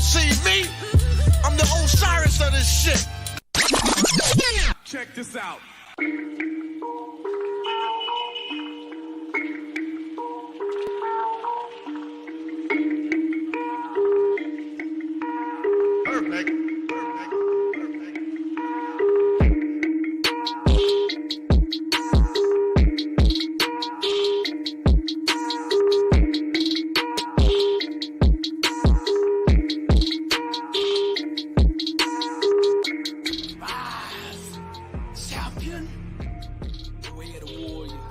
See me? I'm the Osiris of this shit. Check this out. Perfect. Champion, the way of the warrior.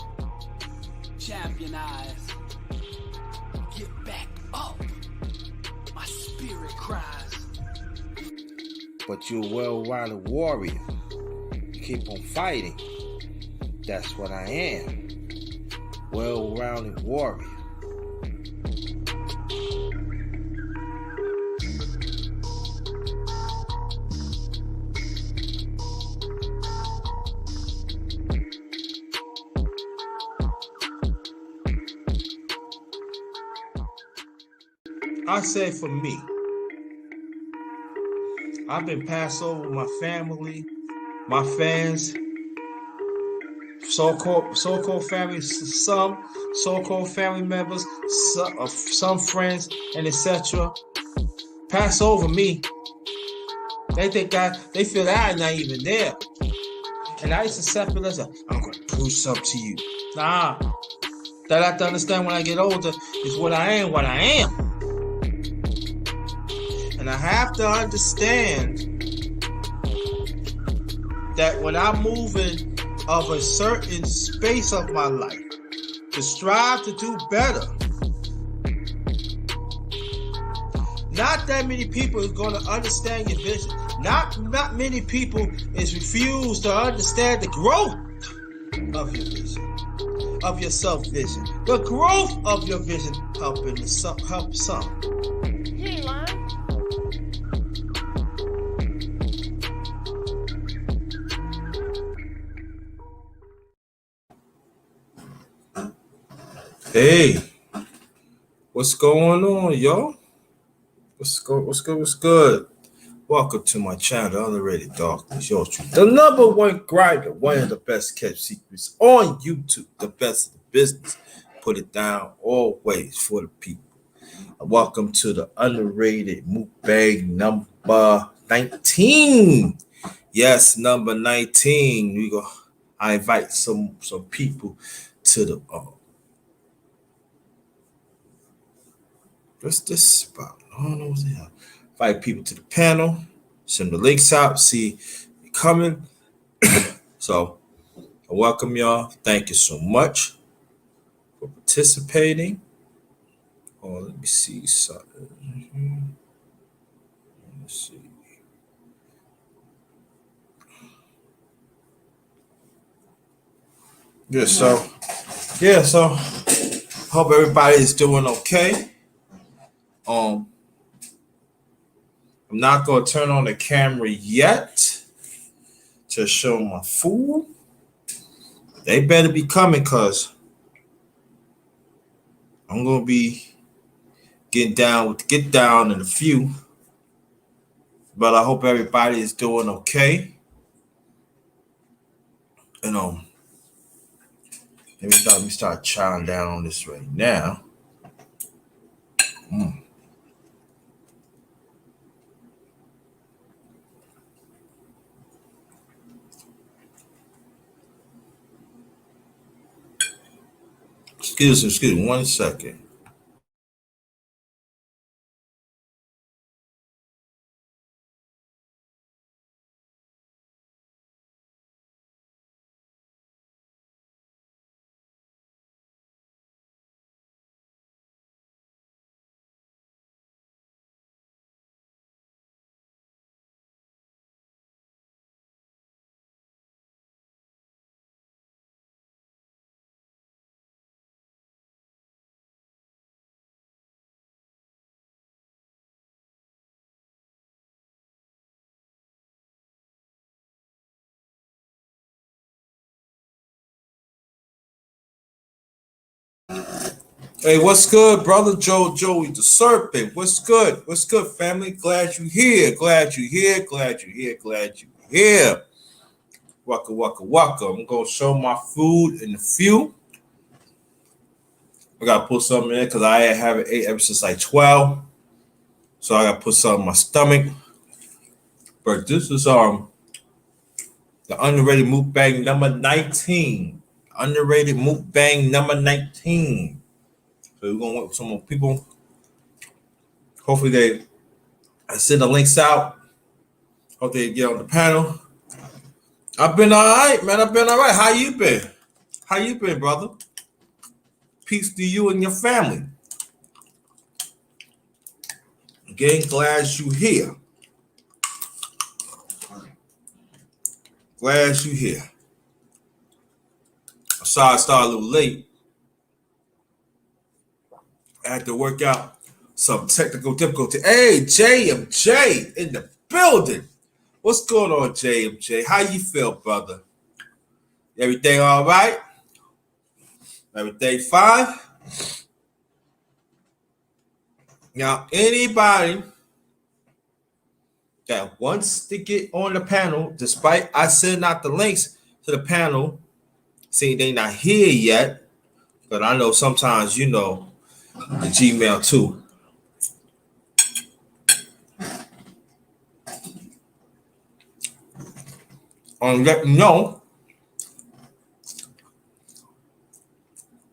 Champion eyes. Get back up. My spirit cries. But you're a well-rounded warrior. You keep on fighting. That's what I am. Well-rounded warrior. I say for me, I've been passed over with my family, my fans, so-called family, some so-called family members, some friends, and etc. Pass over me. They feel that I'm not even there. And I used to accept it as I'm gonna prove something to you. Nah. That I have to understand when I get older is what I am. And I have to understand that when I'm moving of a certain space of my life to strive to do better, not that many people is going to understand your vision. Not many people is refused to understand the growth of your vision, of your self-vision. The growth of your vision help some. You ain't lying. Hey, what's going on, y'all? What's good? Welcome to my channel, Underrated Darkness, yours truly. The number one grinder, one of the best kept secrets on YouTube, the best of the business. Put it down always for the people. Welcome to the Underrated Mulbang number 19. Yes, number 19. I invite some people to the what's this spot? I don't know what's here. Invite people to the panel, send the links out, see you coming. So I welcome y'all. Thank you so much for participating. Oh, let me see something. Let's see. So hope everybody is doing okay. I'm not gonna turn on the camera yet to show my food. They better be coming because I'm gonna be get down in a few. But I hope everybody is doing okay. And let me start chowing down on this right now. Excuse me, 1 second. Hey, what's good, brother Joey the Serpent? What's good? What's good, family? Glad you here. Glad you here. Glad you here. Glad you here. Waka. I'm gonna show my food in a few. I gotta put something in because I haven't ate ever since like 12. So I gotta put something in my stomach. But this is the Underrated Mulbang number 19. Underrated Mulbang number 19. So we're gonna want some more people. Hopefully I send the links out. Hope they get on the panel. I've been all right, man. I've been all right. How you been? How you been, brother? Peace to you and your family. Again, glad you here. Glad you here. I'm sorry I started a little late. I had to work out some technical difficulty. Hey, JMJ in the building. What's going on, JMJ? How you feel, brother? Everything all right? Everything fine? Now, anybody that wants to get on the panel, despite I sending out the links to the panel, see they not here yet, but I know sometimes you know the Gmail too. Let me know,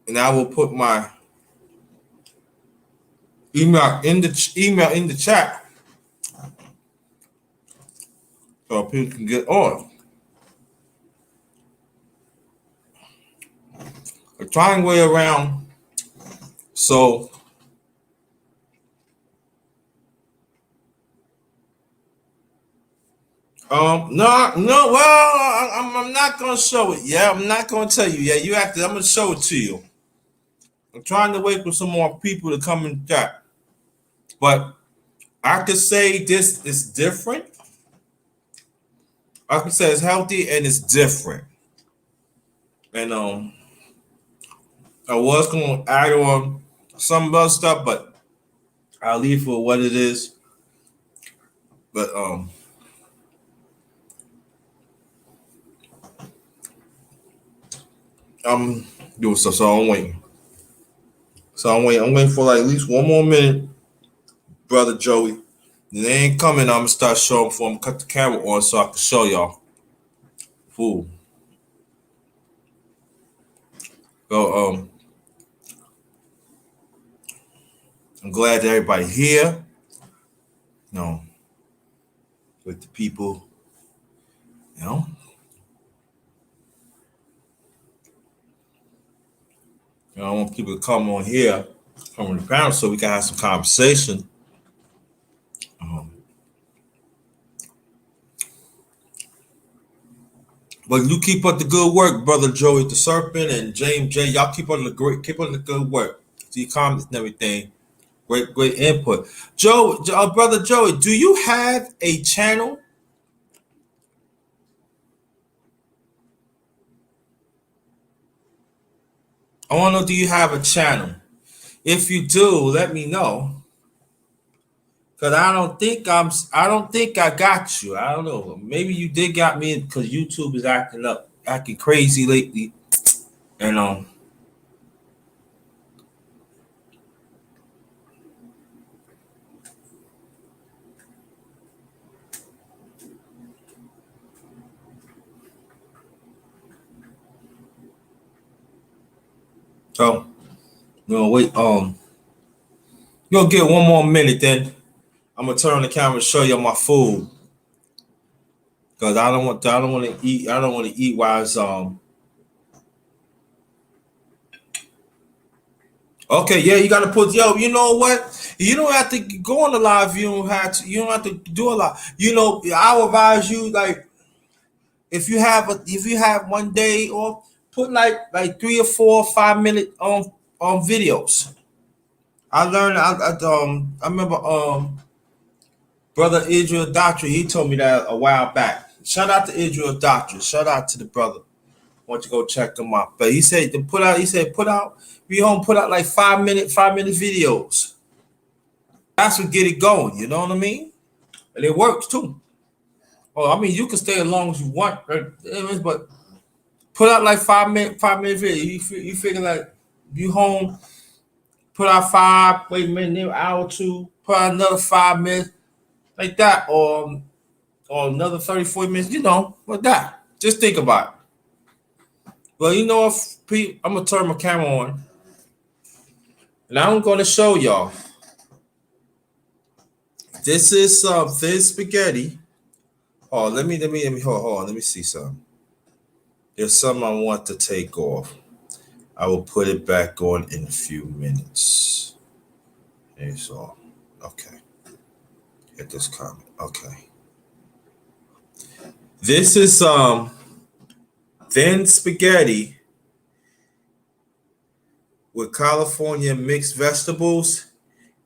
and I will put my email in the chat so people can get on. I'm trying way around. So no. Well, I'm not gonna show it. Yeah, I'm not gonna tell you. Yeah, you have to. I'm gonna show it to you. I'm trying to wait for some more people to come in chat, but I could say this is different. I could say it's healthy and it's different. And I was gonna add on some other stuff, but I'll leave for what it is. But I'm doing stuff, so I'm waiting. I'm waiting for like at least one more minute, brother Joey. And they ain't coming. I'm gonna start showing for them. Cut the camera on so I can show y'all. Fool. So I'm glad that everybody here. You know, with the people, you know. I want people to come on here, come on the panel, so we can have some conversation. But you keep up the good work, brother Joey the Serpent and James J. Y'all keep on the good work. See comments and everything. Great input. Brother Joey, do you have a channel? I want to know, do you have a channel? If you do, let me know. Cause I don't think I got you. I don't know. Maybe you did got me because YouTube is acting crazy lately. And so no wait, you'll get one more minute, then I'm gonna turn on the camera and show you my food. Cause I don't want to eat while it's okay, yeah, you gotta put you know what? You don't have to go on the live, you don't have to do a lot. You know, I would advise you, like, if you have one day or put like 3 or 4 or 5 minute on videos. I learned I remember brother Israel Doctor, he told me that a while back. Shout out to Israel Doctor. Shout out to the brother. want you to go check him out. But he said to put out. He said be home, put out like 5 minute videos. That's what get it going. You know what I mean? And it works too. Oh, I mean, you can stay as long as you want, but put out like 5 minute video. You figure like you home, put out 5, wait a minute, an hour or two, put out another 5 minutes, like that, or another 30, 40 minutes, like that. Just think about it. Well, I'm gonna turn my camera on, and I'm gonna show y'all. This is thin spaghetti. Oh, let me hold on. Let me see something. There's something I want to take off. I will put it back on in a few minutes. There's all. Okay. Get this comment. Okay. This is thin spaghetti with California mixed vegetables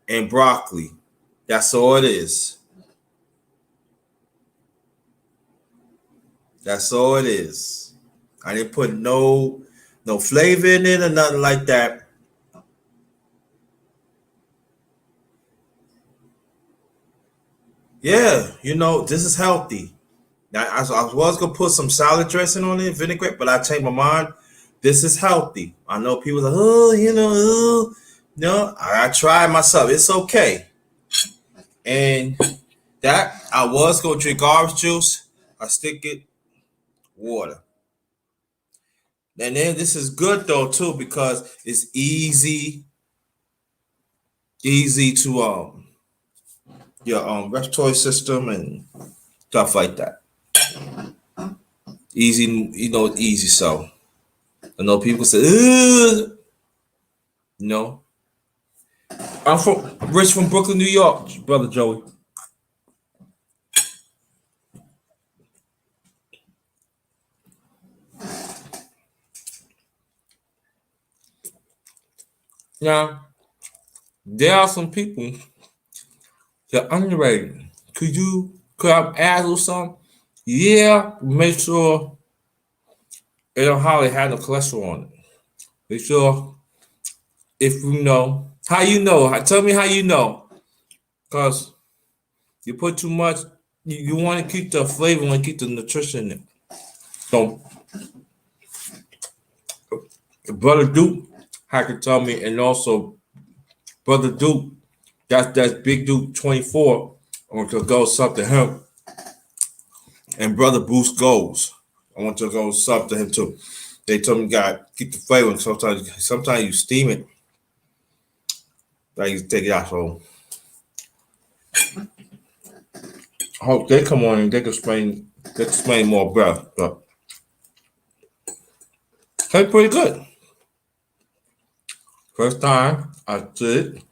and broccoli. That's all it is. That's all it is. I didn't put no flavor in it or nothing like that. Yeah, this is healthy. Now, I was gonna put some salad dressing on it, vinaigrette, but I changed my mind. This is healthy. I know people are like, no, I tried myself. It's okay. And that I was gonna drink orange juice. I stick it water. And then this is good though too because it's easy to your respiratory system and stuff like that. Easy, easy. So I know people say, ugh. I'm from Brooklyn, New York, brother Joey. Now, there are some people that are underrated. Could I add a little something? Yeah, make sure it don't hardly have no cholesterol on it. Make sure if you know. How you know? Tell me how you know. Because you put too much, you want to keep the flavor and keep the nutrition in it. So, Brother Duke had to tell me, and also Brother Duke, that's Big Duke 24. I want to go sub to him. And Brother Bruce Goals, I want to go sub to him too. They told me, God, keep the flavor. And sometimes you steam it. Like you take it out. So I hope they come on and they can explain more better. But it's pretty good. First time I did.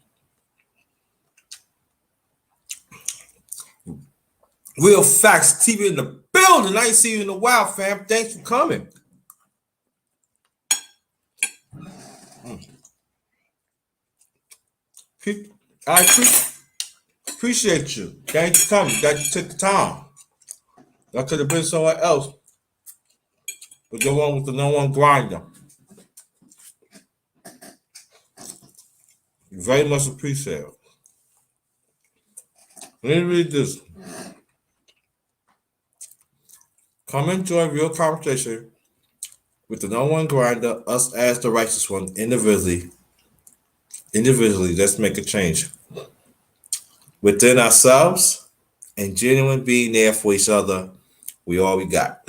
Real Facts TV in the building. I ain't see you in a while, fam. Thanks for coming. I appreciate you. Thanks for coming. That you took the time. I could have been somewhere else. But the one with the no one grinder. Very much appreciated. Let me read this. Come enjoy real conversation with the no one grinder, us as the righteous one, individually. Let's make a change within ourselves and genuine being there for each other. We all we got.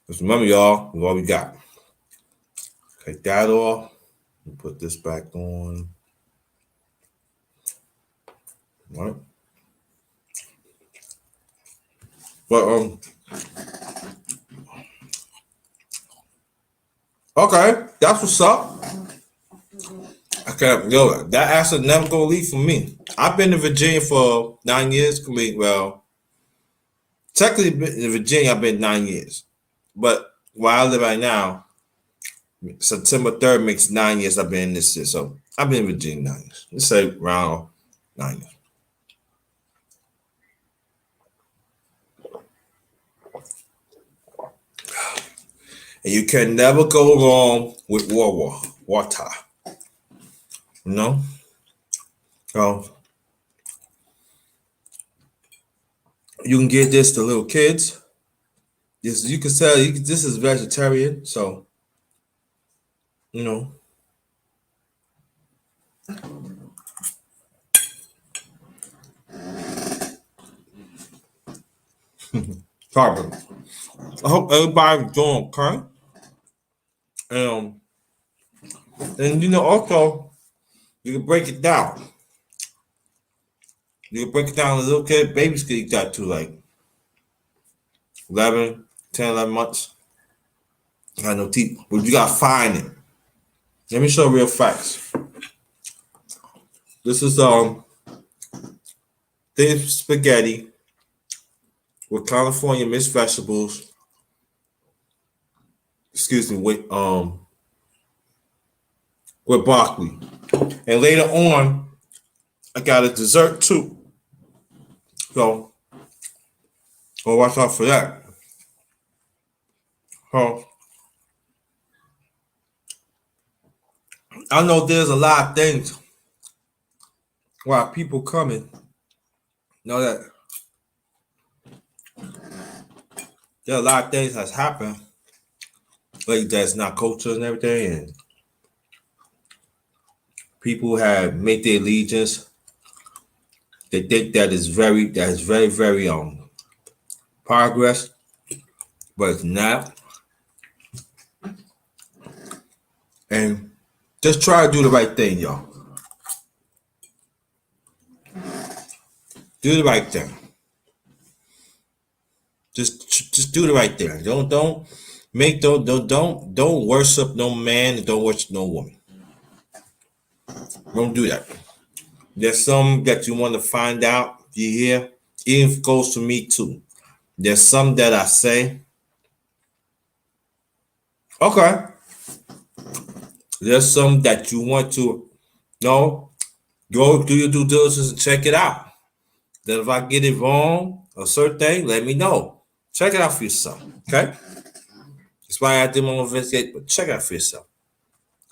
Just remember, y'all, we all we got. Take that off. Put this back on. All right. But okay, that's what's up. Okay, that answer never gonna leave for me. I've been in Virginia for 9 years. Well, technically in Virginia I've been 9 years, but where I live right now, September 3rd makes 9 years I've been in this city. So I've been in Virginia 9 years. Let's say around 9 years. And you can never go wrong with water. You know? So you can get this to little kids. This you can tell this is vegetarian, so you know. Probably. I hope everybody's doing okay. Um, and you know, also you can break it down. You can break it down a little kid. Babies can eat that too, like 11, 10, 11 months. Got no teeth, but you gotta find it. Let me show real facts. This is thin spaghetti with California mixed vegetables. Excuse me, with broccoli. And later on, I got a dessert too. So watch out for that. So I know there's a lot of things why people coming. Know that there are a lot of things that's happened. Like that's not culture and everything, and people have made their allegiance. They think that is very progress, but it's not. And just try to do the right thing, y'all. Do the right thing. Just do the right thing. Don't worship no man and don't worship no woman. Don't do that. There's some that you want to find out. You hear? It goes to me too. There's some that I say, okay. There's some that you want to know. Go do your due diligence and check it out. Then if I get it wrong, a certain thing, let me know. Check it out for yourself. Okay? That's why I didn't want to investigate, but check it out for yourself.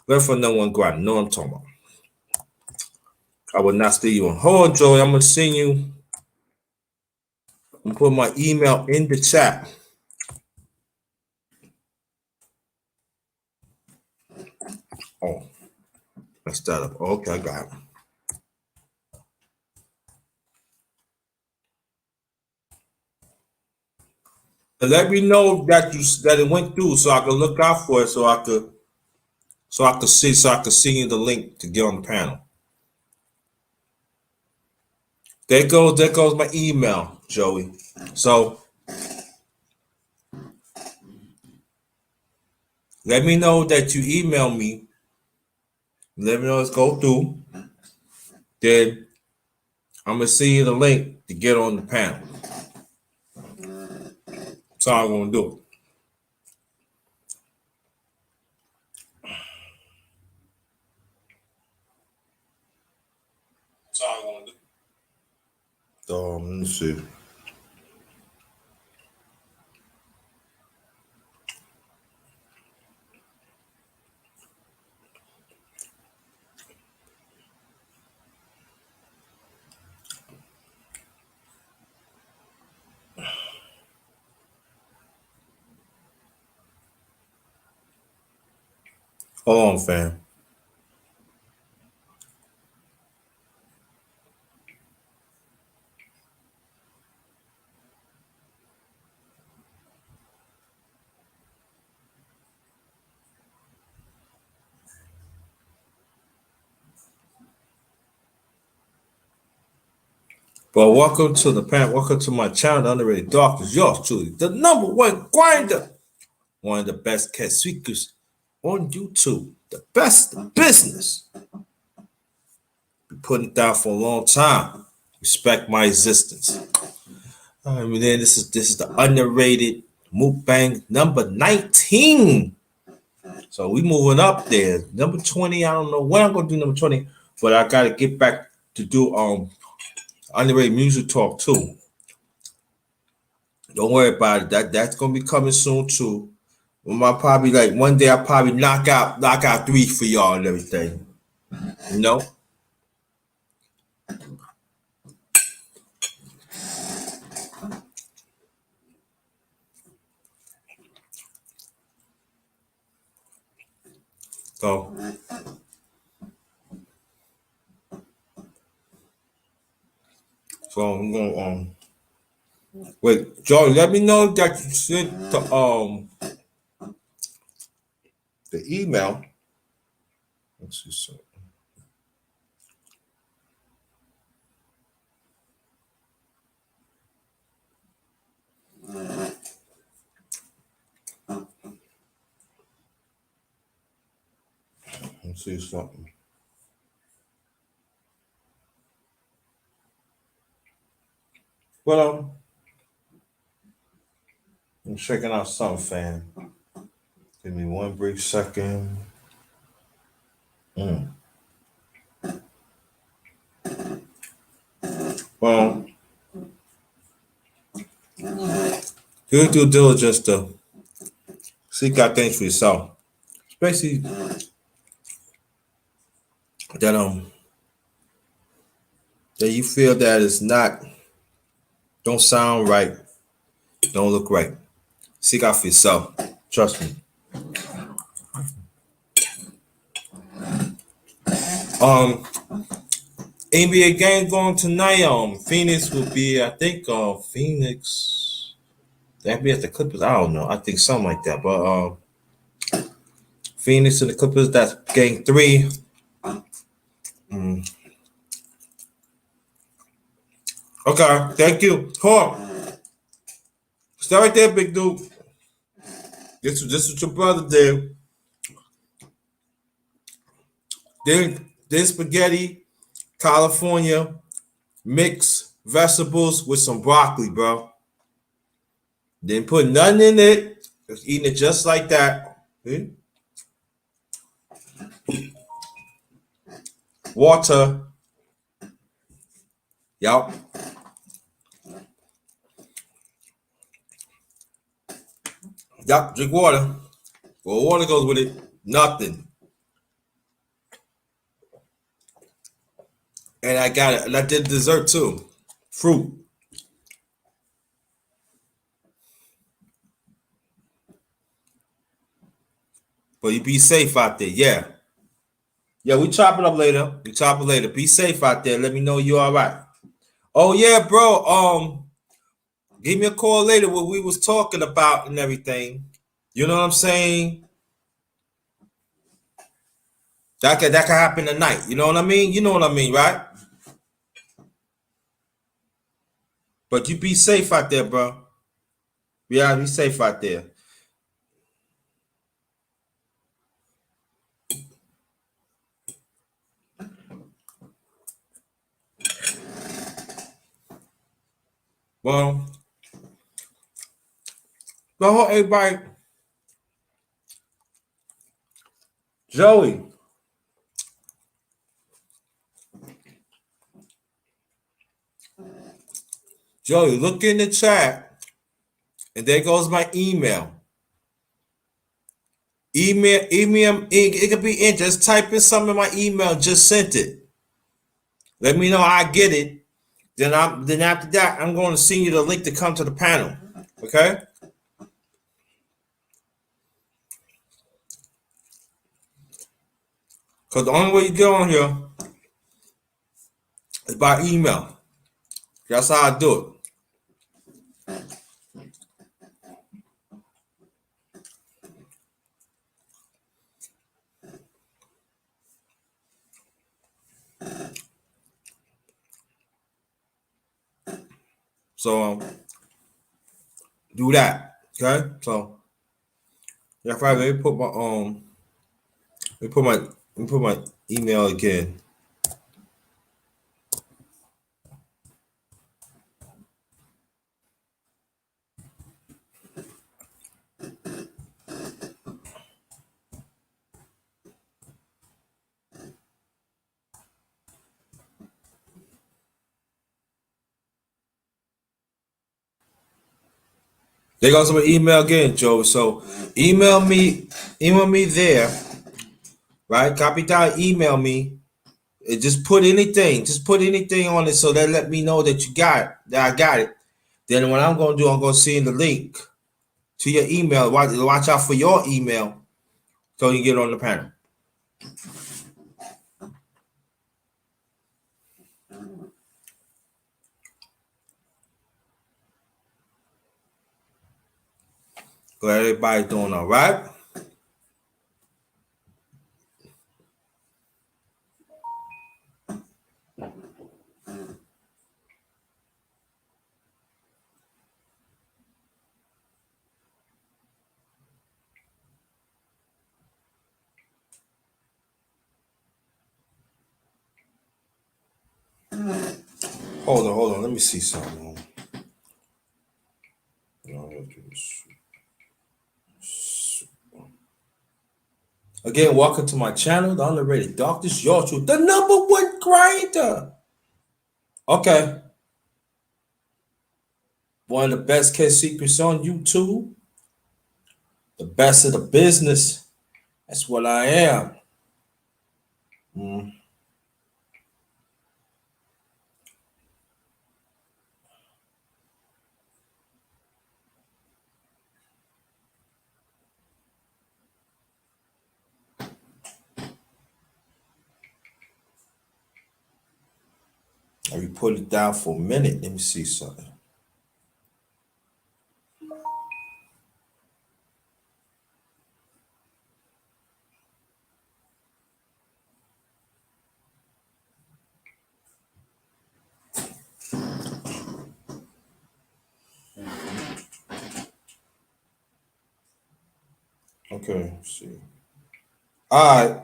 Learn from no one grind. Know what I'm talking about. I will not steal you on. Hold on, Joey. I'm gonna send you. I'm gonna put my email in the chat. Oh, let's start up. Okay, I got it. And let me know that it went through, so I can look out for it, so I could see you the link to get on the panel. There goes my email, Joey. So let me know that you email me. Let me know it's go through. Then I'm gonna send you the link to get on the panel. That's how I'm gonna do it. That's how I'm gonna do it. Let me see. Hold on, fam. Well, welcome to the panel. Welcome to my channel, Underrated Darkness. Yours truly, the number one grinder. One of the best cat speakers on YouTube. The best in business. Been putting it down for a long time. Respect my existence. I mean, then this is the Underrated Mulbang number 19. So we moving up there. Number 20, I don't know when I'm gonna do number 20, but I gotta get back to do Underrated Music Talk too. Don't worry about it. That's gonna be coming soon too. Probably like one day I'll probably knock out 3 for y'all and everything. You know? So I'm gonna wait, Joe, let me know that you sent the email. Let's see something. Let's see something. Well, I'm checking out something, fam. Give me one brief second. Well, do due diligence to seek out things for yourself. Especially that that you feel that it's not, don't sound right, don't look right. Seek out for yourself. Trust me. Um, NBA game going tonight. Phoenix will be, I think, Phoenix. That be at the Clippers. I don't know. I think something like that. But Phoenix and the Clippers. That's game 3. Okay, thank you. Hold on. Stay right there, big dude. This is your brother did. Then spaghetti, California, mixed vegetables with some broccoli, bro. Didn't put nothing in it. Just eating it just like that. See? Water. Yup. Yup. Drink water. Well, water goes with it. Nothing. And I got it. And I did dessert too. Fruit. But you be safe out there. Yeah. Yeah, we chop it up later. We chop it later. Be safe out there. Let me know you all right. Oh yeah, bro. Give me a call later what we was talking about and everything. You know what I'm saying? That could happen tonight. You know what I mean? You know what I mean, right? But you be safe out there, bro. Yeah, be safe out there. Well, I hope everybody, Joey, look in the chat, and there goes my email. Email. It could be in. Just type in something in my email. Just sent it. Let me know I get it. Then after that, I'm going to send you the link to come to the panel. Okay? Because the only way you get on here is by email. That's how I do it. So do that. Okay? So yeah, let me put my let me put my email again. There goes my email again, Joe. So email me there, right? Copy down, email me. Just put anything on it so that let me know that you got it, that I got it. Then what I'm gonna do, I'm gonna send the link to your email. Watch out for your email so you get on the panel. Glad everybody's doing all right. Hold on. Let me see something. Again, welcome to my channel, the Underrated Doctors, your truth, the #1 grinder. Okay. One of the best kept secrets on YouTube. The best of the business. That's what I am. Let me put it down for a minute. Let me see something. Okay, let's see. All right.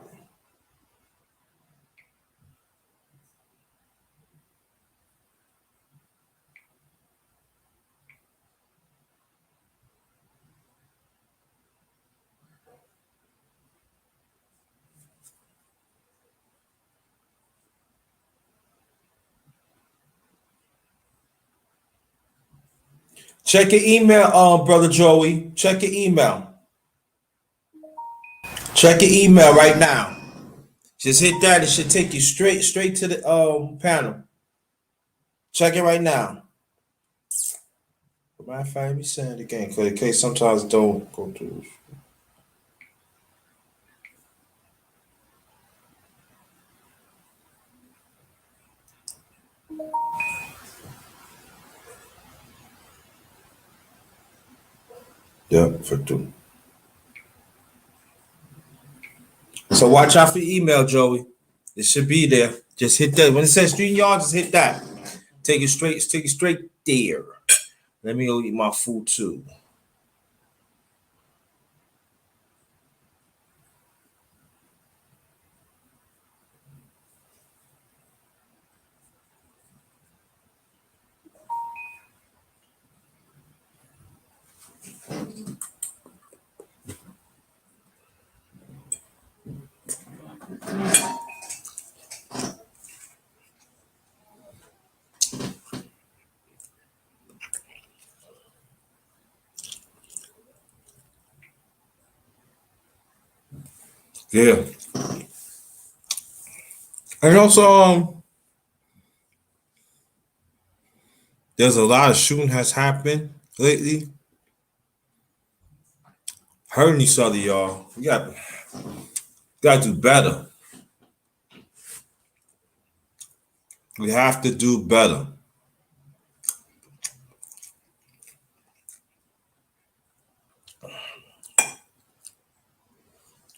Check your email, brother Joey. Check your email. Check your email right now. Just hit that. It should take you straight to the panel. Check it right now. Matter of fact, let me send it again, because in case sometimes it don't go through. Yep, for two. So watch out for your email, Joey. It should be there. Just hit that. When it says StreamYard, just hit that. Take it straight there. Let me go eat my food too. Yeah. And also, there's a lot of shooting has happened lately. Hurting each other, y'all. We got to do better. We have to do better.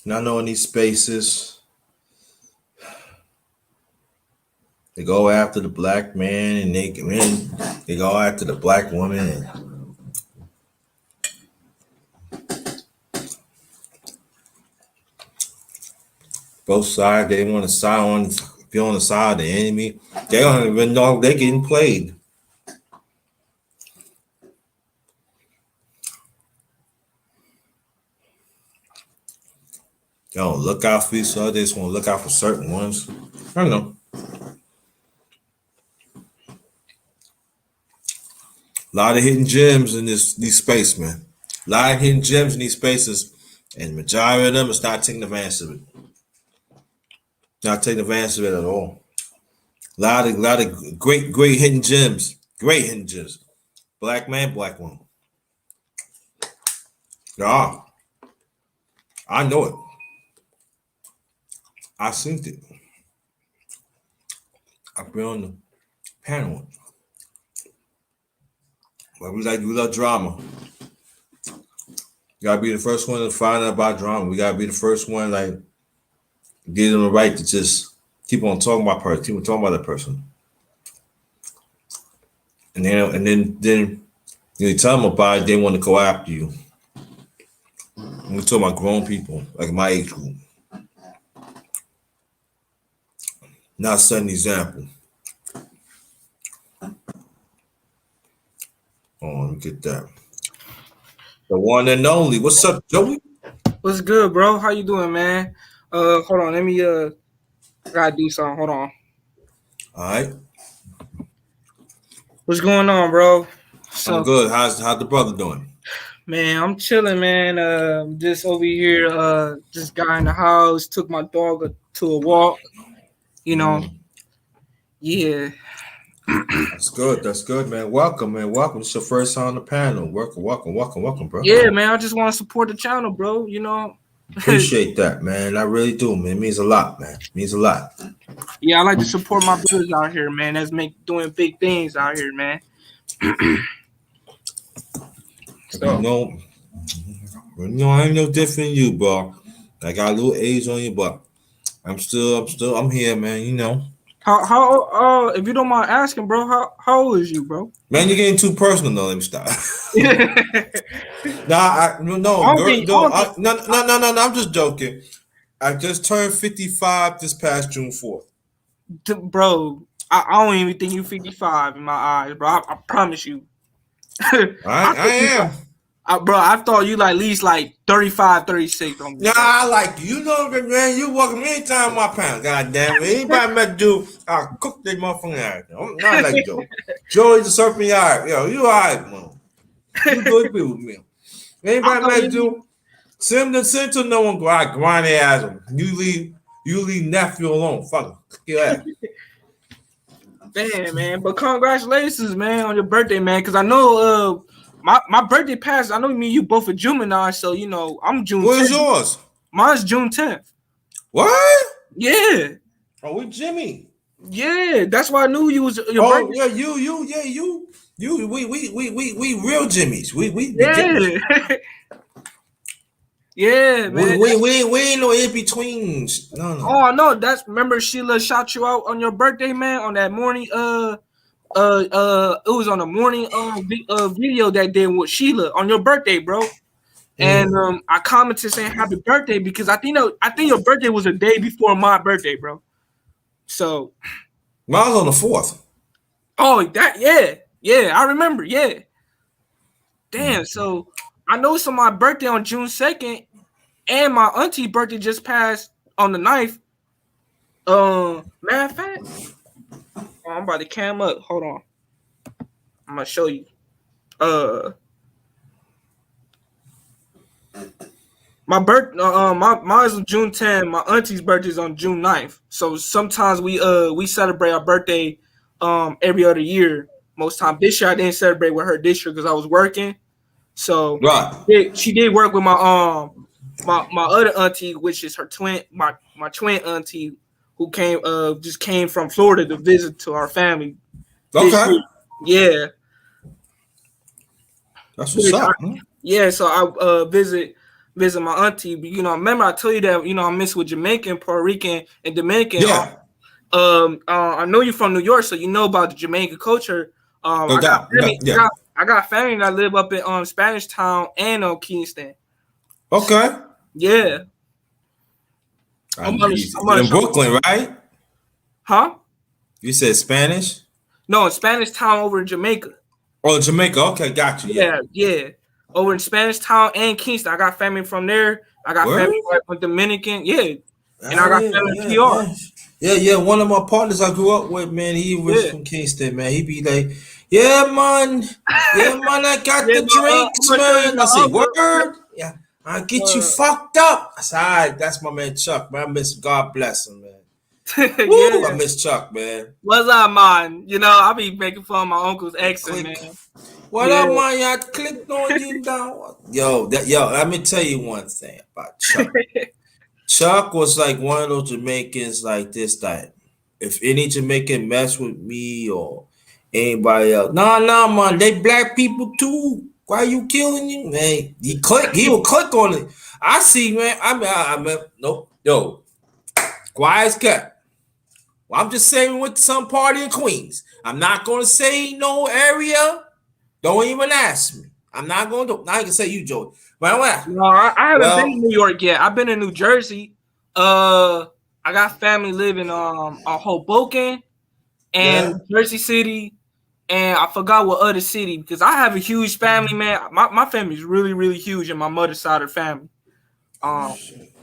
And I know in these spaces, they go after the black man and they go after the black woman. And both sides, they want to be on the side of the enemy. They don't even know they're getting played. They don't look out for each other. They just want to look out for certain ones. I don't know. A lot of hidden gems in these space, man. A lot of hidden gems in these spaces, and the majority of them is not taking advantage of it. Not taking advantage of it at all. A lot of great hidden gems. Great hidden gems. Black man, black woman. Yeah, I know it. I seen it. I've been on the panel. But we love drama. You gotta be the first one to find out about drama. We gotta be the first one, like, give them the right to just keep on talking about person, keep on talking about that person. And then you tell them about it, they want to go after you. And we talk about grown people, like my age group. Not set an example. Oh, let me get that. The one and only. What's up, Joey? What's good, bro? How you doing, man? Hold on. Let me gotta do something. Hold on. All right. What's going on, bro? I'm good. How's the brother doing? Man, I'm chilling, man. Just over here. Just got in the house. Took my dog to a walk. You know. Yeah. That's good, man. Welcome, man. Welcome. It's your first time on the panel. Welcome, bro. Yeah, man. I just want to support the channel, bro. You know. Appreciate that, man. I really do, man. It means a lot, man. It means a lot. Yeah, I like to support my brothers out here, man. That's doing big things out here, man. So, I ain't no different than you, bro. I got a little age on you, but I'm here, man. You know. How if you don't mind asking, bro, how old is you, bro? Man, you're getting too personal. No, let me stop. No. I'm just joking. I just turned 55 this past June 4th. Bro, I don't even think you 55 in my eyes, bro. I promise you. I am. Bro, I thought you like at least like 35, 36 on me. Nah, I like you know, man. You welcome anytime in my pound. God damn it. Anybody met you, I'll cook that motherfucking out. I'm not like Joe. Joey's a serpent yard. Yo, you all right, man. You good people with me. Anybody met you, send to no one go out, grind their ass on. You leave nephew alone. Fuck him. Yeah. Damn, man. But congratulations, man, on your birthday, man. Because I know my birthday passed. I know me and you both are Gemini, so you know I'm June. Where's yours? Mine's June 10th. What? Yeah. Oh, we Jimmy. Yeah, that's why I knew you was your birthday. Yeah, you. We real Jimmys. We yeah. Yeah, man. We ain't no in betweens. No. Oh no, remember Sheila shot you out on your birthday, man, on that morning. It was on the morning video that did with Sheila on your birthday, bro. And I commented saying happy birthday because I think your birthday was a day before my birthday, bro. So mine was on the 4th. Oh, yeah, I remember, yeah. Damn, so I know it's on my birthday on June 2nd, and my auntie birthday just passed on the 9th. Matter of fact, I'm about to cam up. Hold on. I'm gonna show you. My mine's on June 10th. My auntie's birthday is on June 9th. So sometimes we celebrate our birthday every other year. Most time this year I didn't celebrate with her this year because I was working. So she did work with my other auntie, which is her twin, my twin auntie, who came from Florida to visit to our family. Okay. Yeah. That's what's up. Yeah, so I visit my auntie. You know, remember I told you that, you know, I miss with Jamaican, Puerto Rican, and Dominican. Yeah. I know you're from New York, so you know about the Jamaican culture. I got family that live up in Spanish Town and Kingston. Okay. Yeah. I'm in Brooklyn, right? Huh? You said Spanish? No, Spanish Town over in Jamaica. Oh, Jamaica. Okay, got you. Yeah. Over in Spanish Town and Kingston. I got family from there. I got family from Dominican. Yeah. And I got family in PR. Yeah. One of my partners I grew up with, man, he was Yeah. from Kingston, man. He be like, yeah, man. Yeah, man, I got Yeah, the but, drinks, I'm gonna show you man. I my say, uncle. word. Yeah, I get you Uh, fucked up. I said, all right, that's my man Chuck, man. I miss him. God bless him, man. Woo, I yeah. miss Chuck, man. What's up, man? You know, I be making fun of my uncle's accent, Click. man. What Yeah. up, man? I clicked on you now. Yo, let me tell you one thing about Chuck. Chuck was like one of those Jamaicans like this that if any Jamaican mess with me or anybody else, nah, man, they black people too. Why you killing you, man? He will click on it. I see, man. I mean, nope, yo, quiet as kept. Well, I'm just saying we went to some party in Queens. I'm not gonna say no area. Don't even ask me. I'm not going to. Now I can say you, Joey. But I'm like, No, I haven't been to well, New York yet. I've been in New Jersey. I got family living on Hoboken yeah. and Jersey City, and I forgot what other city because I have a huge family, man. My family is really, really huge, and my mother's side of the family.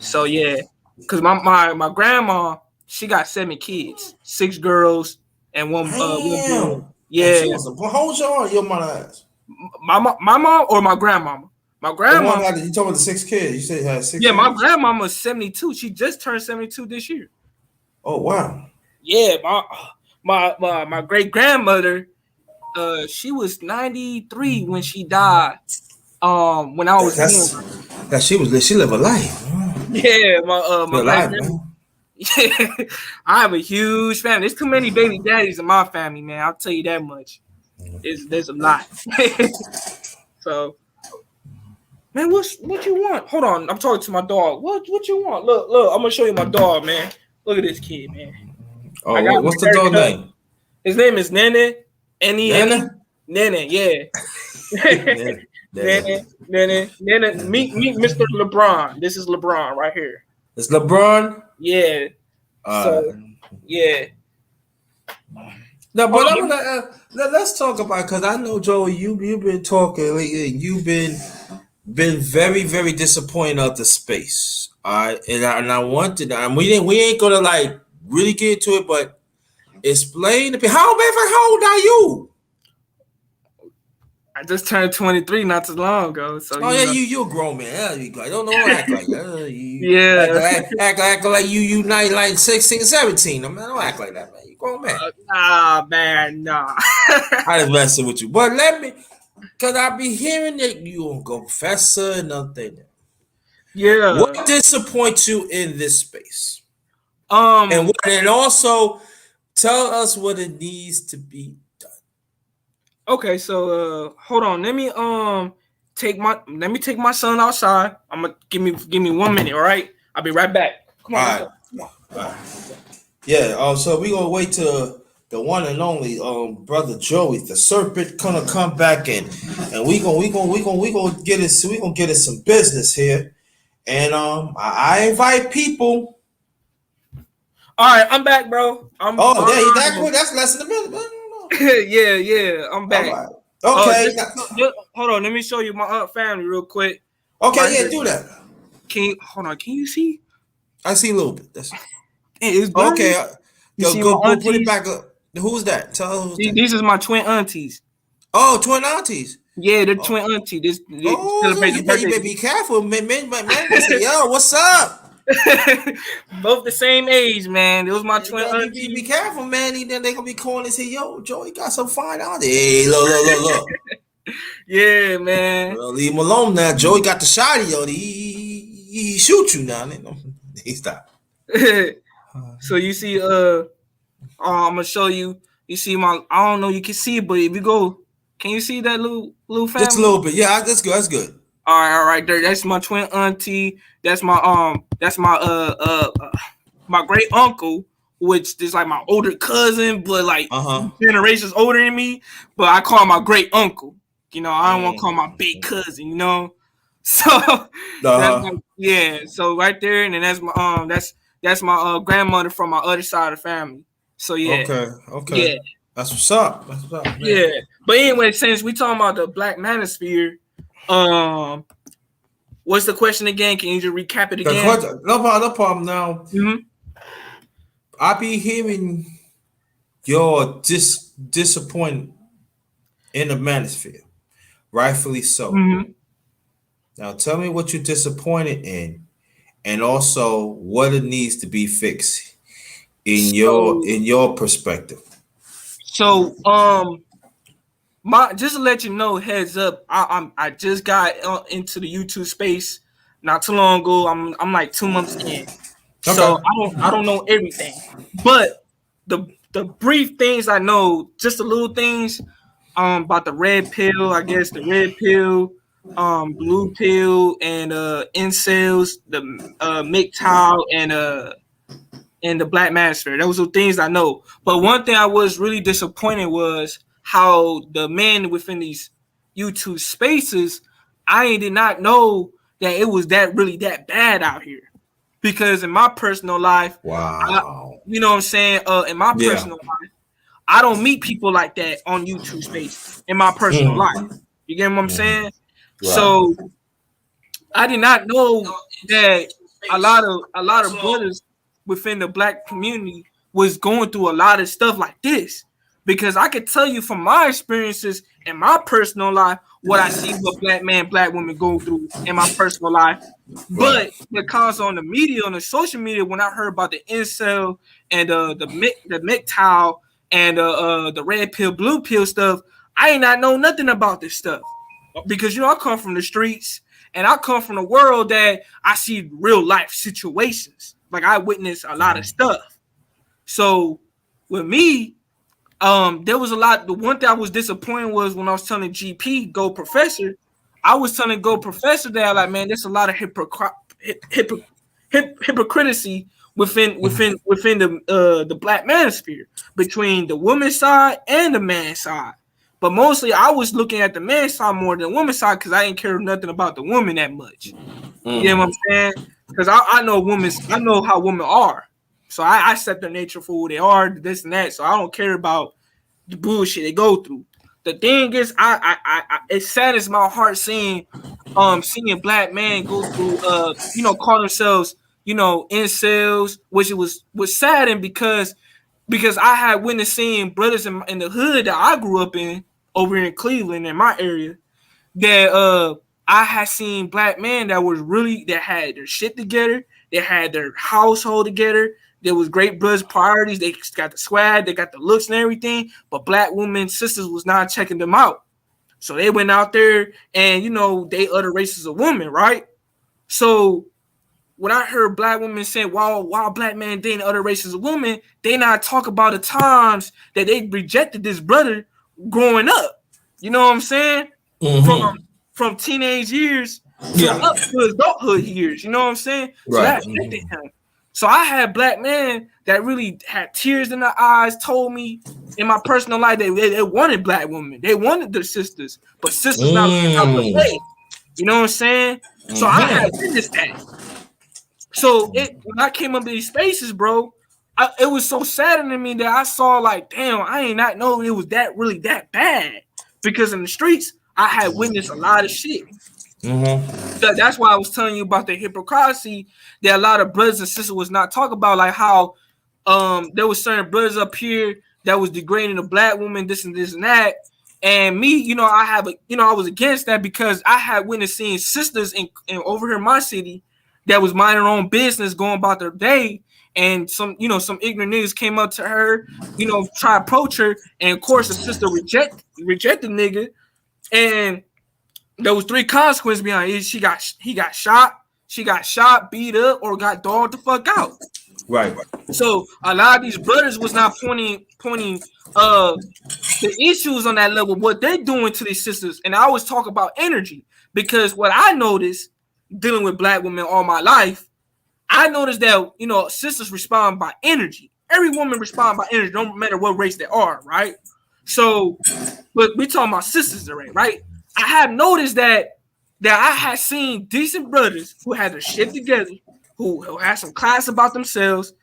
So yeah, because my grandma, she got 7 kids, 6 girls and one boy. Damn. And Yeah, she was a. How old your mother ass? my mom or my grandmama. My The one grandma, that you told me the 6 kids. You said you had six yeah, my kids. grandmama's 72. She just turned 72 this year. Oh wow. Yeah, my great grandmother, she was 93 when she died. When I was born. She lived a life. Yeah, my Live great alive, grandma. man. Yeah, I have a huge family. There's too many baby daddies in my family, man. I'll tell you that much. There's a lot. So, man, what you want? Hold on, I'm talking to my dog. What you want? Look, I'm gonna show you my dog, man. Look at this kid, man. I Oh, got him what's a the dog haircut. name? His name is Nene. Nene. Nana. Nene, yeah. Nana. Nana. Nene. Meet Mr. LeBron. This is LeBron right here. It's LeBron. Yeah. Uh, So yeah. no, Hold but I'm on. gonna let's talk about because I know Joey, you've been talking lately. You've been very very disappointed of the space. All right, and I wanted and we ain't gonna like really get into it, but explain to me how old are you? I just turned 23 not too long ago. So Oh yeah, you're a grown man. Yeah, you don't act like that. You yeah. act like you not like 16, 17. I mean, don't act like that, man. You grown man. Nah, man, nah. I just messing with you, but let me, cause I be hearing that you a professor and nothing. Yeah. What disappoints you in this space, Um. and also tell us what it needs to be done. Okay. So hold on. Let me take my son outside. I'm gonna give me 1 minute. All right. I'll be right back. Come on. All Let's right, go. Come on. all right. Yeah. So we gonna wait till the one and only brother Joey, the serpent, gonna come back and we gonna get it. We gonna get it some business here. And I invite people. All right. I'm back, bro. Oh, yeah, that quick. That's less than a minute. No. Yeah. I'm All back. right. Okay. Hold on. Let me show you my family real quick. Okay. Right Yeah. here. Do that. Hold on? Can you see? I see a little bit. That's It's okay. blurry. You Yo, see my go put it aunties? back up. Who's that? Tell her who's that. These is my twin aunties. Oh, twin aunties. Yeah, they're Oh, twin auntie. They oh, so celebrate you the better birthday. be careful. Man, say, yo, what's up? Both the same age, man. It was my You twin better be auntie. careful, man. Then they gonna be calling and say, yo, Joey got some fine out there. Hey, look. Yeah, man. Well, leave him alone now. Joey got the shotty, yo. He shoot you now. He stop. So you see, I'm gonna show you. You see my, I don't know, you can see it, but if you go, can you see that little Just a family? little bit. Yeah, that's good. That's good. All right, there. That's my twin auntie. That's my great uncle, which is like my older cousin, but like Uh-huh. generations older than me. But I call him my great uncle. You know, I don't want to call him my big Mm-hmm. cousin. You know, so that's Uh-huh. my, yeah. So right there, and then that's my grandmother from my other side of the family. So yeah, Okay. yeah, That's what's up. That's what's up, man. yeah. But anyway, since we talking about the Black Manosphere, what's the question again? Can you just recap it again? No problem now. Mm-hmm. I be hearing you're disappointed in the manosphere, rightfully so. Mm-hmm. Now tell me what you're disappointed in, and also what it needs to be fixed So, in your perspective. so, my just to let you know, heads up, I just got into the YouTube space not too long ago. I'm like 2 months in, so Okay. I don't know everything, but the brief things I know, just the little things, about the red pill, I guess the red pill, blue pill, and incels, the MGTOW, and the Black Manosphere. Those are things I know. But one thing I was really disappointed was how the men within these YouTube spaces, I did not know that it was that really that bad out here. Because in my personal life, I, Wow. you know what I'm saying? In my Yeah. personal life, I don't meet people like that on YouTube space in my personal life. You get what I'm saying? Right. So I did not know that a lot of brothers within the Black community was going through a lot of stuff like this. Because I could tell you from my experiences in my personal life what I see what Black men, Black women go through in my personal life. Right. But because on the media, on the social media, when I heard about the incel and the MGTOW and the red pill, blue pill stuff, I ain't not know nothing about this stuff. Because I come from the streets and I come from a world that I see real life situations. Like I witnessed a lot of stuff. So with me, there was a lot. The one thing I was disappointed was when I was telling GP Go Professor, I was telling Go Professor that like, man, there's a lot of hypocrisy within the Black manosphere between the woman's side and the man's side. But mostly, I was looking at the man's side more than the woman's side because I didn't care nothing about the woman that much. You know what I'm saying? Because I know how women are. So I set their nature for who they are, this and that. So I don't care about the bullshit they go through. The thing is, it saddens my heart seeing Black men go through call themselves incels, which it was saddened because I had witnessed seeing brothers in the hood that I grew up in over in Cleveland in my area that I had seen Black men that had their shit together, they had their household together. There was great brothers priorities. They got the swag, they got the looks and everything, but Black women sisters was not checking them out. So they went out there and they other races of women, right? So when I heard Black women say, while Black men dating other races of women, they not talk about the times that they rejected this brother growing up. You know what I'm saying? From teenage years to up to adulthood years. You know what I'm saying? So that affected him. So I had Black men that really had tears in their eyes, told me in my personal life they wanted Black women. They wanted their sisters, but sisters not looking out the way. You know what I'm saying? So I had witnessed that. So when I came up to these spaces, bro, it was so saddening to me that I saw like, damn, I ain't not know it was really that bad. Because in the streets, I had witnessed a lot of shit. So that's why I was telling you about the hypocrisy that a lot of brothers and sisters was not talking about, like how there was certain brothers up here that was degrading a Black woman, this and that. And me, I was against that because I had witnessed seeing sisters in over here in my city that was minding their own business, going about their day, and some ignorant niggas came up to her, try to approach her, and of course the sister reject the nigga, and there was 3 consequences behind it. He got shot, she got shot, beat up, or got dogged the fuck out. Right. So a lot of these brothers was not pointing the issues on that level, what they're doing to these sisters. And I always talk about energy because what I noticed dealing with Black women all my life, I noticed that sisters respond by energy. Every woman responds by energy, no matter what race they are, right? So, but we talking about sisters already, right? I have noticed that I had seen decent brothers who had their shit together, who had some class about themselves,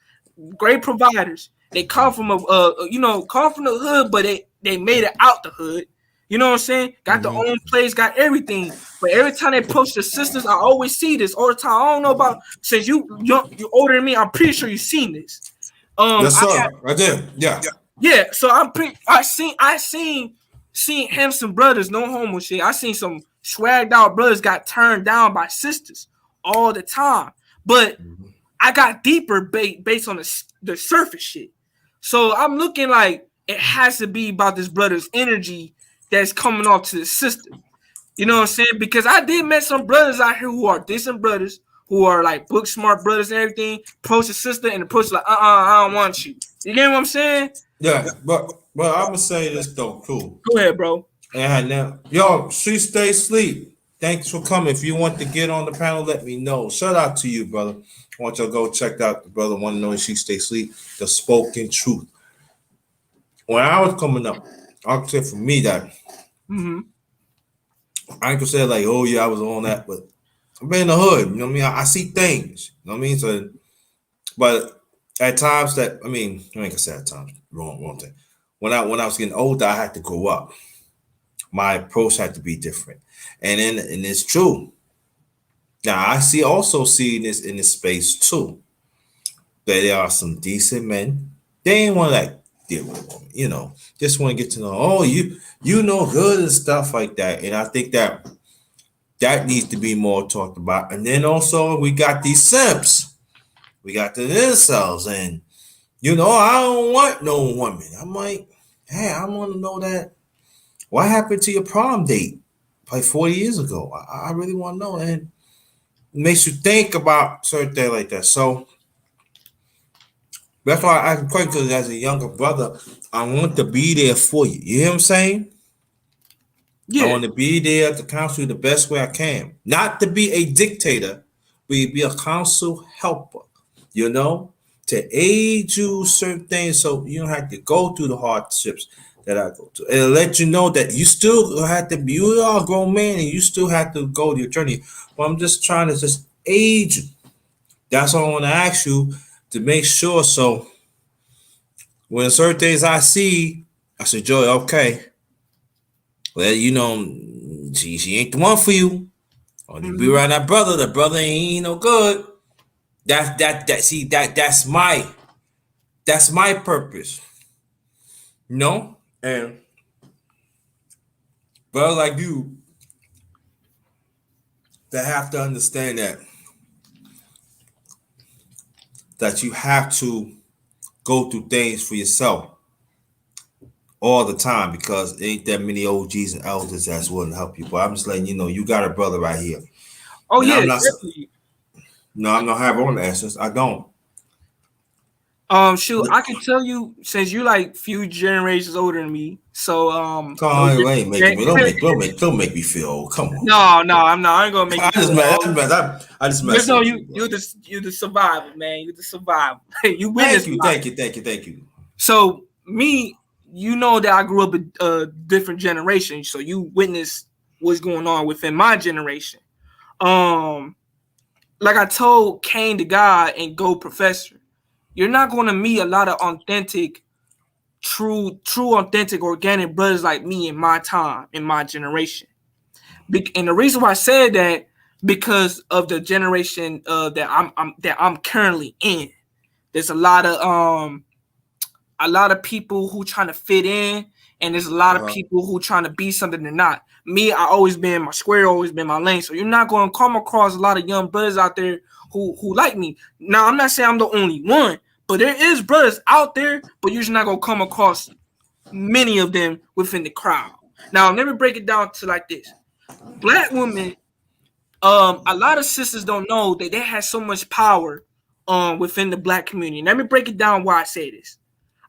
great providers. They come from come from the hood, but they made it out the hood. You know what I'm saying? Got their own place, got everything. But every time they approach the sisters, I always see this all the time. I don't know about since you older than me. I'm pretty sure you've seen this. Yes, sir. Right there. Yeah. Yeah, so I seen handsome brothers, no homo shit. I seen some swagged out brothers got turned down by sisters all the time. But I got deeper based on the surface shit. So I'm looking like it has to be about this brother's energy that's coming off to the sister. You know what I'm saying? Because I did met some brothers out here who are decent brothers, who are like book smart brothers and everything. Approach the sister and approach like, I don't want you. You get what I'm saying? Yeah, but I'm gonna say this though, cool. Go ahead, bro. And now, yo, she stay sleep. Thanks for coming. If you want to get on the panel, let me know. Shout out to you, brother. I want y'all to go check out the brother. Want to know if she stay sleep? The spoken truth. When I was coming up, I'll say for me that I ain't gonna say like, oh yeah, I was on that, but I've been in the hood. You know what I mean? I see things. You know what I mean? So, but at times that I ain't gonna say at times. Wrong thing. When I was getting older, I had to grow up. My approach had to be different, and it's true. Now I also see this in this space too. That there are some decent men. They ain't want to like deal with a woman, you know. Just want to get to know. Oh, you know good and stuff like that. And I think that needs to be more talked about. And then also we got these simps. We got the incels, and you know I don't want no woman. I'm like, hey, I want to know that. What happened to your prom date like 40 years ago? I really want to know. And it makes you think about certain things like that. So that's why I quite because as a younger brother, I want to be there for you. You hear what I'm saying? Yeah. I want to be there to counsel you the best way I can. Not to be a dictator, but be a counsel helper, you know, to aid you certain things so you don't have to go through the hardships that I go to. And let you know that you still have to be, you are a grown man and you still have to go your journey. But I'm just trying to just aid you. That's all I want to ask you to make sure. So when certain things I see, I say, Joey, okay. Well, you know, she ain't the one for you. Or you be around that brother. The brother ain't no good. That's my purpose. You know? And brother like you, they have to understand that you have to go through things for yourself all the time because ain't that many OGs and elders that's willing to help you. But I'm just letting you know you got a brother right here. Oh, and yeah, definitely. No, I'm not having all the answers. I don't. Shoot, I can tell you since you like few generations older than me. So don't make me feel old. Come on. No, I'm not. I ain't gonna make you feel old. I just messed up. You're the survivor, man. You're the survivor. You witnessed. Thank you. So me, you know that I grew up a different generation, so you witnessed what's going on within my generation. Like I told Kane the God and Go Professor, you're not going to meet a lot of authentic, true, authentic, organic brothers like me in my time, in my generation. And the reason why I said that because of the generation that I'm currently in. There's a lot of people who trying to fit in, and there's a lot of people who trying to be something they're not. Me, I always been my square, always been my lane. So you're not going to come across a lot of young brothers out there who like me. Now, I'm not saying I'm the only one, but there is brothers out there, but you're just not going to come across many of them within the crowd. Now, let me break it down to like this. Black women, a lot of sisters don't know that they have so much power within the black community. Let me break it down why I say this.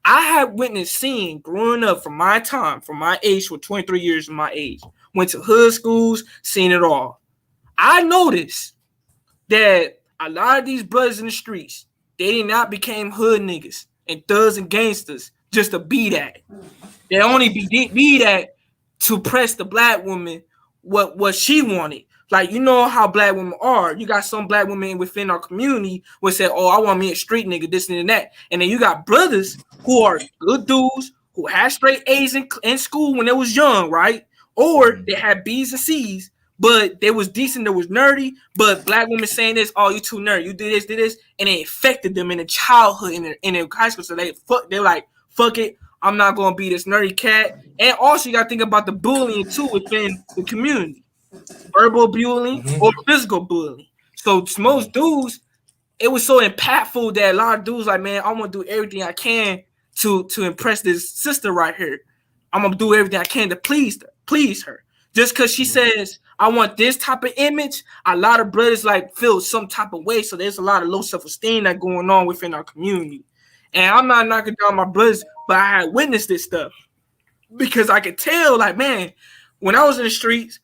I have witnessed seeing growing up from my time, from my age, for 23 years of my age, went to hood schools, seen it all. I noticed that a lot of these brothers in the streets, they did not became hood niggas and thugs and gangsters just to be that. They only be that to press the black woman what she wanted. Like, you know how black women are. You got some black women within our community who say, oh, I want me a street nigga, this and that. And then you got brothers who are good dudes, who had straight A's in school when they was young, right? Or they had B's and C's, but they was decent, they was nerdy, but black women saying this, oh, you too nerdy, you do this, and it affected them in their childhood, in their high school. So they're like, fuck it, I'm not gonna be this nerdy cat. And also you gotta think about the bullying too within the community. Verbal bullying or physical bullying. So most dudes, it was so impactful that a lot of dudes like, man, I'm gonna do everything I can to impress this sister right here. I'm gonna do everything I can to please her. Just because she says I want this type of image, a lot of brothers like feel some type of way. So there's a lot of low self-esteem that going on within our community. And I'm not knocking down my brothers, but I had witnessed this stuff because I could tell, like, man, when I was in the streets,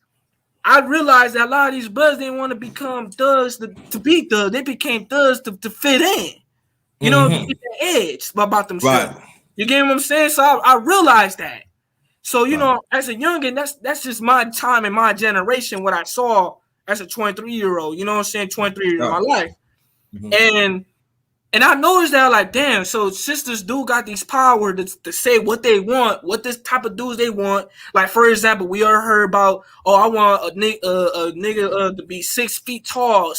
I realized that a lot of these brothers didn't want to become thugs to be thugs. They became thugs to fit in. You know, to get the edge about themselves. Right. You get what I'm saying? So I realized that. So, you know, as a youngin, that's just my time and my generation, what I saw as a 23-year-old, you know what I'm saying, 23 years of my life. And I noticed that, like, damn, so sisters do got these power to say what they want, what this type of dudes they want. Like, for example, we already heard about, oh, I want a nigga to be 6 feet tall,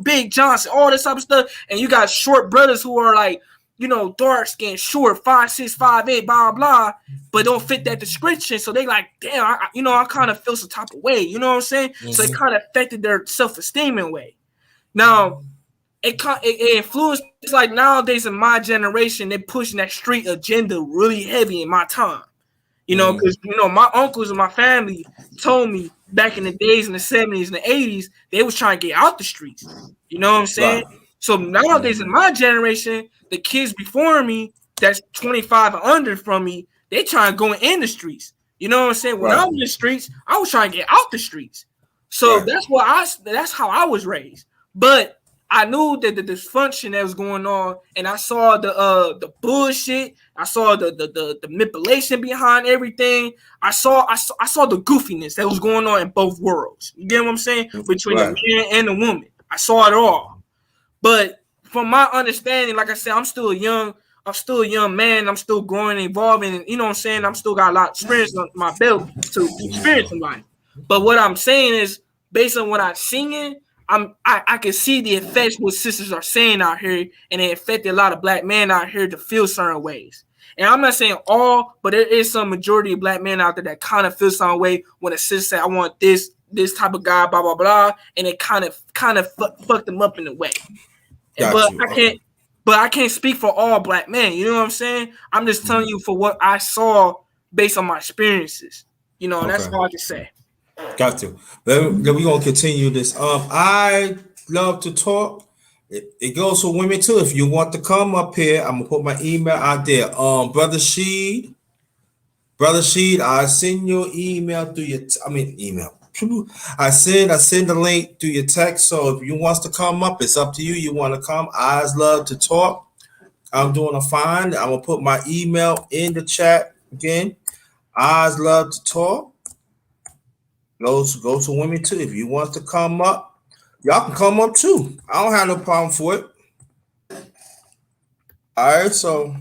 Big Johnson, all this type of stuff. And you got short brothers who are like, you know, dark skin, short, 5'6", 5'8", blah, blah, but don't fit that description. So they like, damn, I kind of feel some type of way. You know what I'm saying? So it kind of affected their self-esteem in a way. Now, it influenced, it's like nowadays in my generation, they're pushing that street agenda really heavy in my time. You know, because, you know, my uncles and my family told me back in the days in the 70s and the 80s, they was trying to get out the streets. You know what I'm saying? Right. So nowadays in my generation, the kids before me, that's 25 and under from me, they trying to go in the streets. You know what I'm saying? When I was in the streets, I was trying to get out the streets. So that's how I was raised. But I knew that the dysfunction that was going on, and I saw the bullshit. I saw the manipulation behind everything. I saw the goofiness that was going on in both worlds. You get what I'm saying? Between the man and the woman. I saw it all. But from my understanding, like I said, I'm still a young man. I'm still growing and evolving. And, you know what I'm saying? I'm still got a lot of experience on my belt to experience in life. But what I'm saying is, based on what I'm seeing, I can see the effects what sisters are saying out here, and it affected a lot of black men out here to feel certain ways. And I'm not saying all, but there is some majority of black men out there that kind of feel some way when a sister say, I want this type of guy, blah, blah, blah, and it kind of fucked them up in a way. But I can't speak for all black men. You know what I'm saying? I'm just telling you for what I saw based on my experiences. You know, and that's all I can say. Got to. Then we're gonna continue this. I love to talk. It goes for women too. If you want to come up here, I'm gonna put my email out there. Brother Sheed, I send your email through your. Email. I send the link through your text. So if you wants to come up, it's up to you. You want to come? I love to talk. I'm doing a fine. I'm gonna put my email in the chat again. I love to talk. Go to women too. If you want to come up, y'all can come up too. I don't have no problem for it. All right, so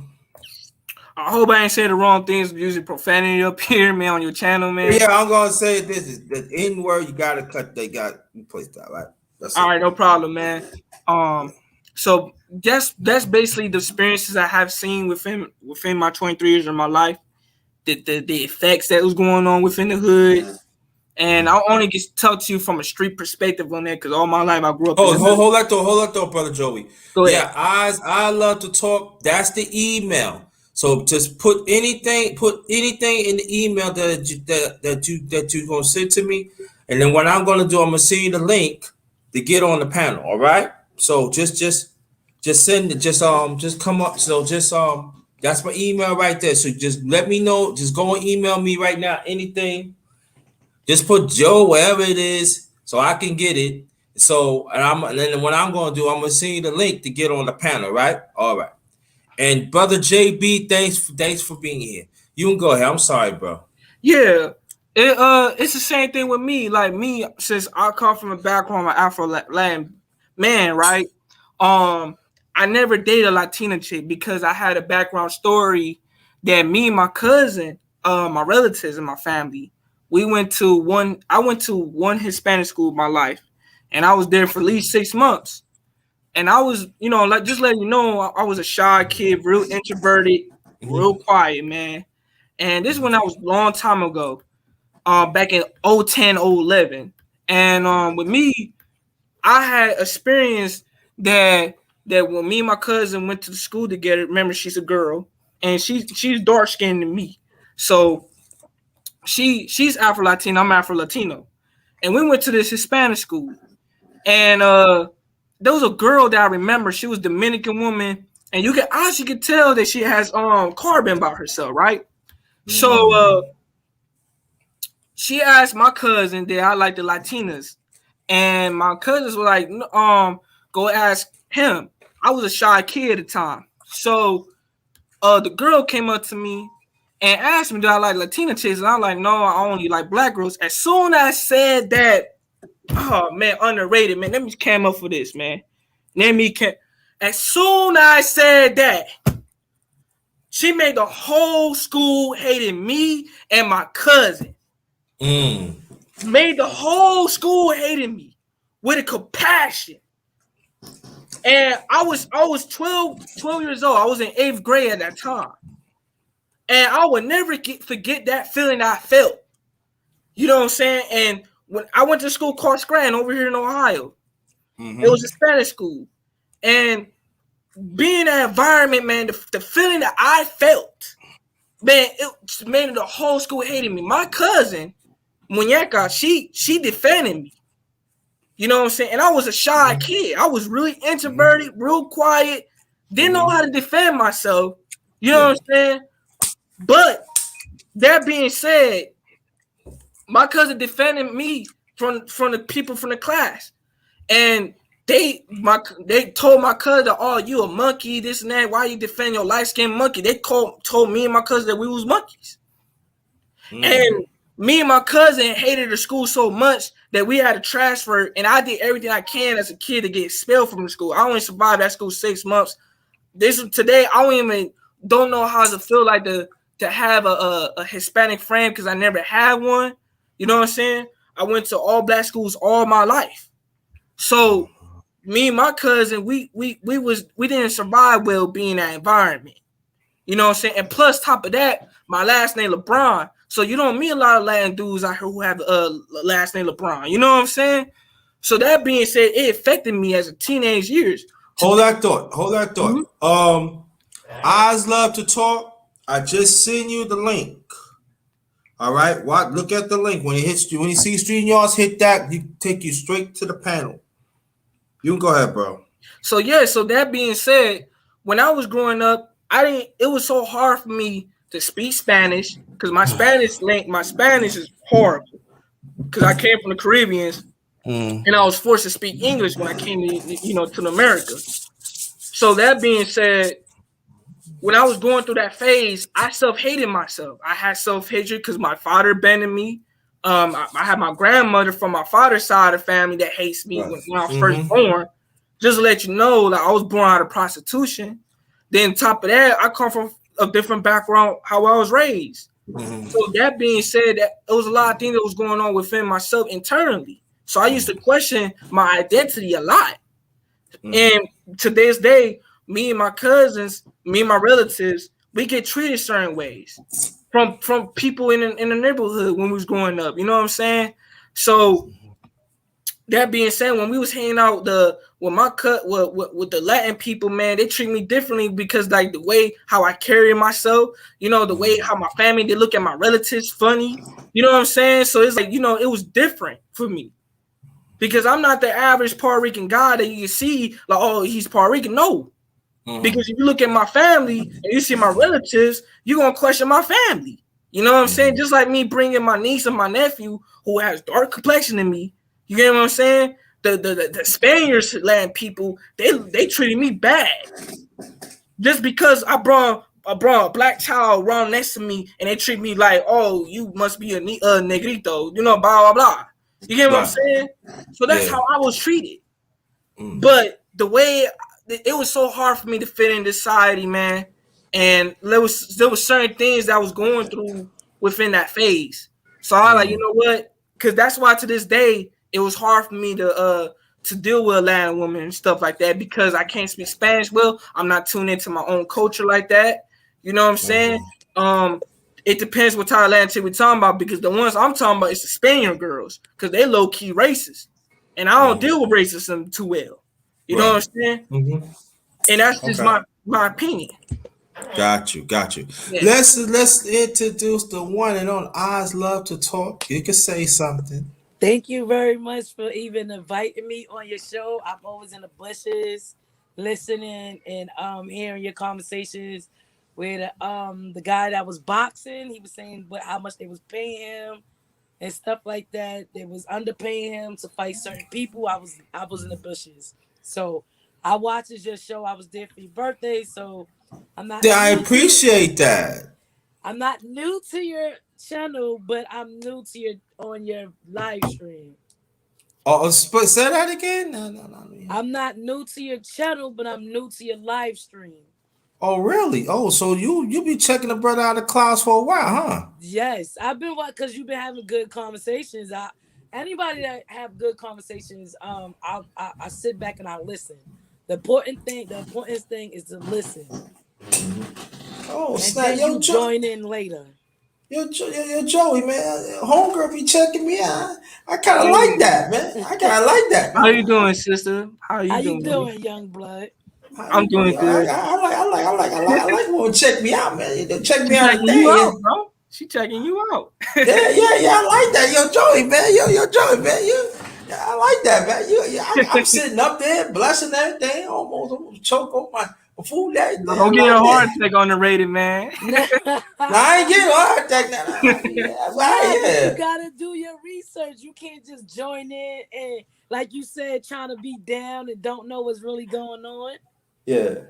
I hope I ain't say the wrong things using profanity up here, man, on your channel, man. Yeah, I'm gonna say this is the N word. You gotta cut. They got you place that right. That's all right, no problem, man. So that's basically the experiences I have seen within my 23 years of my life. The effects that was going on within the hood. And I only get to talk to you from a street perspective on that because all my life I grew up. Hold that though, brother Joey. Go ahead. Yeah, I love to talk. That's the email. So just put anything in the email that you gonna send to me, and then what I'm gonna do, I'm gonna send you the link to get on the panel. All right. So just send it. Just come up. So that's my email right there. So just let me know. Just go and email me right now. Anything. Just put Joe wherever it is, so I can get it. So and then what I'm gonna do, I'm gonna send you the link to get on the panel, right? All right. And brother JB, thanks for being here. You can go ahead. I'm sorry, bro. Yeah, it's the same thing with me. Like me, since I come from a background of Afro-Latin man, right? I never dated a Latina chick because I had a background story that me and my cousin, my relatives and my family, I went to one Hispanic school in my life, and I was there for at least 6 months. And I was, like just letting you know, I was a shy kid, real introverted, real quiet, man. And this when I was a long time ago, back in 010, 011. And with me, I had experienced that when me and my cousin went to the school together. Remember, she's a girl, and she's dark skinned than me, so she's Afro Latino, I'm Afro Latino, and we went to this Hispanic school, and there was a girl that I remember. She was Dominican woman, and you can actually tell that she has carbon about herself, right? So she asked my cousin that I like the Latinas, and my cousins were like, go ask him. I was a shy kid at the time, so the girl came up to me and asked me, do I like Latina chicks? And I'm like, no, I only like black girls. As soon as I said that, oh man, underrated, man. Let me came up for this, man. As soon as I said that, she made the whole school hating me and my cousin. Made the whole school hating me with a compassion. And I was 12 years old. I was in 8th grade at that time. And I would never forget that feeling I felt. You know what I'm saying? And when I went to school called Scranton over here in Ohio, it was a Spanish school. And being in that environment, man, the feeling that I felt, man, it made the whole school hating me. My cousin, Muñeca, she defended me. You know what I'm saying? And I was a shy kid. I was really introverted, real quiet, didn't know how to defend myself. You know what I'm saying? But that being said, my cousin defended me from the people from the class. And they told my cousin, oh, you a monkey, this and that. Why you defend your light-skinned monkey? They told me and my cousin that we was monkeys. And me and my cousin hated the school so much that we had to transfer, and I did everything I can as a kid to get expelled from the school. I only survived that school 6 months. Today, I don't know how to feel like to have a Hispanic friend because I never had one. You know what I'm saying? I went to all black schools all my life. So me and my cousin, we didn't survive well being in that environment. You know what I'm saying? And plus, top of that, my last name LeBron. So you don't meet a lot of Latin dudes out here who have last name LeBron. You know what I'm saying? So that being said, it affected me as a teenage years. Hold that thought. Eyes love to talk. I just sent you the link. All right. Look at the link. When it hits you, when you see Street Yards, hit that. He take you straight to the panel. You can go ahead, bro. So yeah. So that being said, when I was growing up, it was so hard for me to speak Spanish because my Spanish is horrible because I came from the Caribbeans and I was forced to speak English when I came to America. So that being said, when I was going through that phase, I self-hated myself. I had self-hatred because my father abandoned me. I had my grandmother from my father's side of the family that hates me when I was first born. Just to let you know, I was born out of prostitution. Then top of that, I come from a different background, how I was raised. So that being said, that it was a lot of things that was going on within myself internally. So I used to question my identity a lot. And to this day, me and my cousins, me and my relatives, we get treated certain ways from people in the neighborhood when we was growing up. You know what I'm saying? So that being said, when we was hanging out with the Latin people, man, they treat me differently because like the way how I carry myself, the way how my family, they look at my relatives funny. You know what I'm saying? So it's like, it was different for me. Because I'm not the average Puerto Rican guy that you can see like, oh, he's Puerto Rican. No. Because if you look at my family and you see my relatives, you're going to question my family. You know what I'm saying? Just like me bringing my niece and my nephew who has dark complexion than me. You get what I'm saying? The Spaniards, Latin people, they treated me bad. Just because I brought a black child around next to me and they treat me like, oh, you must be a negrito, blah, blah, blah. You get what I'm saying? So that's how I was treated. But the way it was so hard for me to fit in society, man. And there was certain things that I was going through within that phase. So I like, you know what? Because that's why to this day it was hard for me to deal with Atlanta women and stuff like that because I can't speak Spanish well. I'm not tuned into my own culture like that. You know what I'm saying? It depends what type of Atlanta we're talking about because the ones I'm talking about is the Spaniard girls because they low key racist, and I don't deal with racism too well. You know what I'm saying? And that's just my opinion. Got you. Yeah. Let's introduce the one and only Eyes Love to Talk. You can say something. Thank you very much for even inviting me on your show. I'm always in the bushes listening and hearing your conversations with the guy that was boxing. He was saying how much they was paying him and stuff like that. They was underpaying him to fight certain people. I was in the bushes. So I watched your show. I was there for your birthday, so I'm not I appreciate that. I'm not new to your channel, but I'm new to your live stream. Oh, say that again. No. I'm not new to your channel, but I'm new to your live stream. Oh, really? Oh, so you be checking the brother out of class for a while, huh? Yes, I've been because you've been having good conversations. Anybody that have good conversations, I sit back and I listen. The important thing is to listen. Oh, and snap! then you join in later. Yo, Joey, man, homegirl be checking me out. I kind of like that, man. I kind of like that. How you doing, sister? How you doing, young blood? I'm doing good. I like when check me out, man. You check me out checking today, you out, bro. She checking you out. yeah. I like that, yo, Joey, man. Yo, Joey, man. I like that, man. I'm sitting up there, blessing everything, almost choke on my food. Don't get a heart attack on the rated, man. I ain't getting a heart attack now. You gotta do your research. You can't just join in and, like you said, trying to be down and don't know what's really going on. Yeah,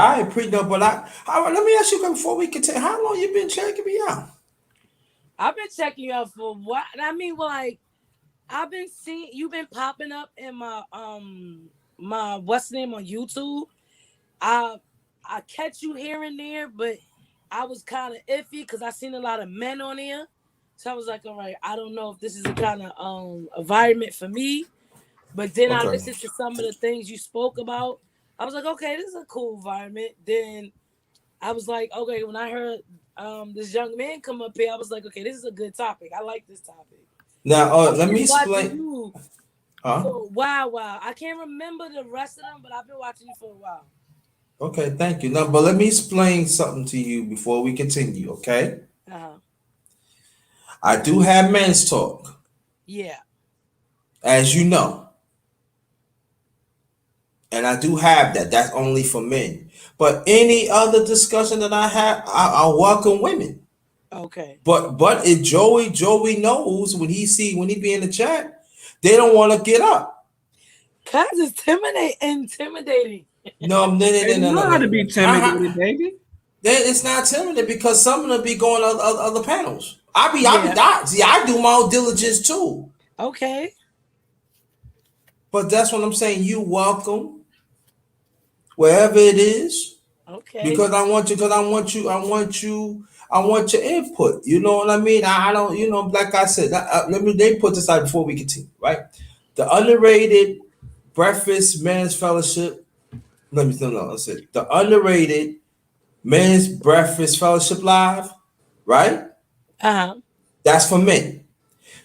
I ain't pretty know, but let me ask you before we continue. How long you been checking me out? I've been checking you out for what? I mean, like, I've been seeing you've been popping up in my my what's the name on YouTube. I catch you here and there, but I was kind of iffy because I seen a lot of men on here. So I was like, all right, I don't know if this is the kind of environment for me. But then I listened to some of the things you spoke about. I was like, okay, this is a cool environment. Then I was like, okay, when I heard this young man come up here, I was like, okay, this is a good topic. I like this topic. Now, let me explain. Wow. I can't remember the rest of them, but I've been watching you for a while. Okay, thank you. Now, but let me explain something to you before we continue, okay? I do have men's talk. Yeah. As you know. And I do have that. That's only for men. But any other discussion that I have, I welcome women. Okay. But if Joey knows when he be in the chat, they don't want to get up. Cause it's intimidating. No. You know how to be intimidated, baby. It's not intimidating because some of them be going on other panels. I do my own diligence too. Okay. But that's what I'm saying. You welcome wherever it is. Okay. Because I want your input. You know what I mean? I don't, like I said, let me put this out before we continue, right? The Underrated Breakfast Men's Fellowship. The Underrated Men's Breakfast Fellowship Live, right? That's for men.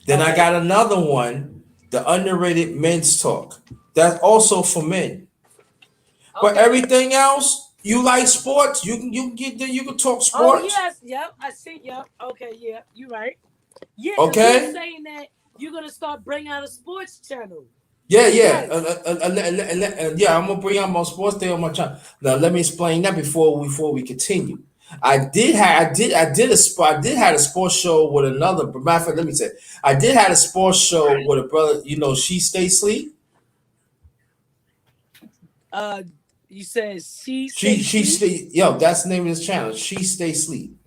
Then I got another one, the Underrated Men's Talk. That's also for men. But everything else, you like sports, you can talk sports. Oh yes, yep, I see, yep. Okay, yeah, you're right. Yeah, okay. You're saying that you're gonna start bringing out a sports channel. Yeah. Yeah, I'm gonna bring out my sports day on my channel. Now let me explain that before we continue. I did have a sports show with another. But matter of fact, let me say, I did have a sports show with a brother. She stay sleep. You said she stay. Yo, that's the name of this channel. She stay sleep.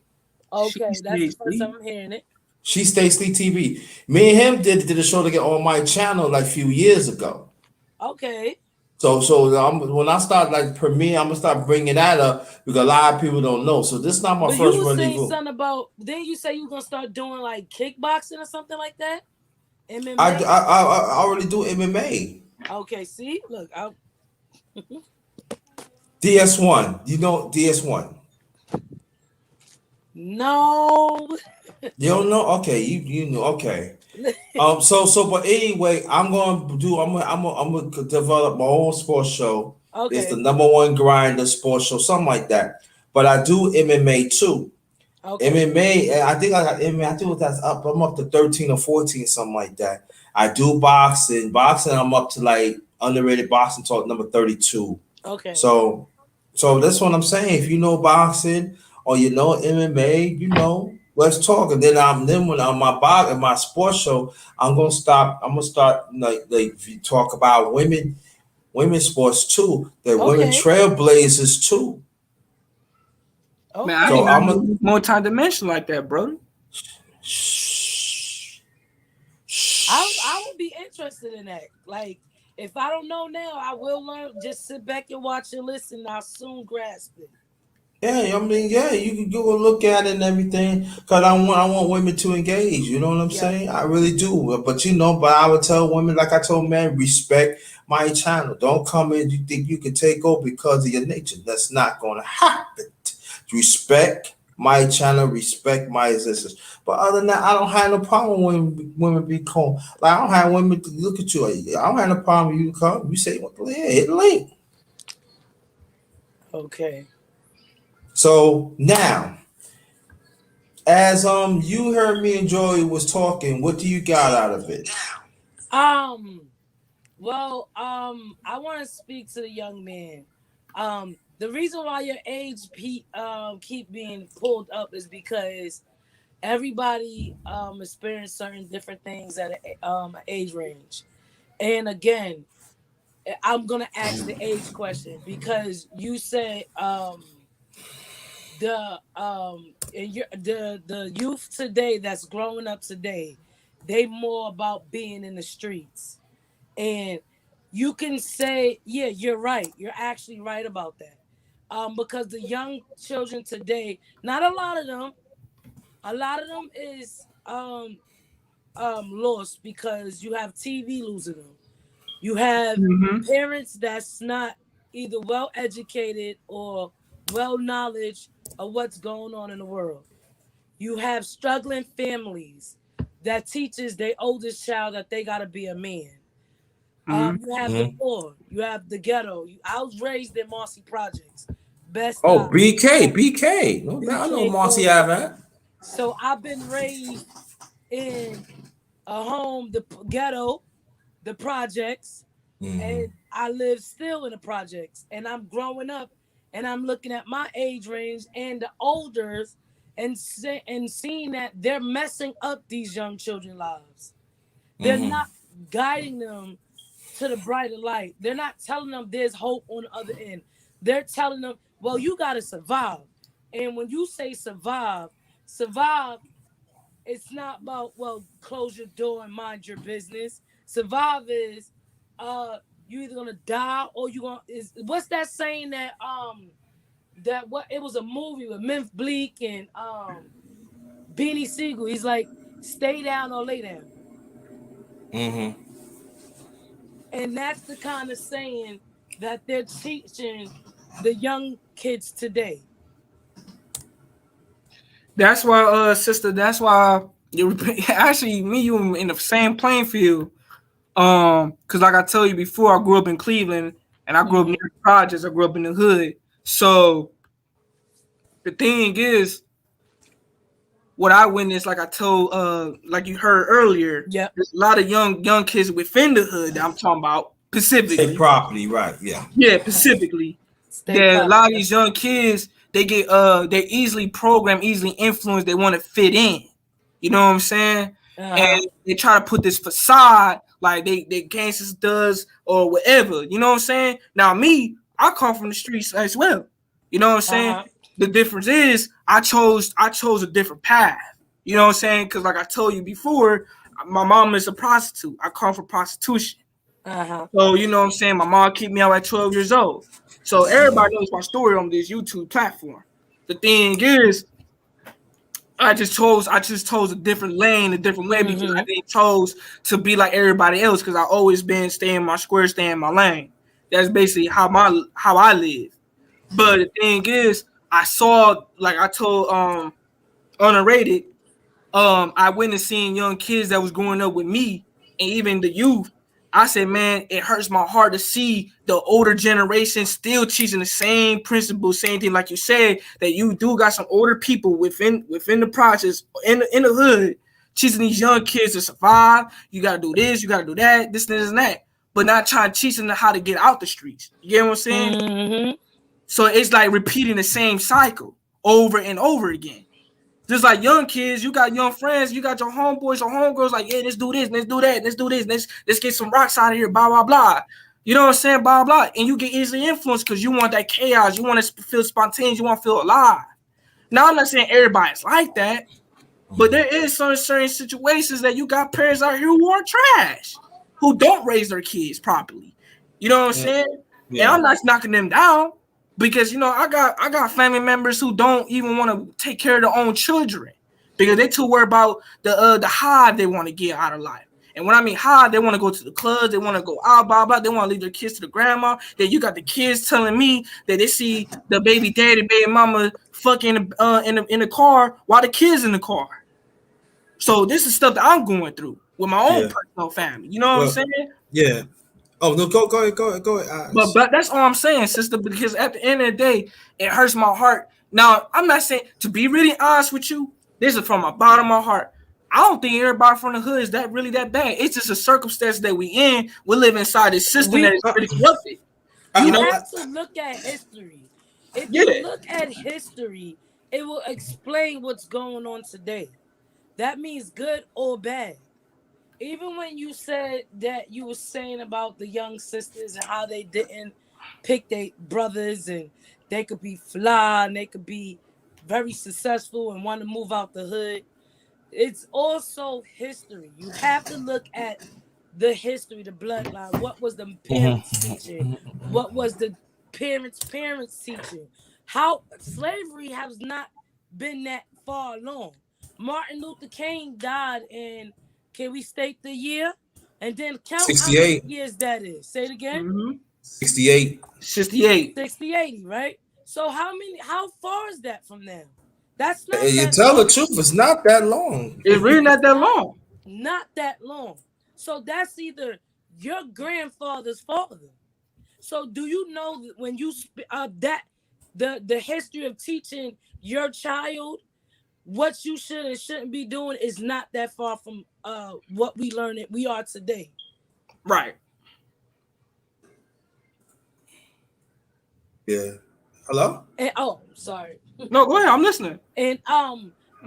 Okay, that's the first time I'm hearing it. She Stay Sleep TV. Me and him did a show together on my channel like a few years ago. Okay. When I start like premiere, I'm gonna start bringing that up because a lot of people don't know. So this is not my But you first was saying rendezvous. something about. Then you say you gonna start doing like kickboxing or something like that. I, MMA. I I I already do MMA. Okay. See, look, DS1. You know DS1. no. You don't know? Okay, you know. Okay. But anyway, I'm gonna develop my own sports show. It's the Okay. number one grinder sports show, something like that. But I do MMA too. Okay. MMA, and I think I got MMA. I think that's up. I'm up to 13 or 14, something like that. I do boxing. Boxing, I'm up to like underrated boxing talk number 32. Okay. So, so that's what I'm saying. If you know boxing or you know MMA, let's talk. And then when I'm my sports show, I'm gonna stop. I'm gonna start like if you talk about women's sports too. They're women Okay. trailblazers too. Man, I Okay. So did not I'm know a it was multi-dimensional like that, bro. shh, I shh. would be interested in that. Like, if I don't know now, I will learn. Just sit back and watch and listen. I'll soon grasp it. Yeah, I mean, yeah, you can go look at it and everything. Cause I want women to engage. You know what I'm Yep. saying? I really do. But I would tell women, like I told men, respect my channel. Don't come in. You think you can take over because of your nature? That's not going to happen. Respect my channel. Respect my existence. But other than that, I don't have no problem when women be cold. Like I don't have women to look at you. I don't have no problem with you to come. You say, well, yeah, hit the link. Okay. So now. As you heard me and Joey was talking, what do you got out of it? Um. Well. I want to speak to the young man. The reason why your keep being pulled up is because everybody experience certain different things at an age range. And again, I'm gonna ask the age question because you said the youth today that's growing up today, they more about being in the streets. And you can say, yeah, you're right. You're actually right about that. Because the young children today, not a lot of them is lost because you have TV losing them. You have Mm-hmm. parents that's not either well educated or well knowledge of what's going on in the world. You have struggling families that teaches their oldest child that they gotta be a man. Mm-hmm. You have the Mhm. poor. You have the ghetto. I was raised in Marcy Projects, Best Oh, Eye, BK. No doubt, I know BK Marcy corner. Ave. So I've been raised in a home, the ghetto, the projects, Mm-hmm. and I live still in the projects. And I'm growing up, and I'm looking at my age range and the elders, and seeing that they're messing up these young children's lives. They're Mm-hmm. not guiding them to the brighter light. They're not telling them there's hope on the other end. They're telling them, well, you got to survive. And when you say survive, it's not about, well, close your door and mind your business. Survive is you either gonna die or you gonna is what's that saying that what it was a movie with Memphis Bleak and Beanie Siegel. He's like, stay down or lay down. Mm-hmm. And that's the kind of saying that they're teaching the young kids today. That's why, sister. That's why you actually me you in the same playing field. Because like I told you before, I grew up in Cleveland and I grew up near Mm-hmm. the projects. I grew up in the hood. So the thing is, what I witnessed, like I told, like you heard earlier, Yep. there's a lot of young kids within the hood that I'm talking about Say specifically. property, right? Yeah. Yeah, specifically. Stay That a proper. lot of Yep. these young kids, they're easily programmed, easily influenced. They want to fit in. You know what I'm saying? Uh-huh. And they try to put this facade like they gangsters does or whatever. You know what I'm saying? Now me, I come from the streets as well. You know what I'm saying? Uh-huh. The difference is I chose a different path. You know what I'm saying? Because like I told you before, my mom is a prostitute. I come from prostitution. So you know what I'm saying. My mom kicked me out at 12 years old. So everybody knows my story on this YouTube platform. The thing is, I just chose a different lane, a different way because I didn't chose to be like everybody else because I always been stay in my square, stay in my lane. That's basically how I live. But the thing is, I saw like I told Underrated, I went and seen young kids that was growing up with me and even the youth. I said, man, it hurts my heart to see the older generation still teaching the same principles, same thing like you said, that you do got some older people within the process in the hood teaching these young kids to survive. You gotta do this, you gotta do that, this and that, but not trying to teach them how to get out the streets. You get what I'm saying? So it's like repeating the same cycle over and over again. Just like young kids, you got young friends, you got your homeboys or homegirls like, yeah, let's do this, let's do that, let's do this, let's get some rocks out of here, blah, blah, blah. You know what I'm saying? Blah, blah. And you get easily influenced because you want that chaos. You want to feel spontaneous. You want to feel alive. Now, I'm not saying everybody's like that, but there is some certain situations that you got parents out here who are trash, who don't raise their kids properly. You know what I'm saying? Yeah. And I'm not knocking them down. Because I got family members who don't even want to take care of their own children because they too worried about the high they want to get out of life. And when I mean high, they want to go to the clubs, they want to go out, blah blah. They want to leave their kids to the grandma. Then you got the kids telling me that they see the baby daddy, baby mama fucking in the car while the kids in the car. So this is stuff that I'm going through with my own personal family. You know what I'm saying? Yeah. Oh no, go ahead. But that's all I'm saying, sister. Because at the end of the day, it hurts my heart. Now, I'm not saying to be really honest with you. This is from the bottom of my heart. I don't think everybody from the hood is that really that bad. It's just a circumstance that we in. We live inside this system that is pretty corrupted. You have to look at history. If you look at history, it will explain what's going on today. That means good or bad. Even when you said that you were saying about the young sisters and how they didn't pick their brothers and they could be fly and they could be very successful and want to move out the hood, it's also history. You have to look at the history, the bloodline. What was the parents teaching? What was the parents teaching? How slavery has not been that far along. Martin Luther King died in, can we state the year? And then count 68. How many years that is. Say it again. 68. 60, right? So how far is that from now? That's not you that tell long. the truth, it's not that long. It's really not that long. Not that long. So that's either your grandfather's father. So do you know that when you that the history of teaching your child what you should and shouldn't be doing is not that far from what we are today. Right. Yeah. Hello? And sorry. No, go ahead. I'm listening. And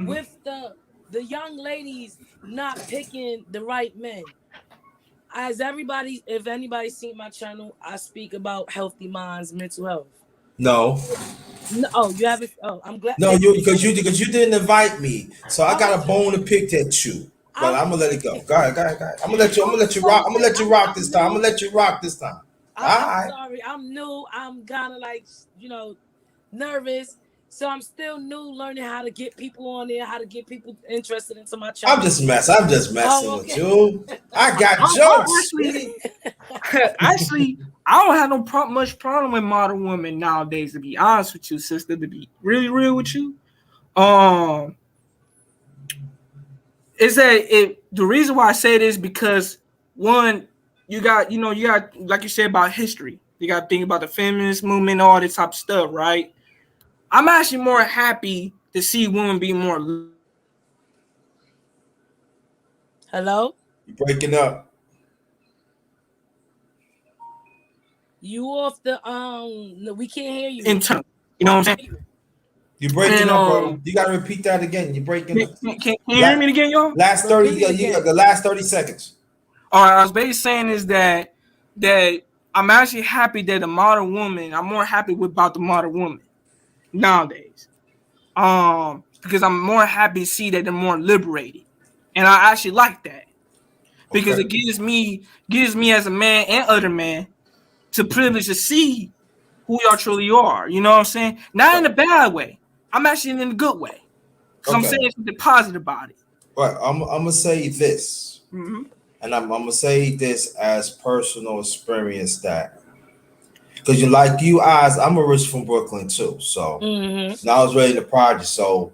with the young ladies not picking the right men. If anybody's seen my channel, I speak about healthy minds, mental health. No. No, you haven't. Oh, I'm glad. No, because you didn't invite me, so I got a bone to pick at you. But I'm gonna let it go. Go ahead. I'm gonna let you rock. I'm gonna let you rock this time. I'm sorry. I'm new. I'm kind of like nervous. So I'm still new, learning how to get people on there, how to get people interested into my channel. I'm just messing with you. I got jokes. Actually, I don't have much problem with modern women nowadays, to be honest with you, sister, to be really real with you. Is that the reason why I say this because one, you got like you said about history. You got to think about the feminist movement, all this type of stuff, right? I'm actually more happy to see women be more. Hello? You're breaking up. You off the we can't hear you. Internal. You know what I'm saying? You're breaking up, bro. You gotta repeat that again. You're breaking up. Can you hear me again, y'all? Last 30, the last 30 seconds. All right, I was basically saying is that I'm actually happy that the modern woman, I'm more happy about the modern woman nowadays. Because I'm more happy to see that they're more liberated. And I actually like that. because Okay. it gives me as a man and other man to privilege to see who y'all truly are. You know what I'm saying? Not in a bad way. I'm actually in a good way because I'm Okay. saying something positive about it. But I'm gonna say this, Mm-hmm. and I'm gonna say this as personal experience that because you like you eyes, I'm a rich from Brooklyn too. So Mm-hmm. now I was ready to project. So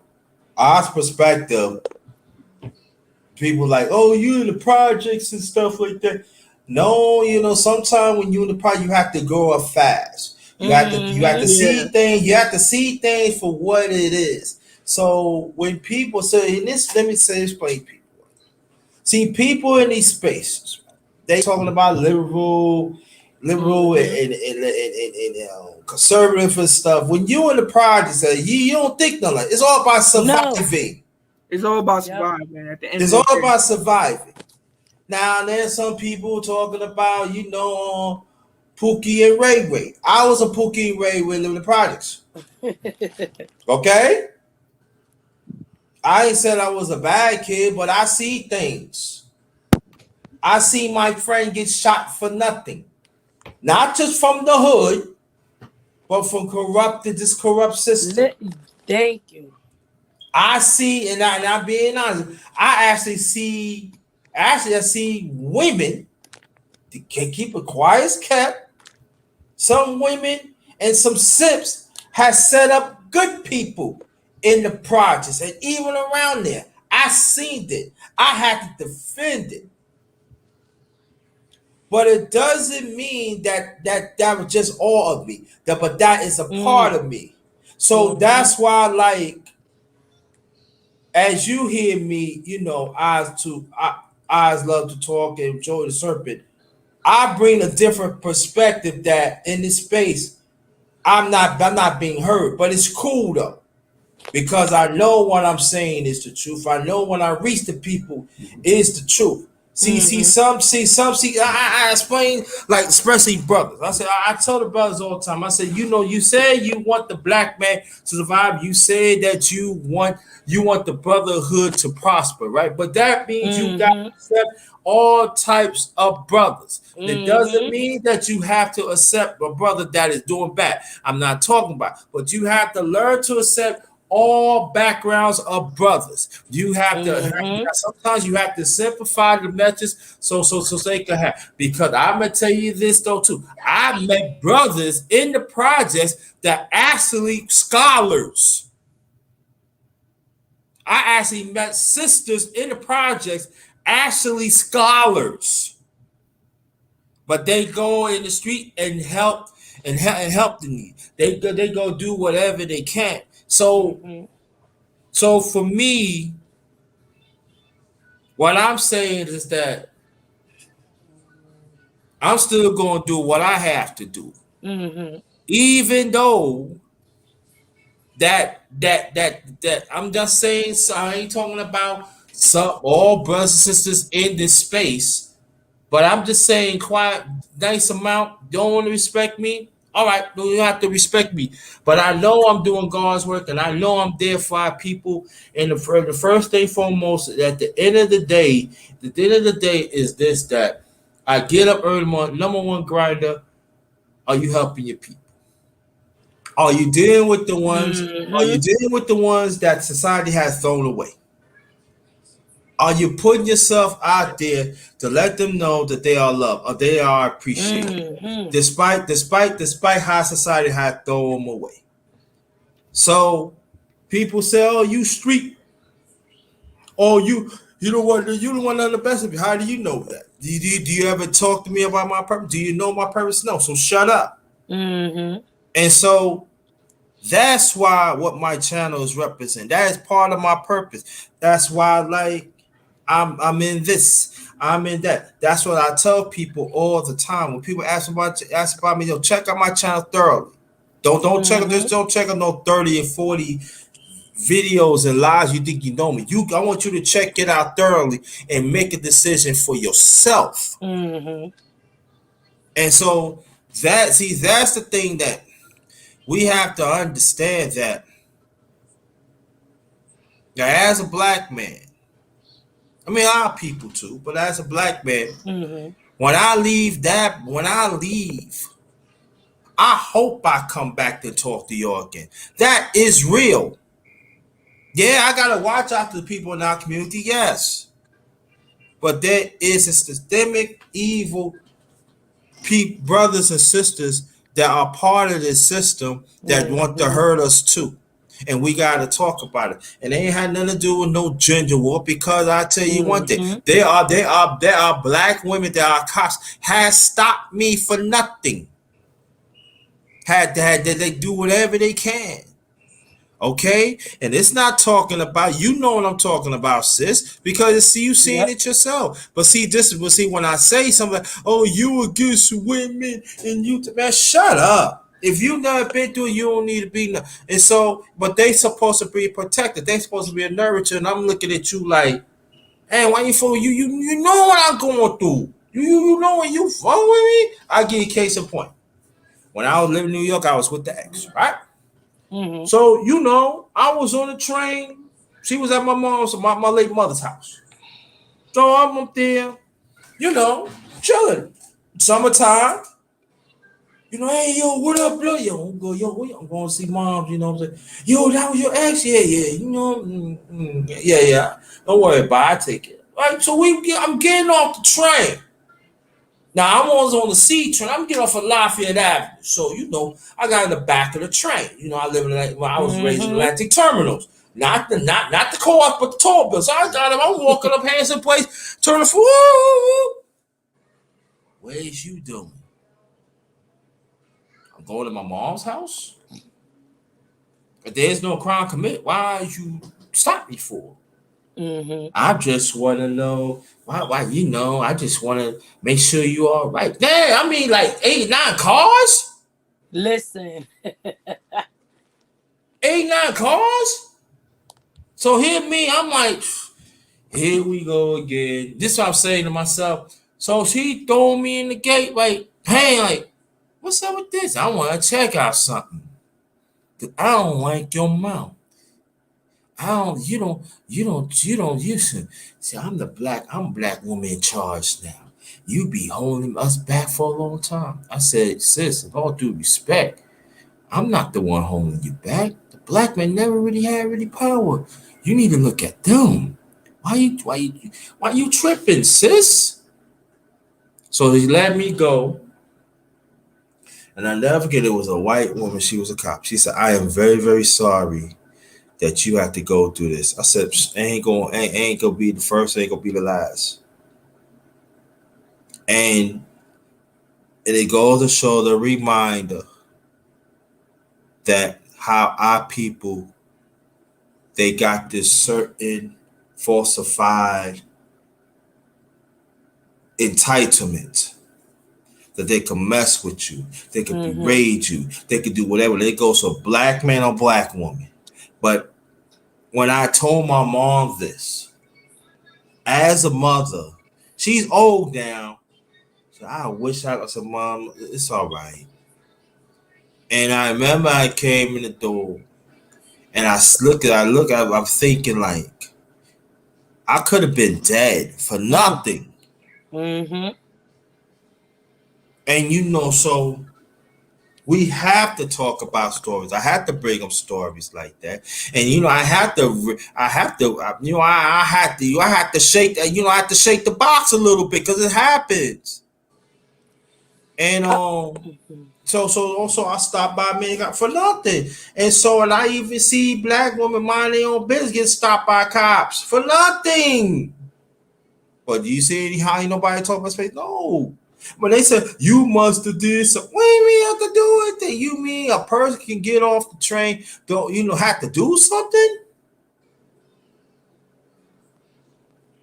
Oz perspective, people like, oh, you in the projects and stuff like that. No, sometimes when you in the project, you have to grow up fast. You have to Mm-hmm. Yeah. see things. You have to see things for what it is. So when people say, and this, let me say, explain people. See, people in these spaces, they talking about liberal Mm-hmm. and conservative and stuff. When you in the projects, you don't think nothing. It's all about No. surviving. It's all about Yep. surviving, man. At the end It's of all the day. about surviving. Now there's some people talking about, Pookie and Ray Ray. I was a Pookie and Ray Ray living in the projects. Okay? I ain't said I was a bad kid, but I see things. I see my friend get shot for nothing. Not just from the hood, but from this corrupt system. Thank you. I see, and I'm being honest, I see women that can keep it quiet as kept. Some women and some simps has set up good people in the projects and even around there. I seen it. I had to defend it. But it doesn't mean that was just all of me. But that is a part of me. So Mm-hmm. that's why, like, as you hear me, eyes love to talk and enjoy the serpent. I bring a different perspective that in this space I'm not being heard, but it's cool though because I know what I'm saying is the truth. I know when I reach the people is the truth. Mm-hmm. I explain, like, especially brothers. I tell the brothers all the time. I say, you said you want the black man to survive. You said that you want the brotherhood to prosper, right? But that means you got to Mm-hmm. accept all types of brothers. That doesn't Mm-hmm. mean that you have to accept a brother that is doing bad. I'm not talking about, but you have to learn to accept all backgrounds of brothers. You have to Mm-hmm. sometimes you have to simplify the message so they can have, because I'm gonna tell you this though too. I met brothers in the projects that actually scholars. I actually met sisters in the projects, actually scholars. But they go in the street and help the need. They go do whatever they can. So Mm-hmm. so for me, what I'm saying is that I'm still going to do what I have to do, Mm-hmm. even though that I'm just saying. So I ain't talking about some all brothers and sisters in this space, but I'm just saying, quite nice amount don't want to respect me. All right, no, you have to respect me, but I know I'm doing God's work, and I know I'm there for our people. And the first thing foremost, at the end of the day, is this: that I get up early morning. Number one, grinder. Are you helping your people? Are you dealing with the ones? Are you Mm-hmm. dealing with the ones that society has thrown away? Are you putting yourself out there to let them know that they are loved or they are appreciated, Mm-hmm. despite how society had thrown them away? So people say, "Oh, you street. Oh, you don't want none of the best of you." How do you know that? Do you ever talk to me about my purpose? Do you know my purpose? No. So shut up. Mm-hmm. And so that's why what my channel is representing. That is part of my purpose. That's why, like, I'm in this. I'm in that. That's what I tell people all the time. When people ask about me, check out my channel thoroughly. Don't check it. Mm-hmm. Just don't check out no 30 and 40 videos and lies you think you know me. I want you to check it out thoroughly and make a decision for yourself. Mm-hmm. And so that's the thing that we have to understand, that now, as a black man, I mean, our people too. But as a black man, Mm-hmm. when I leave, I hope I come back to talk to y'all again. That is real. Yeah, I gotta watch out for the people in our community. Yes, but there is a systemic evil brothers and sisters that are part of this system that want to hurt us too. And we got to talk about it. And they ain't had nothing to do with no gender war, because I tell you one thing, there are black women that are cops has stopped me for nothing. Had they do whatever they can. Okay, and it's not talking about, you know what I'm talking about, sis, because see, you seeing it yourself. But see, when I say something, oh, you against women and you, man, shut up. If you never been through it, you don't need to be. And so, but they supposed to be protected. They supposed to be a nurturer. And I'm looking at you like, hey, why you fool? You know what I'm going through. You know when you following me. I give you a case in point. When I was living in New York, I was with the ex, right? Mm-hmm. So, I was on the train. She was at my mom's, my late mother's house. So I'm up there, chilling. Summertime. Hey, yo, what up, bro? Yo, I'm going to see mom, what I'm saying? Yo, that was your ex? Yeah. Yeah. Don't worry about it. I take it. Right, so I'm getting off the train. Now, I was on the C train. I'm getting off of Lafayette Avenue. So, I got in the back of the train. I live I was raised in Atlantic Terminals. Not the co-op, but the tall bill. So I got him. I'm walking up Hanson Place, turning for, what is you doing? I'm going to my mom's house. But there's no crime committed. Why you stop me for? I just want to know why. I just want to make sure you all right. Damn, I mean, like 8, 9 cars. Listen, 8, 9 cars. So here me, I'm like, here we go again. This is what I'm saying to myself. So she throw me in the gate, like, hey, like, what's up with this? I want to check out something. I don't like your mouth. You don't. See, I'm black woman in charge now. You be holding us back for a long time. I said, sis, with all due respect, I'm not the one holding you back. The black man never really had power. You need to look at them. Why you tripping, sis? So he let me go. And I'll never forget, it was a white woman. She was a cop. She said, I am very, very sorry that you have to go through this. I said, ain't gonna be the first, ain't gonna be the last. And it goes to show the reminder that how our people, they got this certain falsified entitlement that they can mess with you, they can berate you, they can do whatever. They go so black man or black woman. But when I told my mom this, as a mother, she's old now. So I said, Mom, it's all right. And I remember I came in the door and I'm thinking like, I could have been dead for nothing. And so we have to talk about stories. I have to bring up stories like that. And I had to shake that, I had to shake the box a little bit because it happens. And so also I stopped by man for nothing. And I even see black women mind their own business get stopped by cops for nothing. But do you see how ain't nobody talk about space? No. But they said you must have did something. What do you mean have to do it? You mean a person can get off the train, don't have to do something?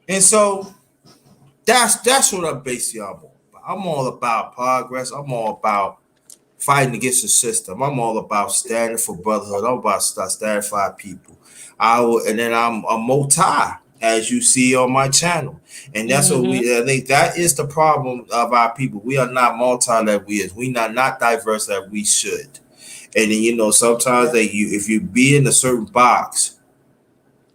And so that's what I'm basically about. I'm all about progress. I'm all about fighting against the system. I'm all about standing for brotherhood. I'm about standing for our people. And then I'm a multi, as you see on my channel. And that's what I think that is the problem of our people. We are not multi like we is. We not diverse like we should. And then sometimes if you be in a certain box,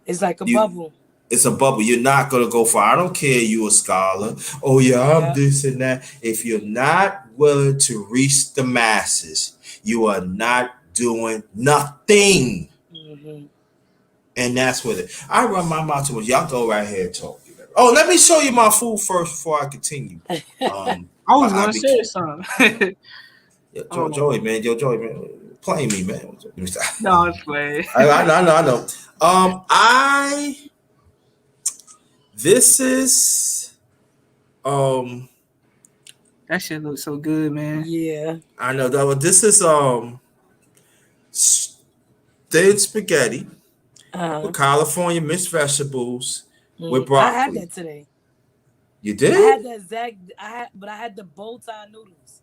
it's like a bubble. It's a bubble. You're not gonna go for. I don't care. You a scholar. Oh yeah, I'm Yeah. this and that. If you're not willing to reach the masses, you are not doing nothing. Hmm. And that's what it. I run my mouth too much. Y'all go right here and talk. Oh, let me show you my food first before I continue. I My was gonna IBK. say something. Yeah, Oh, Joey, man, Joey, man, play me, man. no, it's play. I know. I this is That shit looks so good, man. Yeah. I know that. This is thin spaghetti with Uh-huh. California mixed vegetables with I had broccoli. that today. You I had did? that Zach. But I had the bow tie noodles.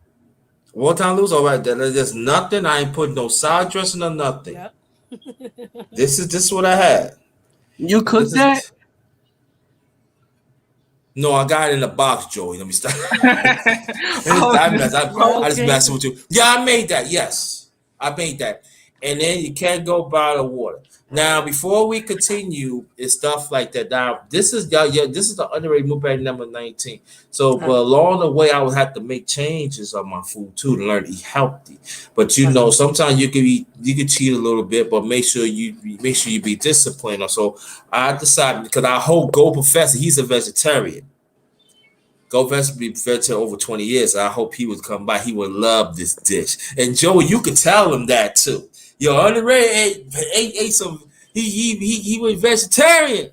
One time lose, all right. There's nothing. I ain't putting no side dressing or nothing. Yep. This is what I had. You This cooked that? is no, I got it in a box, Joey. Let me stop. Oh, Yeah. I just Okay. messing with you. Yeah, I made that. Yes, I made that. And then you can't go by the water. Now, before we continue, it's stuff like that. Now, this is yeah, this is the underrated Mulbang number 19. So, but Uh-huh. along the way, I would have to make changes on my food too to learn to eat healthy. But you know, Uh-huh. sometimes you can cheat a little bit, but make sure you be disciplined. So I decided because our whole Go professor, he's a vegetarian. Go Vest be vegetarian over 20 years. I hope he would come by. He would love this dish. And Joey, you could tell him that too. Yo, underrated ate some. He went vegetarian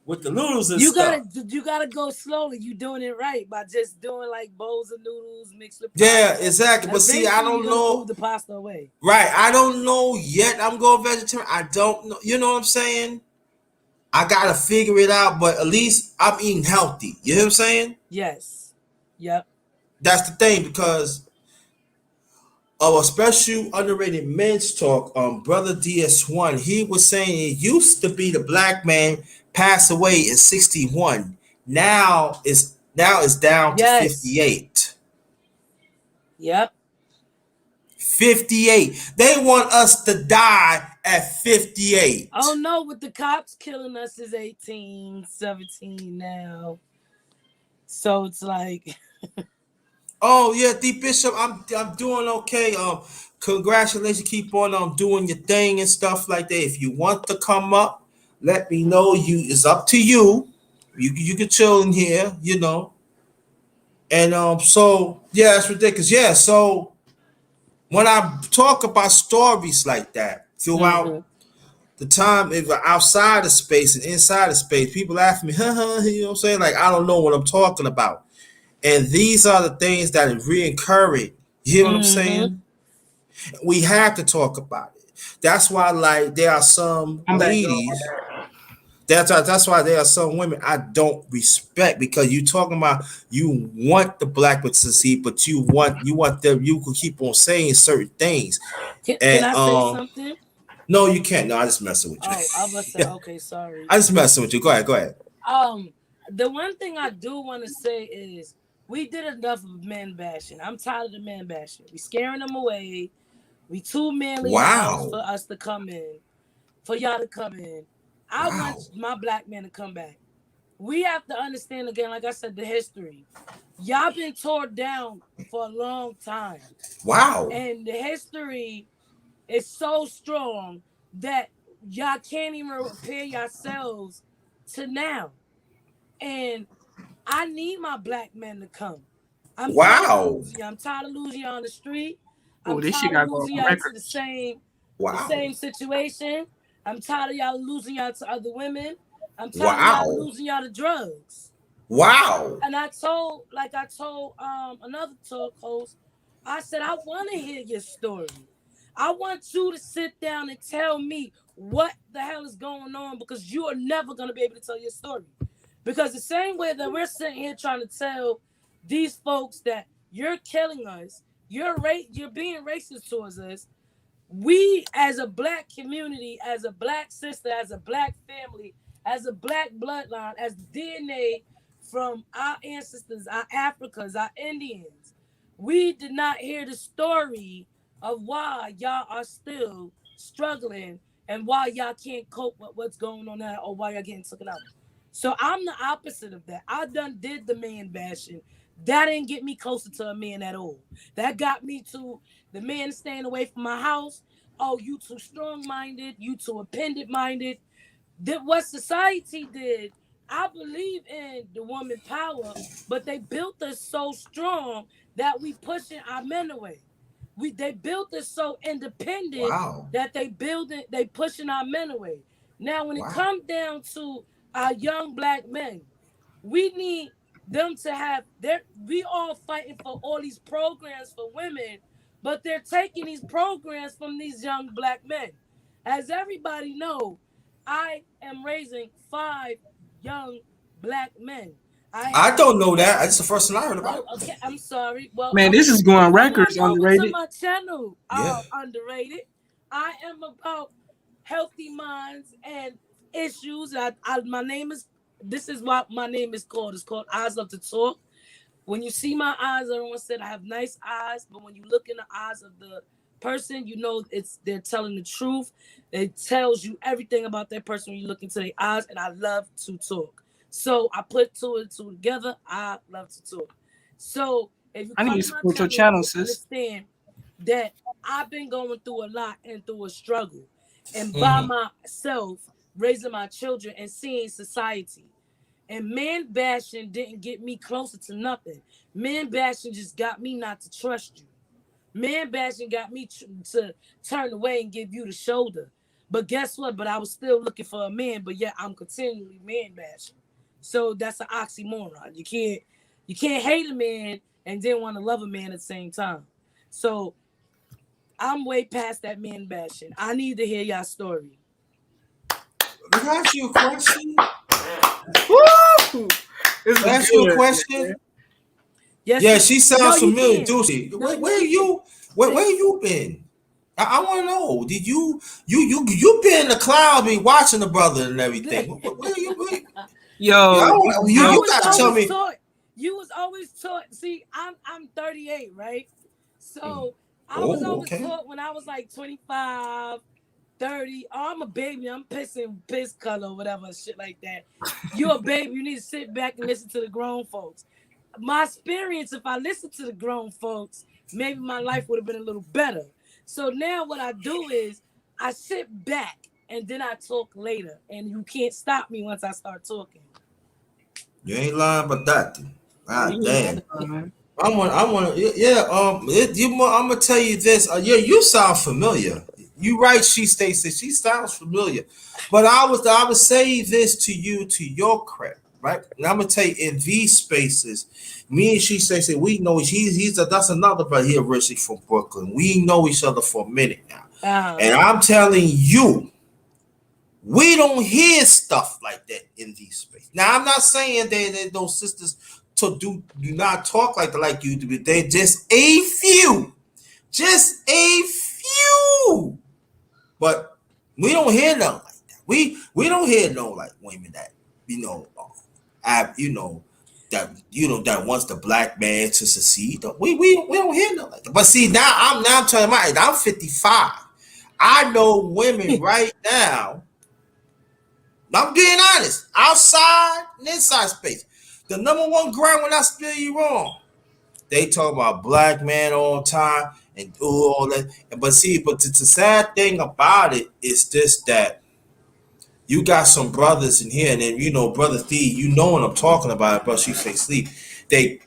with the noodles and stuff. You gotta go slowly. You doing it right by just doing like bowls of noodles mixed with Yeah, pasta. exactly. But see, I Eventually, you're don't gonna move know. the pasta away. Right, I don't know yet. I'm going vegetarian. I don't know. You know what I'm saying? I gotta figure it out. But at least I'm eating healthy. You know what I'm saying? Yes. Yep. That's the thing because of a special underrated men's talk, brother DS1, he was saying it used to be the black man passed away in 61. Now it's down to Yes. 58. Yep. 58. They want us to die at Oh 58. no, with the cops killing us is 18, 17 now. So it's like Oh yeah, D Bishop, I'm doing okay. Congratulations, keep on doing your thing and stuff like that. If you want to come up, let me know. It's up to you. You can chill in here, you know. And so yeah, it's ridiculous. Yeah, so when I talk about stories like that throughout mhm. the time, if outside of space and inside of space, people ask me, you know what I'm saying? Like I don't know what I'm talking about. And these are the things that re-encourage. You hear what I'm Mhm. saying? We have to talk about it. That's why, like, there are some I'm back, girl. ladies. That's why there are some women I don't respect because you talking about you want the black women to succeed, but you want them. You can keep on saying certain things, Can and I say something? no, you can't. No, I just messing with Oh, I was say you. okay, sorry. I just messing with you. Go ahead, go ahead. Um, the one thing I do want to say is we did enough of men bashing. I'm tired of the men bashing. We scaring them away. We too manly in the house Wow, for us to come in, for y'all to come in. I want wow, my black man to come back. We have to understand again, like I said, the history. Y'all been torn down for a long time. wow, And the history is so strong that y'all can't even repair yourselves to now. And I need my black men to come. I'm tired of wow, losing you. I'm tired of losing you on the street. I'm Oh, this shit tired of gotta go losing on y'all to record. the wow, same situation. I'm tired of y'all losing y'all to other women. I'm tired of y'all wow, losing y'all to drugs. wow, And I told another talk host, I said, I want to hear your story. I want you to sit down and tell me what the hell is going on because you are never gonna be able to tell your story. Because the same way that we're sitting here trying to tell these folks that you're killing us, you're being racist towards us, we as a black community, as a black sister, as a black family, as a black bloodline, as DNA from our ancestors, our Africans, our Indians, we did not hear the story of why y'all are still struggling and why y'all can't cope with what's going on now, or why y'all getting taken out. So I'm the opposite of that. I did the man bashing. That didn't get me closer to a man at all. That got me to the man staying away from my house. Oh, you too strong-minded. You too opinion-minded. That what society did. I believe in the woman power, but they built us so strong that we pushing our men away. They built us so independent Wow. that they pushing our men away. Now when it Wow. comes down to our young black men, we need them to have their we all fighting for all these programs for women, but they're taking these programs from these young black men. As everybody know, I am raising 5 young black men. I I have don't know that. It's the first time I heard about Oh, it. okay. I'm sorry. Well, Man, this is going come on records, over to underrated. my channel. Yeah. Underrated. I am about healthy minds and issues. My name is. This is what my name is called. It's called Eyes Love to Talk. When you see my eyes, everyone said I have nice eyes, but when you look in the eyes of the person, you know they're telling the truth. It tells you everything about that person when you look into their eyes, and I love to talk. So I put two and two together. I love to talk. So if you I need come to to my support your channel, channel, you sis. understand that I've been going through a lot and through a struggle, and by Mm-hmm. myself raising my children and seeing society. And man bashing didn't get me closer to nothing. Man bashing just got me not to trust you. Man bashing got me to turn away and give you the shoulder. But guess what? But I was still looking for a man, but yet I'm continually man bashing. So that's an oxymoron. You can't hate a man and then want to love a man at the same time. So I'm way past that man bashing. I need to hear y'all story. Can I ask you a question? Woo! This Can I is ask you a good, question? man. Yes, Yeah, she no, sounds you familiar, can. do she? No, you Where can. you where you been? I want to know. Did you been in the cloud, be watching the brother and everything? Where you? Yeah, Yo, I you was got to tell always me. taught. You was always taught. See, I'm 38, right? So I was Oh, always okay. taught when I was like 25, 30. Oh, I'm a baby. I'm pissing piss color, whatever, shit like that. You're a baby. You need to sit back and listen to the grown folks. My experience, if I listened to the grown folks, maybe my life would have been a little better. So now what I do is I sit back and then I talk later, and you can't stop me once I start talking. You ain't lying about that. God you damn. ain't man. Yeah. I'm gonna tell you this. Yeah, you sound familiar. You right? She states she sounds familiar. But I would say this to you, to your credit, right? And I'm gonna tell you, in these spaces, me and she say we know that's another brother here originally from Brooklyn. We know each other for a minute now, Uh-huh. and I'm telling you, we don't hear stuff like that in these spaces. Now, I'm not saying that those sisters to do not talk like you do, but they just a few. But we don't hear nothing like that. We don't hear no like women that that wants the black man to succeed. We don't hear nothing like that. But see, now I'm telling my age. I'm 55. I know women right now. I'm being honest. Outside and inside space. The number one grind when I spell you wrong. They talk about black man all the time and do all that. But see, the sad thing about it is this, that you got some brothers in here, and then brother Thee, what I'm talking about, but she say sleep. They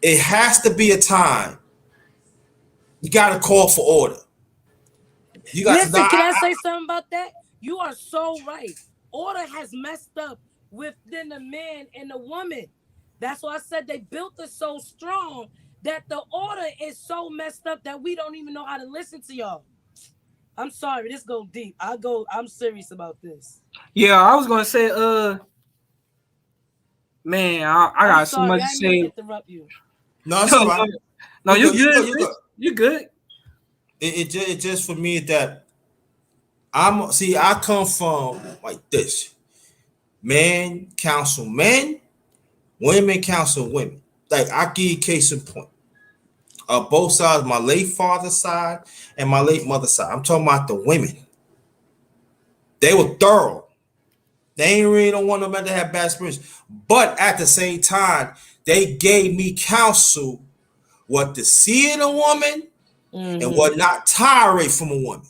it has to be a time. You gotta call for order. You got to Listen, can I I say something about that? You are so right. Order has messed up within the man and the woman. That's why I said they built it so strong that the order is so messed up that we don't even know how to listen to y'all. I'm sorry, this go deep. I'm serious about this. Yeah, I was gonna say, man, I I'm got so sorry, much I to didn't mean to say. interrupt you. No, it's No, all no, right. no, you You good, good. You sis. good. You good. It just for me that I come from like this. Men counsel men, women counsel women. Like I give you case in point. both sides, my late father's side and my late mother's side. I'm talking about the women. They were thorough. They ain't really don't want nobody to have bad spirits. But at the same time, they gave me counsel what to see in a woman and what not tolerate from a woman.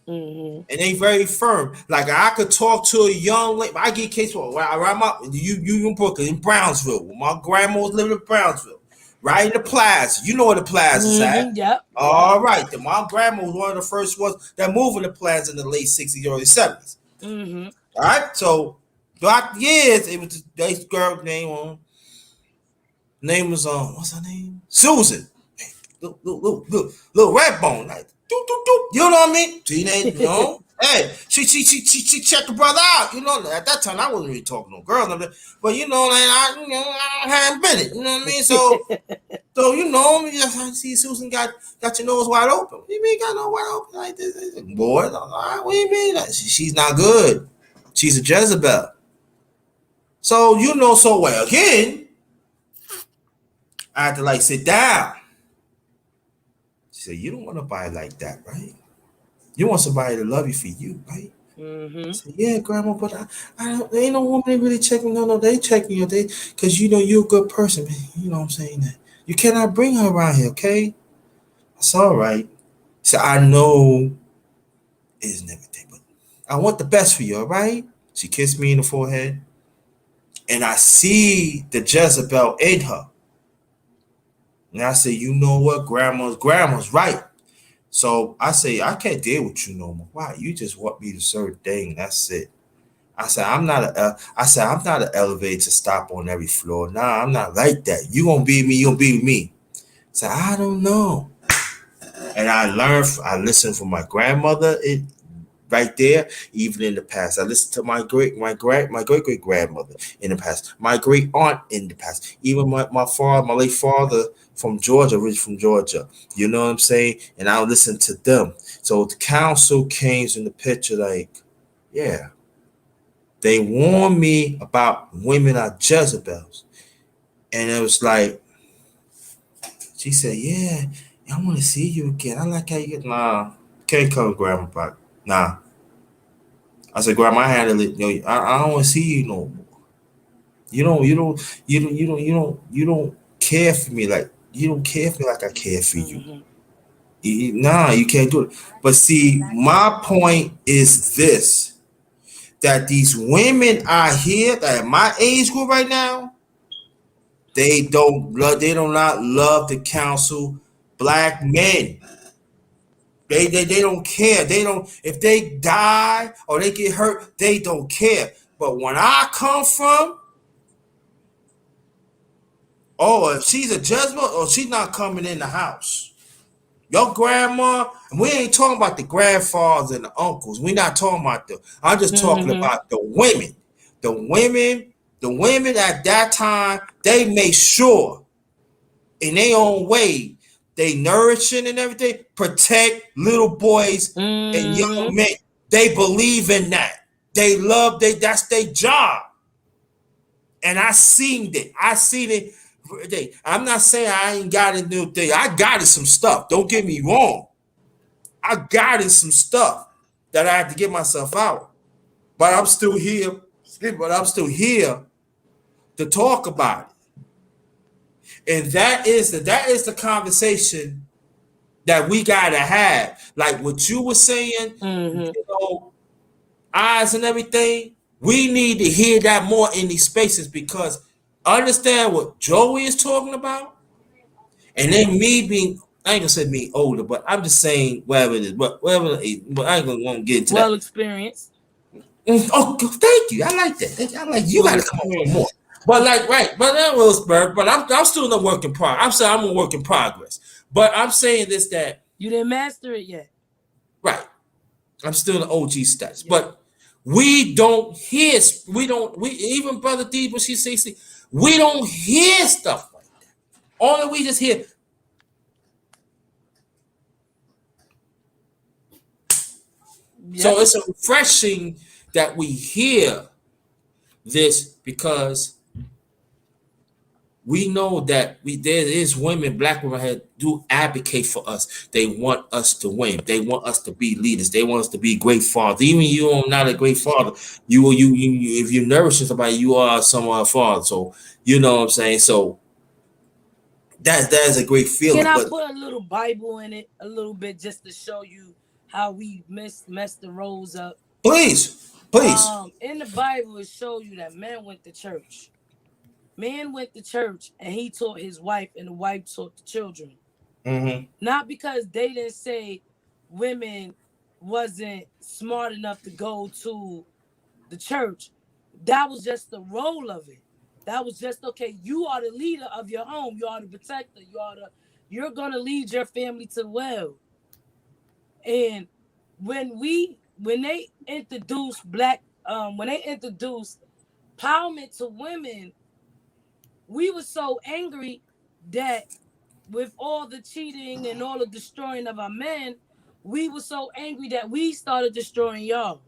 And they very firm. Like I could talk to a young lady. I get case around my you in Brooklyn, in Brownsville. My grandma was living in Brownsville, right in the plaza. You know where the plaza is at. Yep. All right. Then my grandma was one of the first ones that moved in the plaza in the late 60s, early 70s. All right. So throughout the years, it was this girl name was what's her name? Susan. Little red bone, like doop, doop, doop. You know what I mean? Teenage, you know. Hey, she checked the brother out. You know, at that time I wasn't really talking to no girls, but you know, like I hadn't been it. You know what I mean? So you know, I see Susan got your nose wide open. What do you mean got nose wide open like this? Boy, what do you mean? She's not good. She's a Jezebel. So you know so well. Again, I had to like sit down. She said, "You don't want nobody like that, right? You want somebody to love you for you, right?" I said, "Yeah, Grandma, but I don't. There ain't no woman they really checking. No, they checking you. Because you know you're a good person, man. You know what I'm saying? That you cannot bring her around here, okay? That's all right." So I know it isn't everything, but I want the best for you, all right? She kissed me in the forehead, and I see the Jezebel in her. And I say, you know what, grandma's right. So I say, I can't deal with you no more. Why? You just want me to certain thing. That's it. I said, I'm not an elevator to stop on every floor. Nah, I'm not like that. You gonna be me, you'll be me. I said, I don't know. And I listened from my grandmother right there, even in the past. I listened to my great great grandmother in the past, my great aunt in the past, even my late father from Georgia, originally from Georgia. You know what I'm saying? And I listened to them. So the council came in the picture, like, yeah. They warned me about women are Jezebels. And it was like, she said, yeah, I want to see you again. I like how you get, nah, can't come, grandma, back. Nah. I said, Grandma, I handle it. I don't want to see you no more. You don't care for me like I care for you. Nah, you can't do it. But see, my point is this: that these women out here that at my age group right now, they do not love to counsel black men. They don't care. They don't, if they die or they get hurt, they don't care. But when I come from, oh, if she's a Jezebel, or she's not coming in the house. Your grandma, and we ain't talking about the grandfathers and the uncles. We're not talking about them. I'm just talking about the women. The women at that time, they made sure in their own way, they nourishing and everything, protect little boys and young men. They believe in that. They love, that's their job. And I seen it. I'm not saying I ain't got a new thing. I got some stuff. Don't get me wrong. I got some stuff that I had to get myself out. But I'm still here. To talk about it. And that is the conversation that we gotta have. Like what you were saying, you know, eyes and everything. We need to hear that more in these spaces because understand what Joey is talking about. And then me being, I ain't gonna say me older, but I'm just saying whatever it is, but I ain't gonna want to get into well that. experienced. Oh, thank you. I like that. I like you. Gotta come up with more. But like, right, but that was, but I'm still in a work in progress. I'm saying I'm a work in progress. But I'm saying this that you didn't master it yet. Right. I'm still in the OG status. Yeah. But we don't hear, we even Brother D, when she says, we don't hear stuff like that. Only we just hear. Yep. So it's refreshing that we hear this because we know that there is women, black women that do advocate for us. They want us to win. They want us to be leaders. They want us to be great fathers. Even you are not a great father. You if you're nourishing somebody, you are someone's father. So you know what I'm saying. So that is a great Can feeling. I But put a little Bible in it a little bit just to show you how we messed the roles up? please. In the Bible, it shows you that man went to church. Man went to church and he taught his wife, and the wife taught the children. Mm-hmm. Not because they didn't say women wasn't smart enough to go to the church. That was just the role of it. That was just, okay, you are the leader of your home. You are the protector. You're gonna lead your family to well. And when they introduced when they introduced empowerment to women, we were so angry that with all the cheating and all the destroying of our men, we were so angry that we started destroying y'all.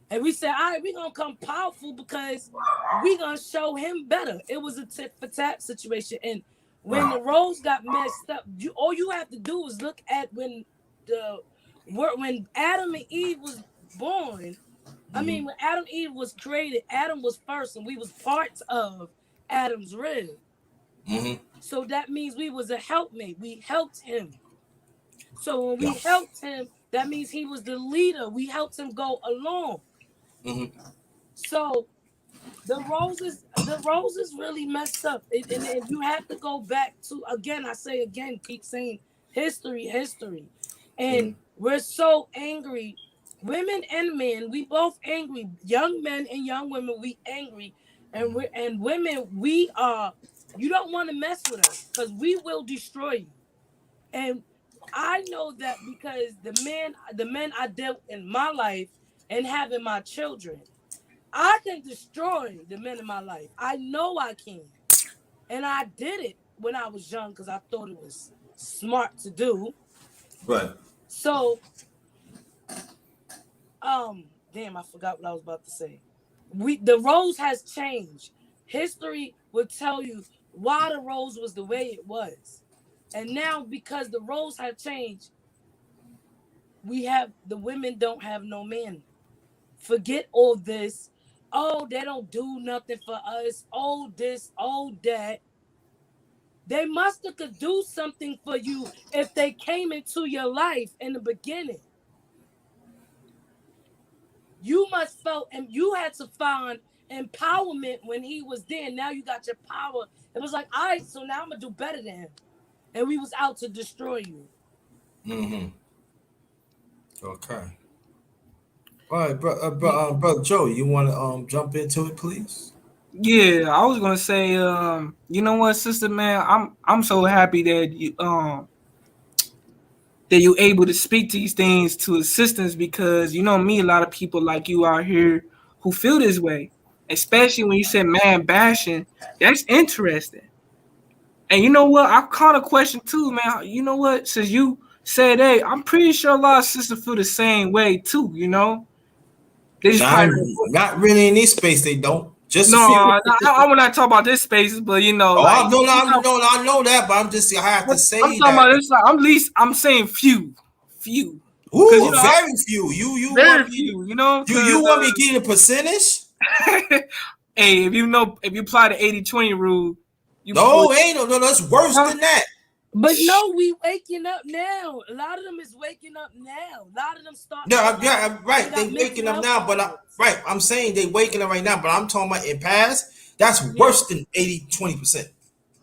And we said, all right, we're going to come powerful because we're going to show him better. It was a tit for tat situation. And when the roles got messed up, all you have to do is look at when Adam and Eve was born. I mean, when Adam and Eve was created, Adam was first and we was parts of Adam's rib. Mm-hmm. So that means we was a helpmate. We helped him. So when we helped him, that means he was the leader. We helped him go along. Mm-hmm. So the roses really messed up. And you have to go back to, keep saying history. And we're so angry. Women and men, we both angry. Young men and young women, we angry. And women, you don't want to mess with us because we will destroy you. And I know that because the men I dealt in my life and having my children, I can destroy the men in my life. I know I can. And I did it when I was young because I thought it was smart to do. Right. So, damn, I forgot what I was about to say. The roles has changed. History will tell you why the roles was the way it was. And now because the roles have changed, the women don't have no men. Forget all this. Oh, they don't do nothing for us. Oh, this, oh, that. They must have could do something for you if they came into your life in the beginning. You must felt, and you had to find empowerment when he was there. Now you got your power. It was like, all right, so now I'm gonna do better than him. And we was out to destroy you. Mm-hmm. Okay. All right, brother Joe, you want to jump into it, please? Yeah, I was gonna say, you know what, sister, man, I'm so happy that you're able to speak these things to assistance because you know me, a lot of people like you out here who feel this way, especially when you said man bashing. That's interesting. And you know what? I caught a question too, man. You know what? Since you said, hey, I'm pretty sure a lot of sisters feel the same way too. You know, they just Not, probably not really in this space. They don't. Just a no. few. I will not talk about this spaces, but you know, Oh, like I know that, but I have to say I'm talking that. about this. Like, I'm saying few, because Ooh, you know, very few. You very want me? few. You know, You because want me to give you a percentage? hey, if you apply the 80-20 rule, No, ain't no. That's worse huh? than that. But no, we waking up now. A lot of them is waking up now. A lot of them start. No, I'm right. They got mental waking up health now, but problems. right. I'm saying they waking up right now, but I'm talking about in past. That's worse than 80-20%.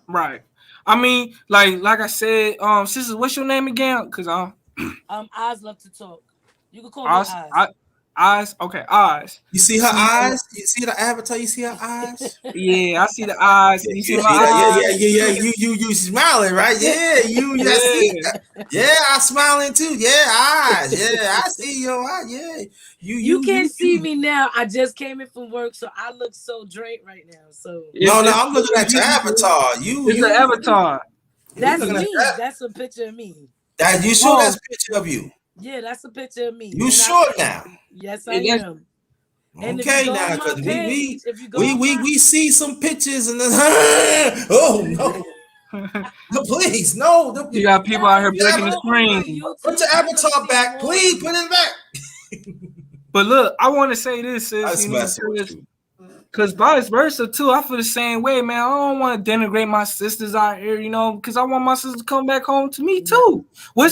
Right. I mean, like I said, sister, what's your name again? Because Eyes love to talk. You can call me eyes, Eyes. eyes. Okay, eyes. You see her See, eyes? You see the avatar? You see her eyes? yeah, I see the eyes. Yeah, You you see my see that? eyes? Yeah. You smiling, right? Yeah, I see Yeah. that. Yeah, I'm smiling too. Yeah, eyes. Yeah, I see your eyes. Yeah, You can't see me now. I just came in from work, so I look so drained right now. So No, It's I'm looking at your beautiful. avatar. It's an avatar. We that's looking at me. that. That's a picture of me. That you sure Oh, that's a picture of you? Yeah, that's a picture of me. You And sure now? yes, I yeah, am. And if you Okay, go now, on my because page, if you go on we see some pictures and then oh no. No, please, no. You got people out here if you breaking the go on my screen. Put YouTube, your you're gonna avatar see back, more please. of Put me. it back. But look, I want to say this, sis, That's you know, messing with you. because vice versa too. I feel the same way, man. I don't want to denigrate my sisters out here, you know, because I want my sisters to come back home to me too. What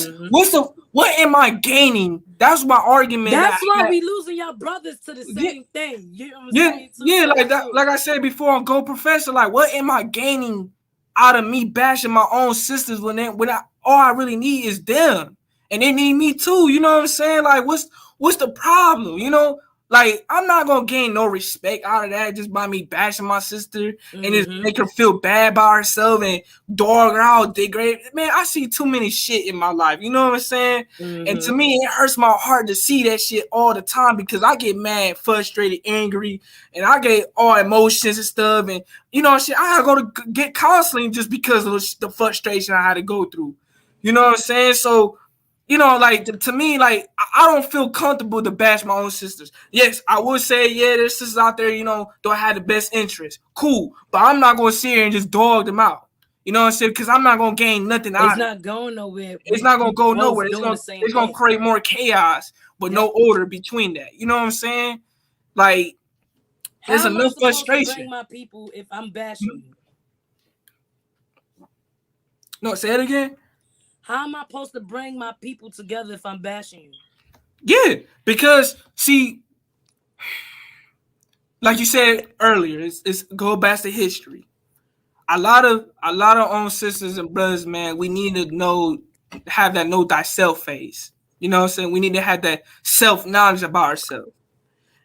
am I gaining? That's my argument. That's why that we losing your brothers to the same thing. You know what I'm yeah, saying? yeah, like that. Like I said before on Go Professor, like what am I gaining out of me bashing my own sisters when all I really need is them, and they need me too. You know what I'm saying? Like what's the problem? You know, like I'm not gonna gain no respect out of that just by me bashing my sister and just make her feel bad by herself and dog her out, degrade. Man, I see too many shit in my life. You know what I'm saying? And to me, it hurts my heart to see that shit all the time because I get mad, frustrated, angry, and I get all emotions and stuff. And you know, shit, I gotta go to get counseling just because of the frustration I had to go through. You know what I'm saying? So, you know, like to me, like I don't feel comfortable to bash my own sisters. Yes, I would say, yeah, there's sisters out there, you know, don't have the best interest. Cool, but I'm not gonna sit here and just dog them out. You know what I'm saying? Because I'm not gonna gain nothing out of it. It's not going nowhere. It's not gonna go nowhere. It's gonna create more chaos, but no order between that. You know what I'm saying? Like there's enough frustration. Bring my people if I'm bashing you. No, say it again. How am I supposed to bring my people together if I'm bashing you? Yeah, because see, like you said earlier, it's go back to history. A lot of own sisters and brothers, man, we need to have that know thyself phase. You know what I'm saying? We need to have that self-knowledge about ourselves.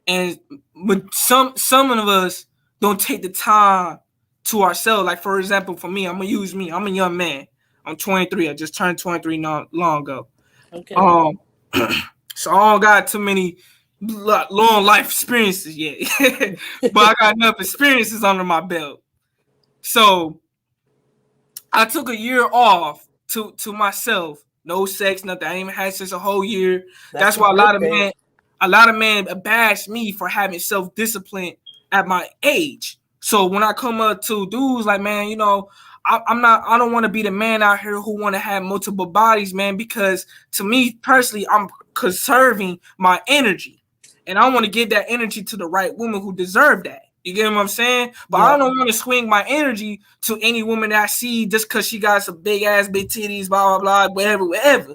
And but some of us don't take the time to ourselves. Like for example, for me, I'm gonna use me. I'm a young man. I'm 23. I just turned 23 not long ago. Okay. So I don't got too many long life experiences yet, but I got enough experiences under my belt. So I took a year off to myself. No sex, nothing. I ain't even had sex a whole year. That's why a lot of men bash me for having self-discipline at my age. So when I come up to dudes like, man, you know, I don't want to be the man out here who want to have multiple bodies, man, because to me personally, I'm conserving my energy. And I want to give that energy to the right woman who deserve that. You get what I'm saying? But I don't want to swing my energy to any woman that I see just because she got some big ass, big titties, blah, blah, blah, whatever.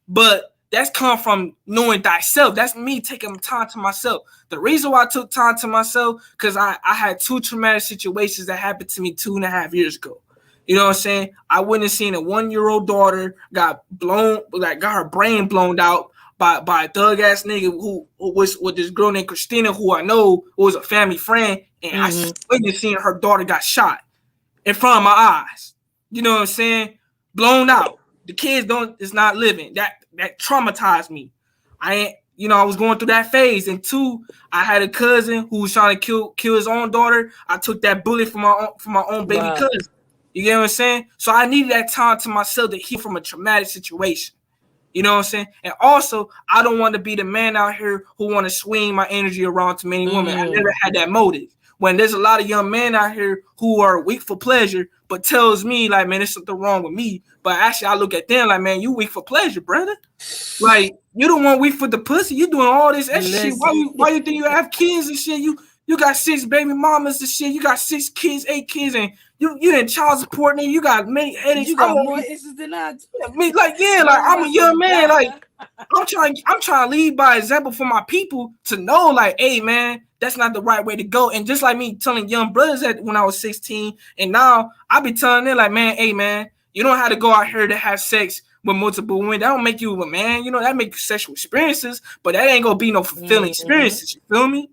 But that's come from knowing thyself. That's me taking time to myself. The reason why I took time to myself, because I had two traumatic situations that happened to me 2.5 years ago. You know what I'm saying? I witnessed seeing a 1-year-old daughter got her brain blown out by a thug ass nigga who was with this girl named Christina, who I know was a family friend, and I witnessed seeing her daughter got shot in front of my eyes. You know what I'm saying? Blown out. The kids is not living. That traumatized me. I was going through that phase. And two, I had a cousin who was trying to kill his own daughter. I took that bullet from my own baby cousin. You get what I'm saying? So I needed that time to myself to heal from a traumatic situation. You know what I'm saying? And also, I don't want to be the man out here who want to swing my energy around to many women. I never had that motive. When there's a lot of young men out here who are weak for pleasure, but tells me like, man, there's something wrong with me. But actually, I look at them like, man, you weak for pleasure, brother. Like, you don't want weak for the pussy. You doing all this extra shit. Why you think you have kids and shit? You got 6 baby mamas and shit. You got 6 kids, 8 kids, and you in child support, and you got many headaches. You got more issues than I do. I'm a young man. Like, I'm trying to lead by example for my people to know, like, hey, man, that's not the right way to go. And just like me telling young brothers that when I was 16, and now I be telling them, like, man, hey, man, you don't have to go out here to have sex with multiple women. That don't make you a man. You know, that make you sexual experiences, but that ain't gonna be no fulfilling experiences. You feel me?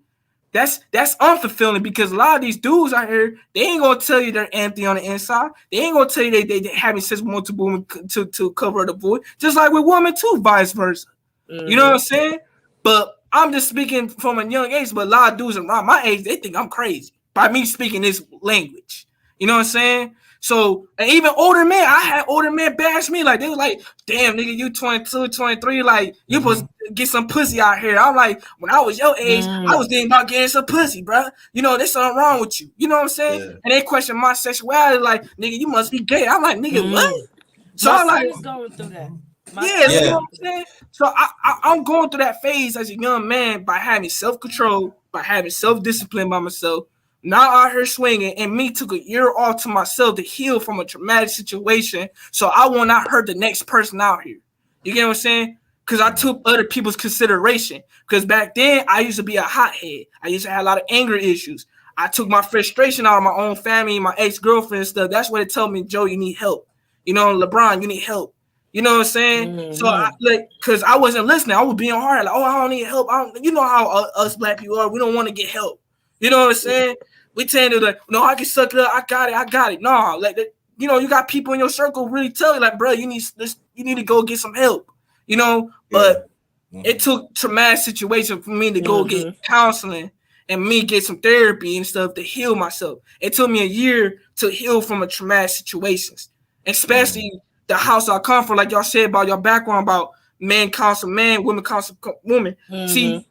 That's unfulfilling because a lot of these dudes out here, they ain't gonna tell you they're empty on the inside. They ain't gonna tell you they having sex with multiple women to cover the void. Just like with women too, vice versa. You know what I'm saying? But I'm just speaking from a young age. But a lot of dudes around my age, they think I'm crazy by me speaking this language. You know what I'm saying? So, and even older men, I had older men bash me. Like, they were like, damn, nigga, you 22, 23, like, you supposed to get some pussy out here. I'm like, when I was your age, I was thinking about getting some pussy, bro. You know, there's something wrong with you. You know what I'm saying? Yeah. And they question my sexuality, like, nigga, you must be gay. I'm like, nigga, what? So My I'm son like, is going through that. you know what I'm saying? So I'm going through that phase as a young man by having self-control, by having self-discipline by myself, not out here swinging, and me took a year off to myself to heal from a traumatic situation so I will not hurt the next person out here. You get what I'm saying? Because I took other people's consideration. Because back then, I used to be a hothead. I used to have a lot of anger issues. I took my frustration out of my own family, my ex-girlfriend and stuff. That's why they told me, Joe, you need help. You know, LeBron, you need help. You know what I'm saying? So I like, cause I wasn't listening. I was being hard. Like, oh, I don't need help. You know how us black people are. We don't want to get help. You know what I'm saying? We tend to like, no, I can suck it up. I got it. No, like, you know, you got people in your circle really tell you like, bro, you need this. You need to go get some help. You know, but it took traumatic situation for me to go get counseling and me get some therapy and stuff to heal myself. It took me a year to heal from a traumatic situations, especially the house I come from, like y'all said about your background about men counsel men, women counsel women. See,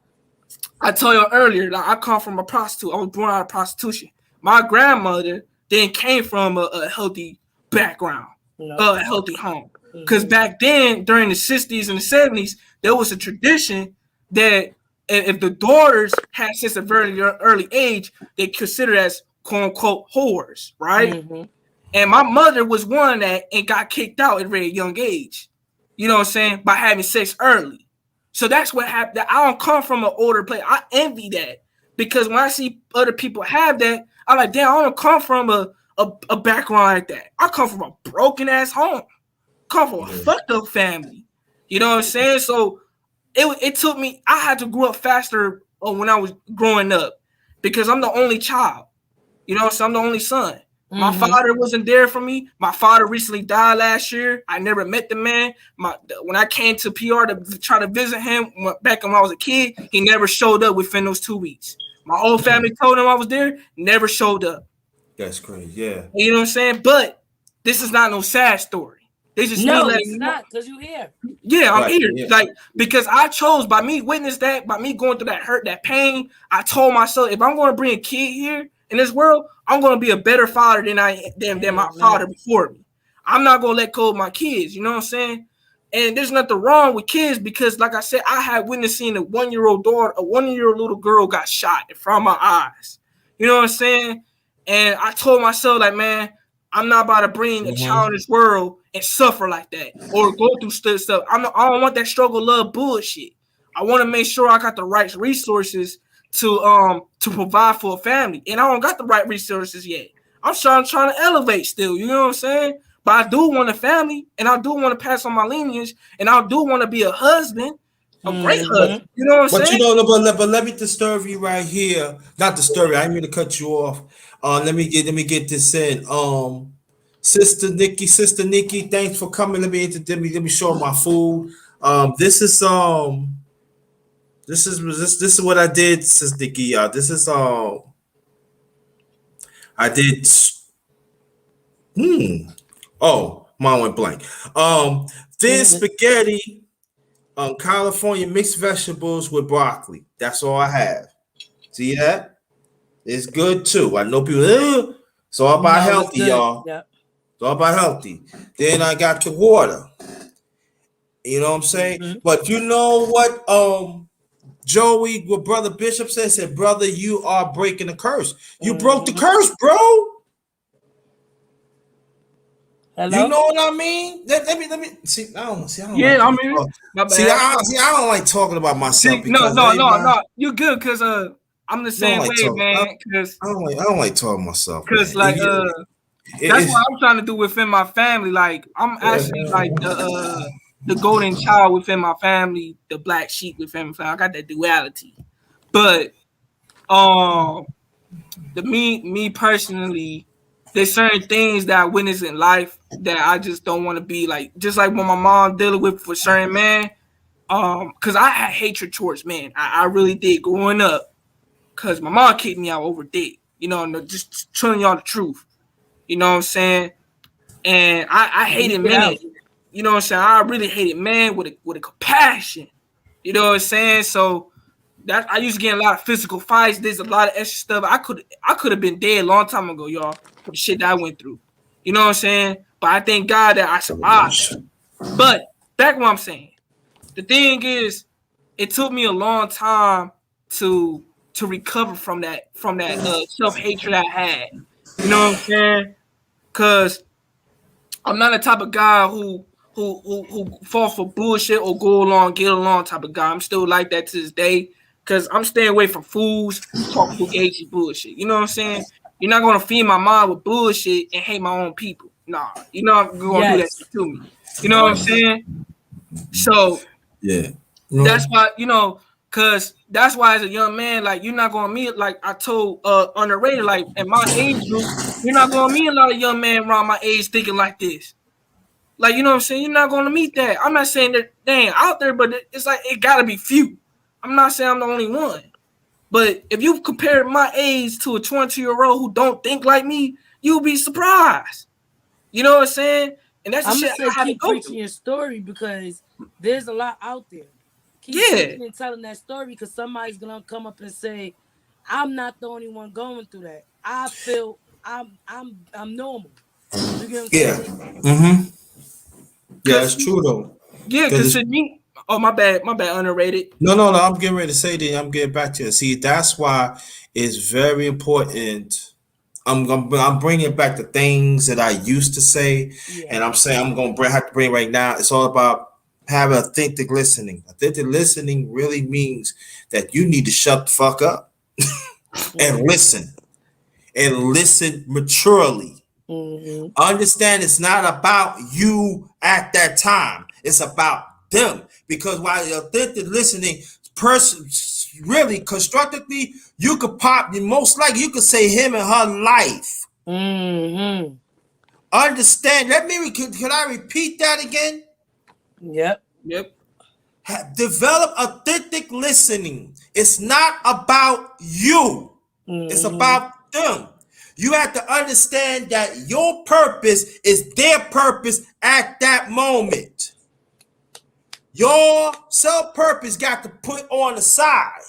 I told you earlier, like I come from a prostitute. I was born out of prostitution. My grandmother then came from a healthy background, a healthy home. Because back then, during the 60s and the 70s, there was a tradition that if the daughters had since a very early age, they considered as quote unquote whores, right? And my mother was one that and got kicked out at a very young age. You know what I'm saying? By having sex early. So that's what happened. I don't come from an older place. I envy that. Because when I see other people have that, I'm like, damn, I don't come from a background like that. I come from a broken ass home. Come from a fucked up family. You know what I'm saying? So it took me, I had to grow up faster when I was growing up. Because I'm the only child. You know, so I'm the only son. My father wasn't there for me. My father recently died last year. I never met the man. When I came to PR to try to visit him back when I was a kid, he never showed up within those 2 weeks. My whole family told him I was there, never showed up. That's crazy, yeah. You know what I'm saying? But this is not no sad story. This is no, it's not, because you're here. Yeah, I'm here. Yeah. Like, because I chose by me witness that, by me going through that hurt, that pain, I told myself, if I'm going to bring a kid here in this world, I'm going to be a better father than my father before me. I'm not going to let go of my kids. You know what I'm saying? And there's nothing wrong with kids because, like I said, I had witnessed seeing a 1-year-old daughter, a 1-year-old little girl got shot in front of my eyes. You know what I'm saying? And I told myself, like, man, I'm not about to bring a child in this world and suffer like that or go through stuff. I don't want that struggle love bullshit. I want to make sure I got the right resources to provide for a family, and I don't got the right resources yet. I'm trying to elevate still. You know what I'm saying? But I do want a family, and I do want to pass on my lineage, and I do want to be a husband, a great husband. You know what I'm saying? But you know, but let me disturb you right here. Not disturb you. I didn't mean to cut you off. Let me get this in. Sister Nikki, thanks for coming. Let me show my food. This is what I did, Sister Nikki. This is I did. Oh, mine went blank. Thin spaghetti, California mixed vegetables with broccoli. That's all I have. See that? It's good too. I know people. It's all about healthy, y'all. Yep. It's all about healthy. Then I got the water. You know what I'm saying? But you know what? Joey, what Brother Bishop said, brother, you are breaking the curse. You broke the curse, bro. Hello? You know what I mean? Let me see. I don't. Yeah, like I mean, my bad. See, I don't like talking about myself. No. You good? Cause I'm the same way, man. Cause I don't like talking myself. Cause man. That's what I'm trying to do within my family. Like I'm actually like the golden child within my family, the black sheep within my family. I got that duality. But me personally, there's certain things that I witness in life that I just don't want to be like. Just like when my mom dealing with for certain men, because I had hatred towards men. I really did growing up. Because my mom kicked me out over dick. You know, just telling y'all the truth. You know what I'm saying? and I hated men. You know what I'm saying? I really hated men with a compassion. You know what I'm saying? So that I used to get in a lot of physical fights. There's a lot of extra stuff. I could have been dead a long time ago, y'all, for the shit that I went through. You know what I'm saying? But I thank God that I survived that. But back what I'm saying, the thing is, it took me a long time to recover from that self-hatred I had. You know what I'm saying? Cause I'm not the type of guy who fall for bullshit or go along, get along type of guy. I'm still like that to this day. Cause I'm staying away from fools who talk fugazi bullshit. You know what I'm saying? You're not gonna feed my mind with bullshit and hate my own people. Nah, you're not gonna do that shit to me. You know what I'm saying? So yeah, that's why, cause that's why as a young man, like you're not gonna meet, like I told Underrated, like at my age group, you're not gonna meet a lot of young men around my age thinking like this. Like, you know what I'm saying? You're not gonna meet that. I'm not saying that they ain't out there, but it's like it gotta be few. I'm not saying I'm the only one. But if you compare my age to a 22-year-old who don't think like me, you'll be surprised. You know what I'm saying? And that's the shit I had to keep go preaching through. your story because there's a lot out there. Keep preaching and telling that story because somebody's gonna come up and say, "I'm not the only one going through that. I feel I'm normal." You get what I'm saying? Mm-hmm. Yeah, it's true though. Yeah, because me. Oh, my bad, Underrated. No, I'm getting ready to say that. I'm getting back to it. See, that's why it's very important. I'm bringing back the things that I used to say, and I'm saying I'm gonna have to bring right now. It's all about having authentic listening. Authentic listening really means that you need to shut the fuck up and listen maturely. Understand it's not about you at that time. It's about them. Because while the authentic listening person really constructively, you could most likely you could say him and her life. Understand? Can I repeat that again? Yep. Develop authentic listening. It's not about you. It's about them. You have to understand that your purpose is their purpose at that moment. Your self-purpose got to put on the side.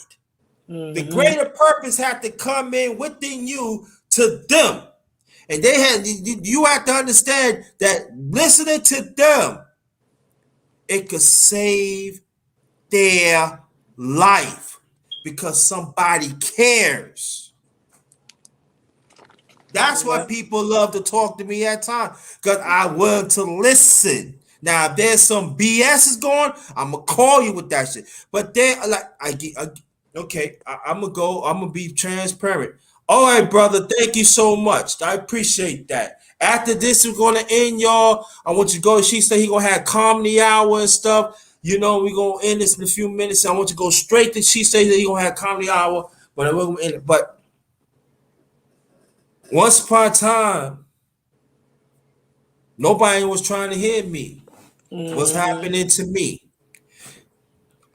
The greater purpose had to come in within you to them. And you have to understand that listening to them, it could save their life because somebody cares. That's why people love to talk to me at times, because I want to listen. Now, if there's some BS is going, I'm gonna call you with that shit. But then, like, I'm gonna be transparent. All right, brother, thank you so much. I appreciate that. After this, we're gonna end, y'all. I want you to go. She said he gonna have comedy hour and stuff. You know, we're gonna end this in a few minutes. I want you to go straight to. She said that he gonna have comedy hour, but we're gonna end it. But once upon a time, nobody was trying to hear me. What's happening to me?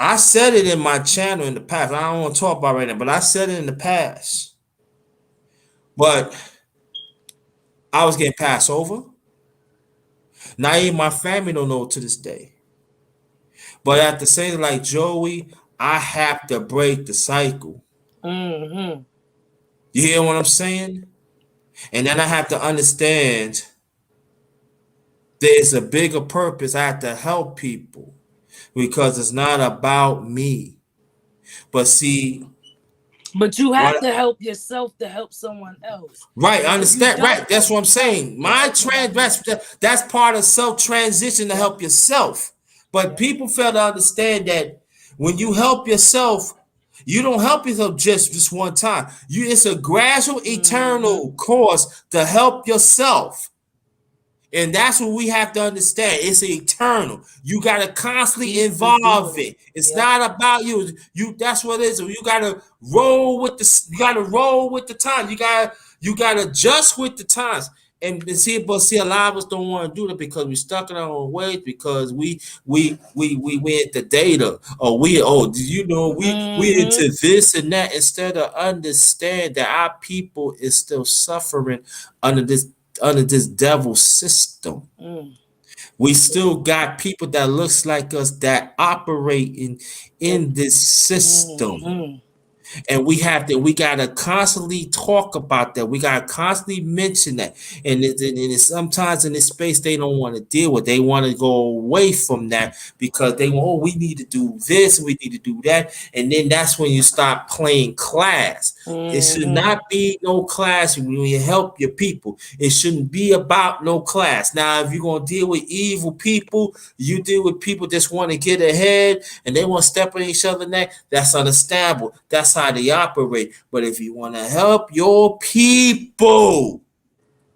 I said it in my channel in the past. I don't want to talk about it right now, but I said it in the past. But I was getting passed over. Not even my family don't know to this day. But at the same, like Joey, I have to break the cycle. You hear what I'm saying? And then I have to understand there's a bigger purpose. I have to help people because it's not about me. But see, you have to help yourself to help someone else. Right, I understand. Right, that's what I'm saying. That's part of self-transition to help yourself. But people fail to understand that when you help yourself, you don't help yourself just one time. It's a gradual, eternal course to help yourself. And that's what we have to understand. It's eternal. You got to constantly involve it. It's not about you. That's what it is. You got to roll with the. You got to roll with the time. You got to adjust with the times. And see, a lot of us don't want to do that because we stuck in our own ways. Because we into data, or we into this and that, instead of understand that our people is still suffering under this under this devil system. We still got people that looks like us that operate in this system. And we gotta constantly talk about that. We gotta constantly mention that. And sometimes in this space they don't want to deal with. They want to go away from that because they want, oh, we need to do this, we need to do that. And then that's when you start playing class. It should not be no class when you help your people. It shouldn't be about no class. Now, if you're gonna deal with evil people, you deal with people just want to get ahead and they want to step on each other's neck. That's understandable. That's how they operate. But if you want to help your people,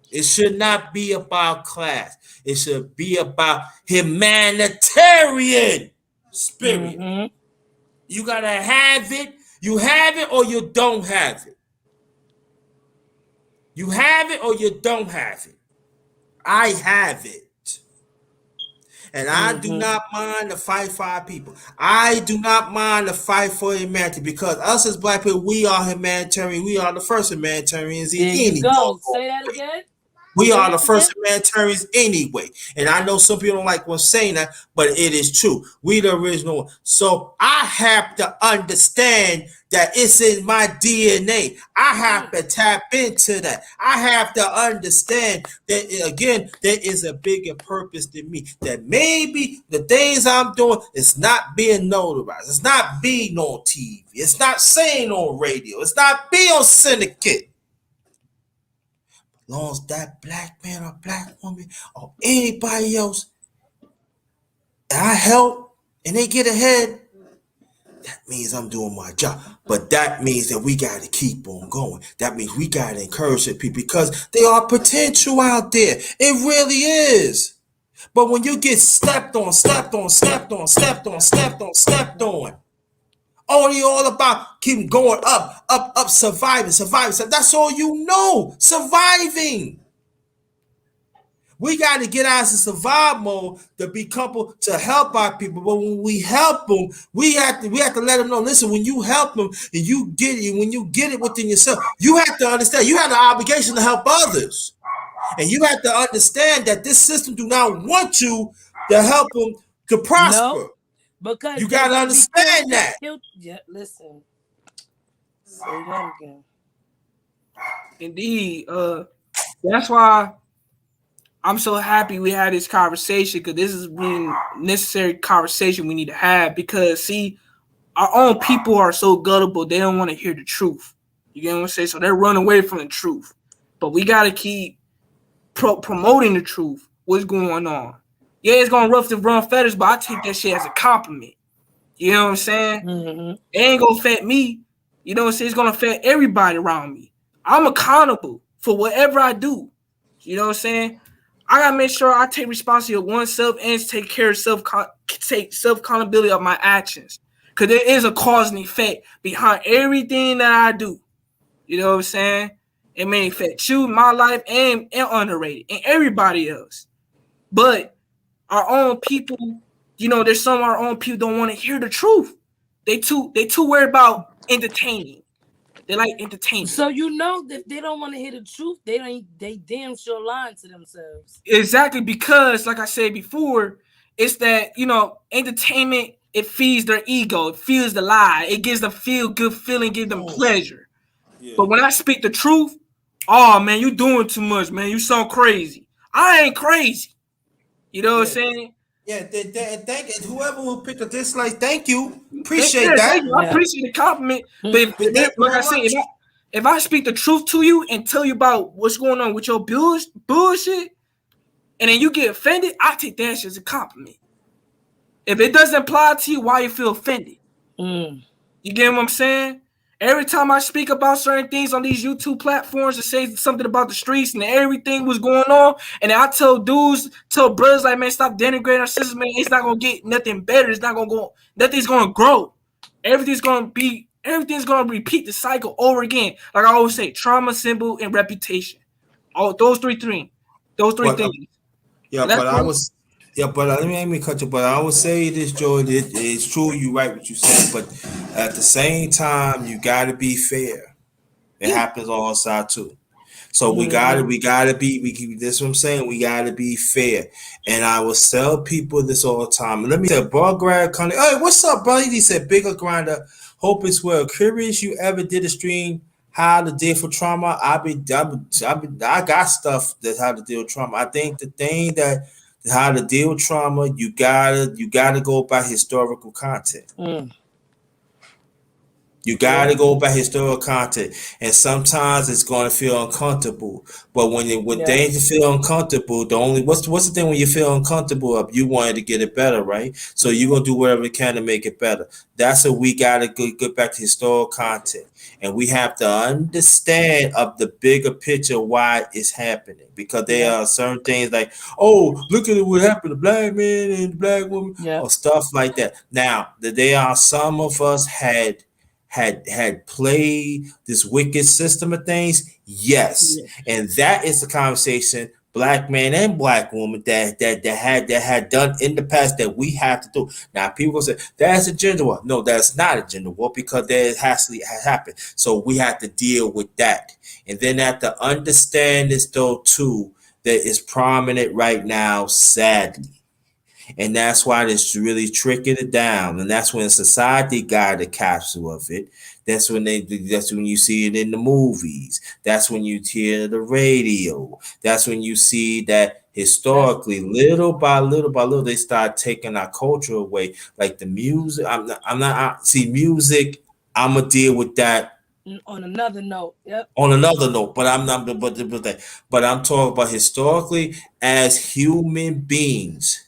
it should not be about class. It should be about humanitarian spirit. You gotta have it. You have it or you don't have it. You have it or you don't have it. I have it. And I do not mind to fight for our people. I do not mind to fight for humanity because us as black people, we are humanitarian. We are the first humanitarians in any. Go. Say that again. We are the first humanitarians anyway. And I know some people don't like when saying that, but it is true. We the original. So I have to understand that it's in my DNA. I have to tap into that. I have to understand that, again, there is a bigger purpose than me. That maybe the things I'm doing is not being notarized. It's not being on TV. It's not saying on radio. It's not being on syndicate. As long as that black man or black woman or anybody else, I help and they get ahead, that means I'm doing my job. But that means that we got to keep on going. That means we got to encourage the people because there are potential out there. It really is. But when you get stepped on, only all about keep going up, surviving. That's all you know, surviving. We got to get out of survival mode to be couple to help our people. But when we help them, we have to let them know. Listen, when you help them and you get it, when you get it within yourself, you have to understand you have the obligation to help others, and you have to understand that this system do not want you to help them to prosper. No, because you got to understand that. Yeah, listen. Say that again. Indeed. That's why I'm so happy we had this conversation because this is being necessary conversation we need to have because, see, our own people are so gullible, they don't want to hear the truth. You get what I'm saying? So they're running away from the truth. But we got to keep promoting the truth, what's going on. Yeah, it's going to run feathers, but I take that shit as a compliment. You know what I'm saying? It ain't going to affect me. You know what I'm saying? It's going to affect everybody around me. I'm accountable for whatever I do. You know what I'm saying? I gotta make sure I take responsibility of oneself and take care of self-accountability of my actions. Because there is a cause and effect behind everything that I do. You know what I'm saying? It may affect you, my life, and Underrated, and everybody else. But our own people, you know, there's some of our own people don't want to hear the truth. They too worried about entertaining. They like entertainment. So you know if they don't want to hear the truth, they damn sure lying to themselves. Exactly, because like I said before, it's that, you know, entertainment, it feeds their ego, it feeds the lie, it gives them feel good feeling, gives them pleasure. Yeah. But when I speak the truth, oh man, you doing too much, man. You sound crazy. I ain't crazy. You know what I'm saying? Yeah, thank you. Whoever will pick a dislike, thank you. Appreciate that. Thank you. I appreciate the compliment. But like I said, if I speak the truth to you and tell you about what's going on with your bullshit, and then you get offended, I take that as a compliment. If it doesn't apply to you, why you feel offended? You get what I'm saying? Every time I speak about certain things on these YouTube platforms to say something about the streets and everything was going on, and I tell brothers like, man, stop denigrating our sisters, man. It's not gonna get nothing better. It's not gonna go. Nothing's gonna grow. Everything's gonna repeat the cycle over again. Like I always say, trauma, symbol, and reputation. All those three things. But let me cut you. But I would say this, Joe. It's true. You right what you said. But at the same time, you got to be fair. It happens on our side too. So we gotta be. That's what I'm saying. We gotta be fair. And I will tell people this all the time. Let me tell Ball Grad Connie. Hey, what's up, buddy? He said, "Bigger grinder. Hope it's well. Curious, you ever did a stream how to deal with trauma? I got stuff that's how to deal with trauma. I think the thing that how to deal with trauma, you gotta go by historical content. You gotta go by historical content, and sometimes it's gonna feel uncomfortable. But when things feel uncomfortable, the only what's the thing when you feel uncomfortable of you wanted to get it better, right? So you're gonna do whatever you can to make it better. That's what we gotta get back to historical content, and we have to understand of the bigger picture why it's happening because there are certain things like, oh, look at what happened to black men and black women, or stuff like that. Now, there are some of us had played this wicked system of things, yes, and that is the conversation black man and black woman that had done in the past that we have to do. Now people say that's a gender war. No, that's not a gender war because there has happened. So we have to deal with that, and then have to understand this though too that is prominent right now, sadly. And that's why it's really tricking it down. And that's when society got a capsule of it. That's when you see it in the movies. That's when you hear the radio. That's when you see that historically, little by little by little, they start taking our culture away. Like the music. See music. I'm gonna deal with that on another note. On another note, but I'm not. But I'm talking about historically as human beings.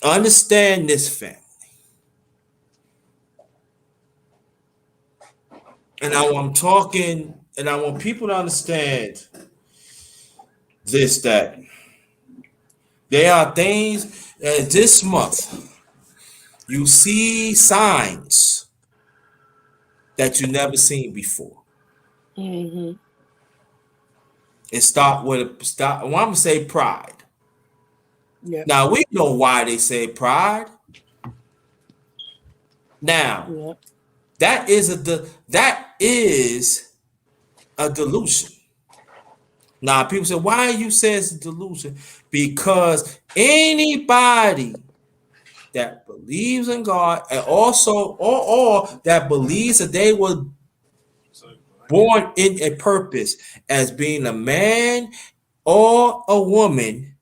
Understand this, family. And I'm talking, and I want people to understand this, that there are things this month you see signs that you never seen before. It start with well, I'm gonna say pride. Now we know why they say pride. Now that is a delusion. Now people say, why you say it's a delusion? Because anybody that believes in God and also or that believes that they were born in a purpose as being a man or a woman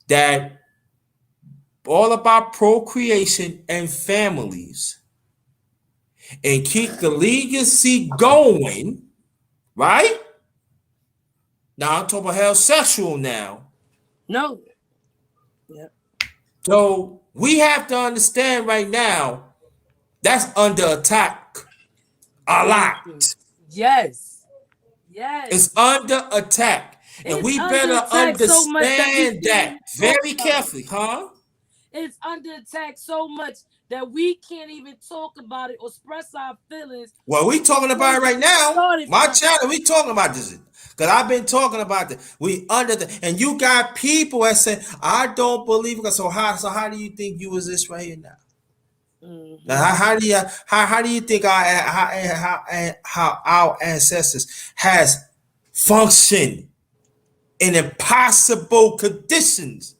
that all about procreation and families and keep the legacy going, right? Now I'm talking about heterosexual now. No. So we have to understand right now that's under attack a lot. Yes. It's under attack. And we better understand that very carefully, huh? It's under attack so much that we can't even talk about it or express our feelings. Well, we talking about it right now. My channel, we talking about this. Because I've been talking about it. And you got people that say, I don't believe it. So how do you think you was this right here now? Now, how do you think how our ancestors has functioned in impossible conditions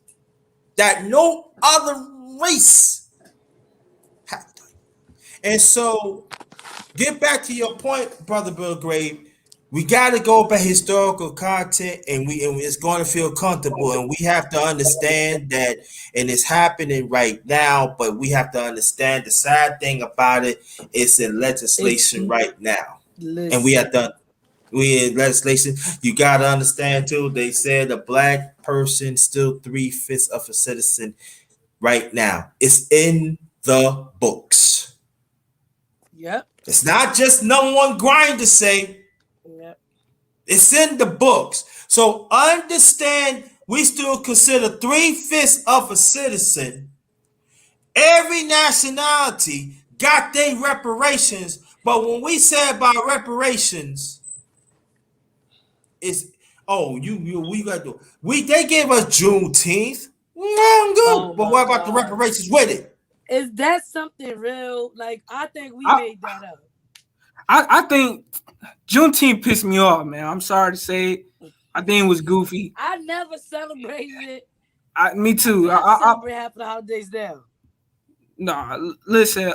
that no other race have done? And so, get back to your point, Brother Bill Grave. We got to go by historical content, and it's going to feel comfortable, and we have to understand that, and it's happening right now. But we have to understand the sad thing about it is in legislation right now, and we in legislation. You got to understand too. They said a black person still 3/5 of a citizen right now. It's in the books. It's not just number one grind to say. It's in the books. So understand we still consider 3/5 of a citizen. Every nationality got their reparations. But when we say about reparations, it's we got to they gave us Juneteenth. I'm good. But what about the reparations with it? Is that something real? Like I think we made that up. I think Juneteenth pissed me off, man. I'm sorry to say it. I think it was goofy. I never celebrated it. Me too. I celebrate half the holidays now. No, listen,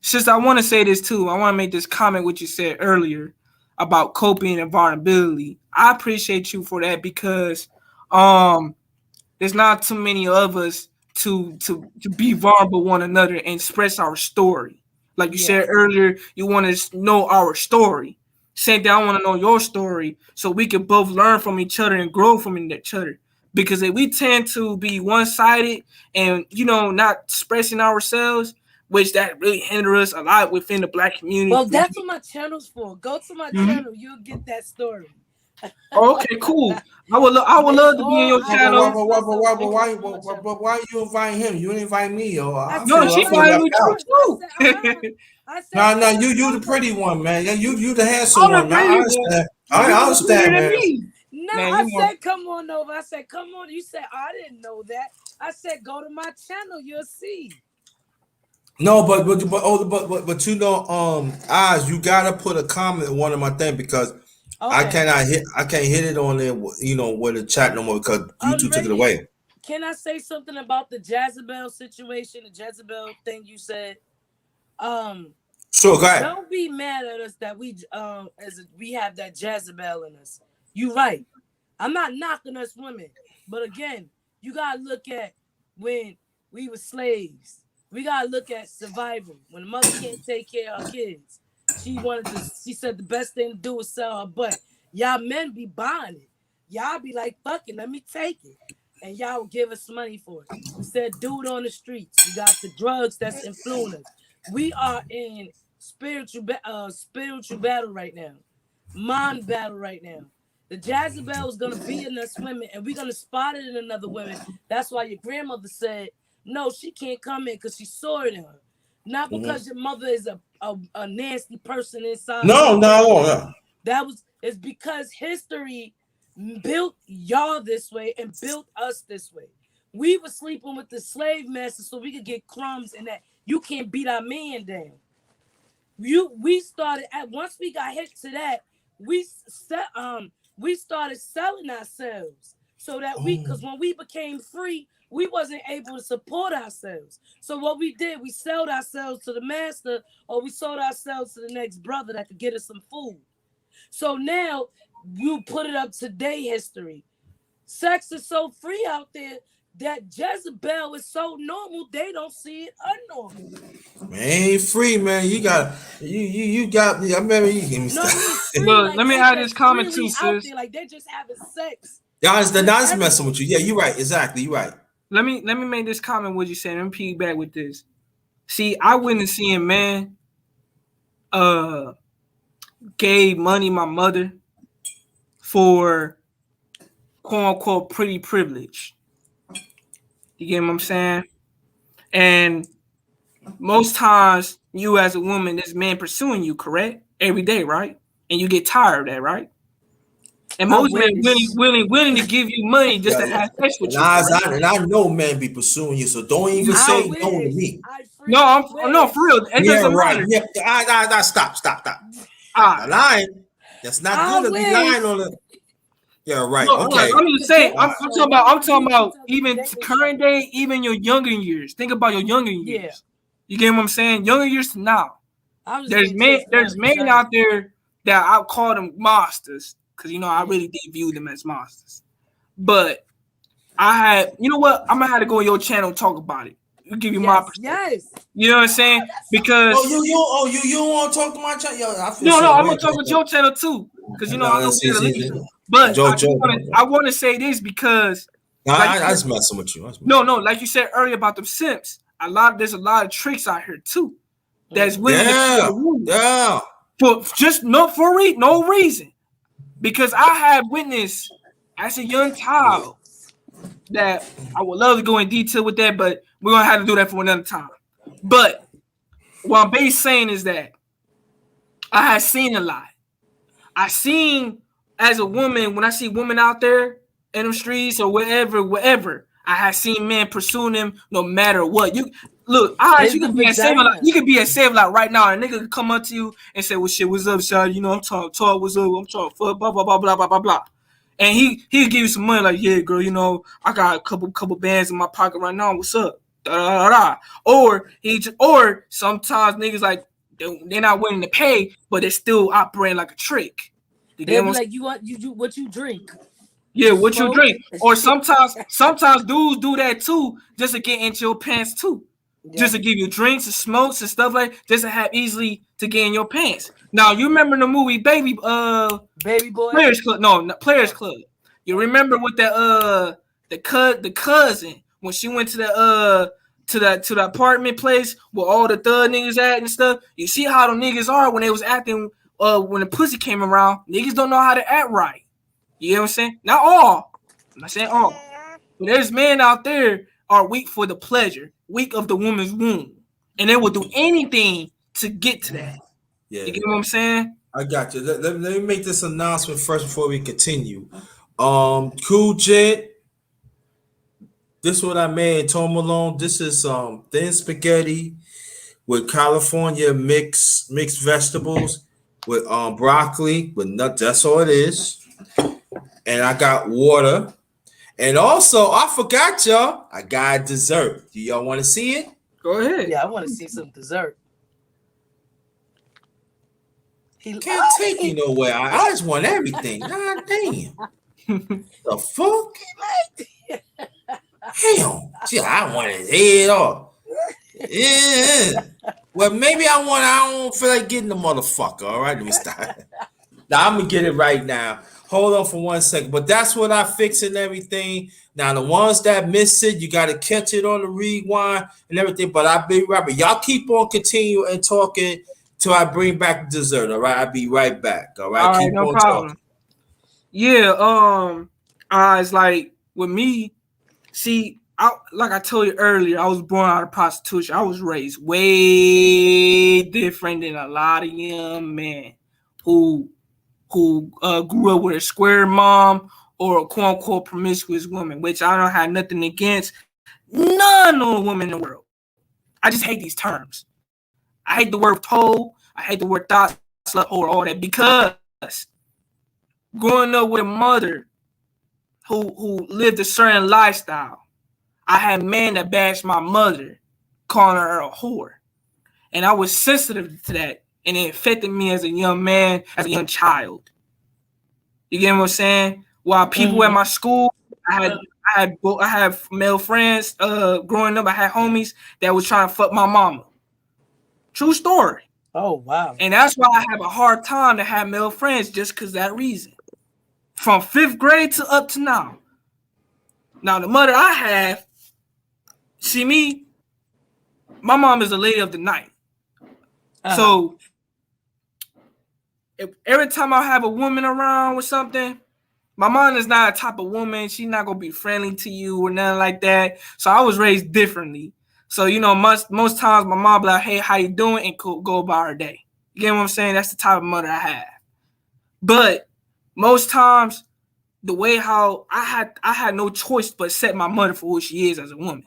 sister, I want to say this too. I want to make this comment what you said earlier about coping and vulnerability. I appreciate you for that because there's not too many of us to be vulnerable with one another and express our story. Like you said earlier, you want to know our story. Same thing, I want to know your story so we can both learn from each other and grow from each other. Because if we tend to be one-sided and, not expressing ourselves, which that really hinders us a lot within the Black community. Well, that's what my channel's for. Go to my channel. You'll get that story. Okay, cool. I would love to be in your channel. But why you invite him? You didn't invite me, yo. No, she invited me too. No, you the pretty one, man. You the handsome one, man. I understand, man. No, I said come on over. I said come on. You said I didn't know that. I said go to my channel. You'll see. No, but Oz, you gotta put a comment in one of my things because I can't hit it on there, with the chat no more because YouTube took it away. Can I say something about the Jezebel situation, the Jezebel thing you said? Sure, go ahead. Don't be mad at us that we have that Jezebel in us. You right. I'm not knocking us women, but again, you gotta look at when we were slaves. We gotta look at survival. When a mother can't take care of her kids, she said the best thing to do is sell her butt. Y'all men be buying it. Y'all be like, fuck it, let me take it. And y'all will give us money for it. We said, dude on the streets. You got the drugs that's influencing us. We are in spiritual battle right now. Mind battle right now. The Jezebel is gonna be in us women, and we're gonna spot it in another woman. That's why your grandmother said, no, she can't come in because she saw it in her. Not because your mother is a nasty person inside. No. It's because history built y'all this way and built us this way. We were sleeping with the slave masters so we could get crumbs and that you can't beat our man down. We started once we got hit to that, we started selling ourselves so that because when we became free, we wasn't able to support ourselves. So what we did, we sold ourselves to the master or we sold ourselves to the next brother that could get us some food. So now you put it up to today history. Sex is so free out there that Jezebel is so normal, they don't see it unnormal. Man, ain't free, man. You got me. I remember you give me stuff. Look, let me add this comment too, sis. Like they're just having sex. Y'all that's messing with you. Yeah, you're right. Exactly, you're right. Let me make this comment. What you saying? Let me piggyback with this. See, I wouldn't seeing man gave money my mother for quote unquote pretty privilege. You get what I'm saying? And most times you as a woman, this man pursuing you, correct? Every day, right? And you get tired of that, right? And most men willing to give you money just to have sex with you. And I know men be pursuing you, so don't even say no to me. No, for real. It doesn't matter. Yeah, stop. Lying. That's not good to be lying on it. Yeah, right. No, okay. I'm just saying. I'm talking about even current day, even your younger years. Think about your younger years. Yeah. You get what I'm saying? Younger years to now. There's men out there that I call them monsters because I really did view them as monsters. But I had, you know what? I'm gonna have to go on your channel and talk about it. I'll give you my perspective. Yes. You know what I'm saying? Because you want to talk to my channel? I'm gonna talk with your channel too. Because I don't But I want to say this because I was messing with you. No, like you said earlier about the simps. There's a lot of tricks out here too. That's willing to for just no reason. Because I have witnessed as a young child that I would love to go in detail with that, but we're gonna have to do that for another time. But what I'm basically saying is that I have seen a lot. I seen as a woman, when I see women out there in the streets or wherever, I have seen men pursuing them no matter what. Look, all right, It's you the could be at Save-A-Lot. vagina. You could be at Save-A-Lot right now, and a nigga could come up to you and say, "Well, shit, what's up, shawty? You know, I'm talk, what's up? I'm talking fuck, blah blah blah blah blah blah blah." And he'll give you some money, like, "Yeah, girl, you know, I got a couple bands in my pocket right now. What's up?" Da, da, da, da. Or sometimes niggas like they're not willing to pay, but they're still operating like a trick. You get They'll what be I'm saying? like, you want you what you drink? Yeah, what you Smoke? drink? Or sometimes dudes do that too, just to get into your pants too. Just to give you drinks and smokes and stuff like just to have easily to get in your pants. Now you remember the movie Baby Baby boy. Players Club? No, not Players Club. You remember with the cousin when she went to the apartment place where all the thug niggas at and stuff. You see how the niggas are when they was acting when the pussy came around. Niggas don't know how to act right. You know what I'm saying? Not all. I'm not saying all. But there's men out there are weak for the pleasure, weak of the woman's womb, and they will do anything to get to that. Yeah, You get what I'm saying? I got you. Let me make this announcement first before we continue. Cool Jet. This is what I made. Tom Malone. This is thin spaghetti with California mixed vegetables with broccoli with nuts. That's all it is. And I got water. And also, I forgot y'all. I got dessert. Do y'all want to see it? Go ahead. Yeah, I want to see some dessert. Can't take you nowhere. I just want everything. God damn. The fuck? Hell, gee, I want his head off. Yeah. Well, maybe I don't feel like getting the motherfucker. All right, let me stop. Now I'm gonna get it right now. Hold on for 1 second. But that's what I fix and everything. Now the ones that miss it, you gotta catch it on the rewind and everything. But I'll be right back. Y'all keep on continuing and talking till I bring back the dessert. All right, I'll be right back. All right, All right, keep no on problem. talking. Yeah, it's like with me, see, like I told you earlier, I was born out of prostitution. I was raised way different than a lot of young men who grew up with a square mom or a quote unquote promiscuous woman, which I don't have nothing against none of the women in the world. I just hate these terms. I hate the word toe. I hate the word thought, slut, whore, all that, because growing up with a mother who lived a certain lifestyle, I had men that bashed my mother, calling her a whore. And I was sensitive to that. And it affected me as a young man, as a young child. You get what I'm saying? While people at my school, I had male friends growing up. I had homies that was trying to fuck my mama. True story. Oh, wow. And that's why I have a hard time to have male friends, just because that reason. From 5th grade to up to now. Now, the mother I have, see me, my mom is a lady of the night. So every time I have a woman around with something, my mom is not a type of woman. She's not going to be friendly to you or nothing like that. So I was raised differently. So, you know, most times my mom be like, hey, how you doing? And go about her day. You get what I'm saying? That's the type of mother I have. But most times, the way how I had no choice but set my mother for who she is as a woman.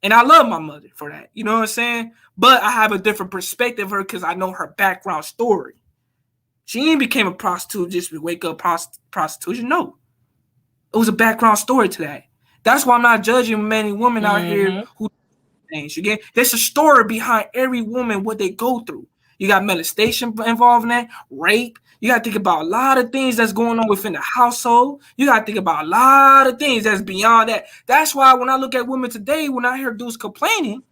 And I love my mother for that. You know what I'm saying? But I have a different perspective of her because I know her background story. She ain't became a prostitute just to wake up prostitution. No. It was a background story to that. That's why I'm not judging many women out here who do things. You get? There's a story behind every woman, what they go through. You got molestation involved in that, rape. You got to think about a lot of things that's going on within the household. You got to think about a lot of things that's beyond that. That's why when I look at women today, when I hear dudes complaining,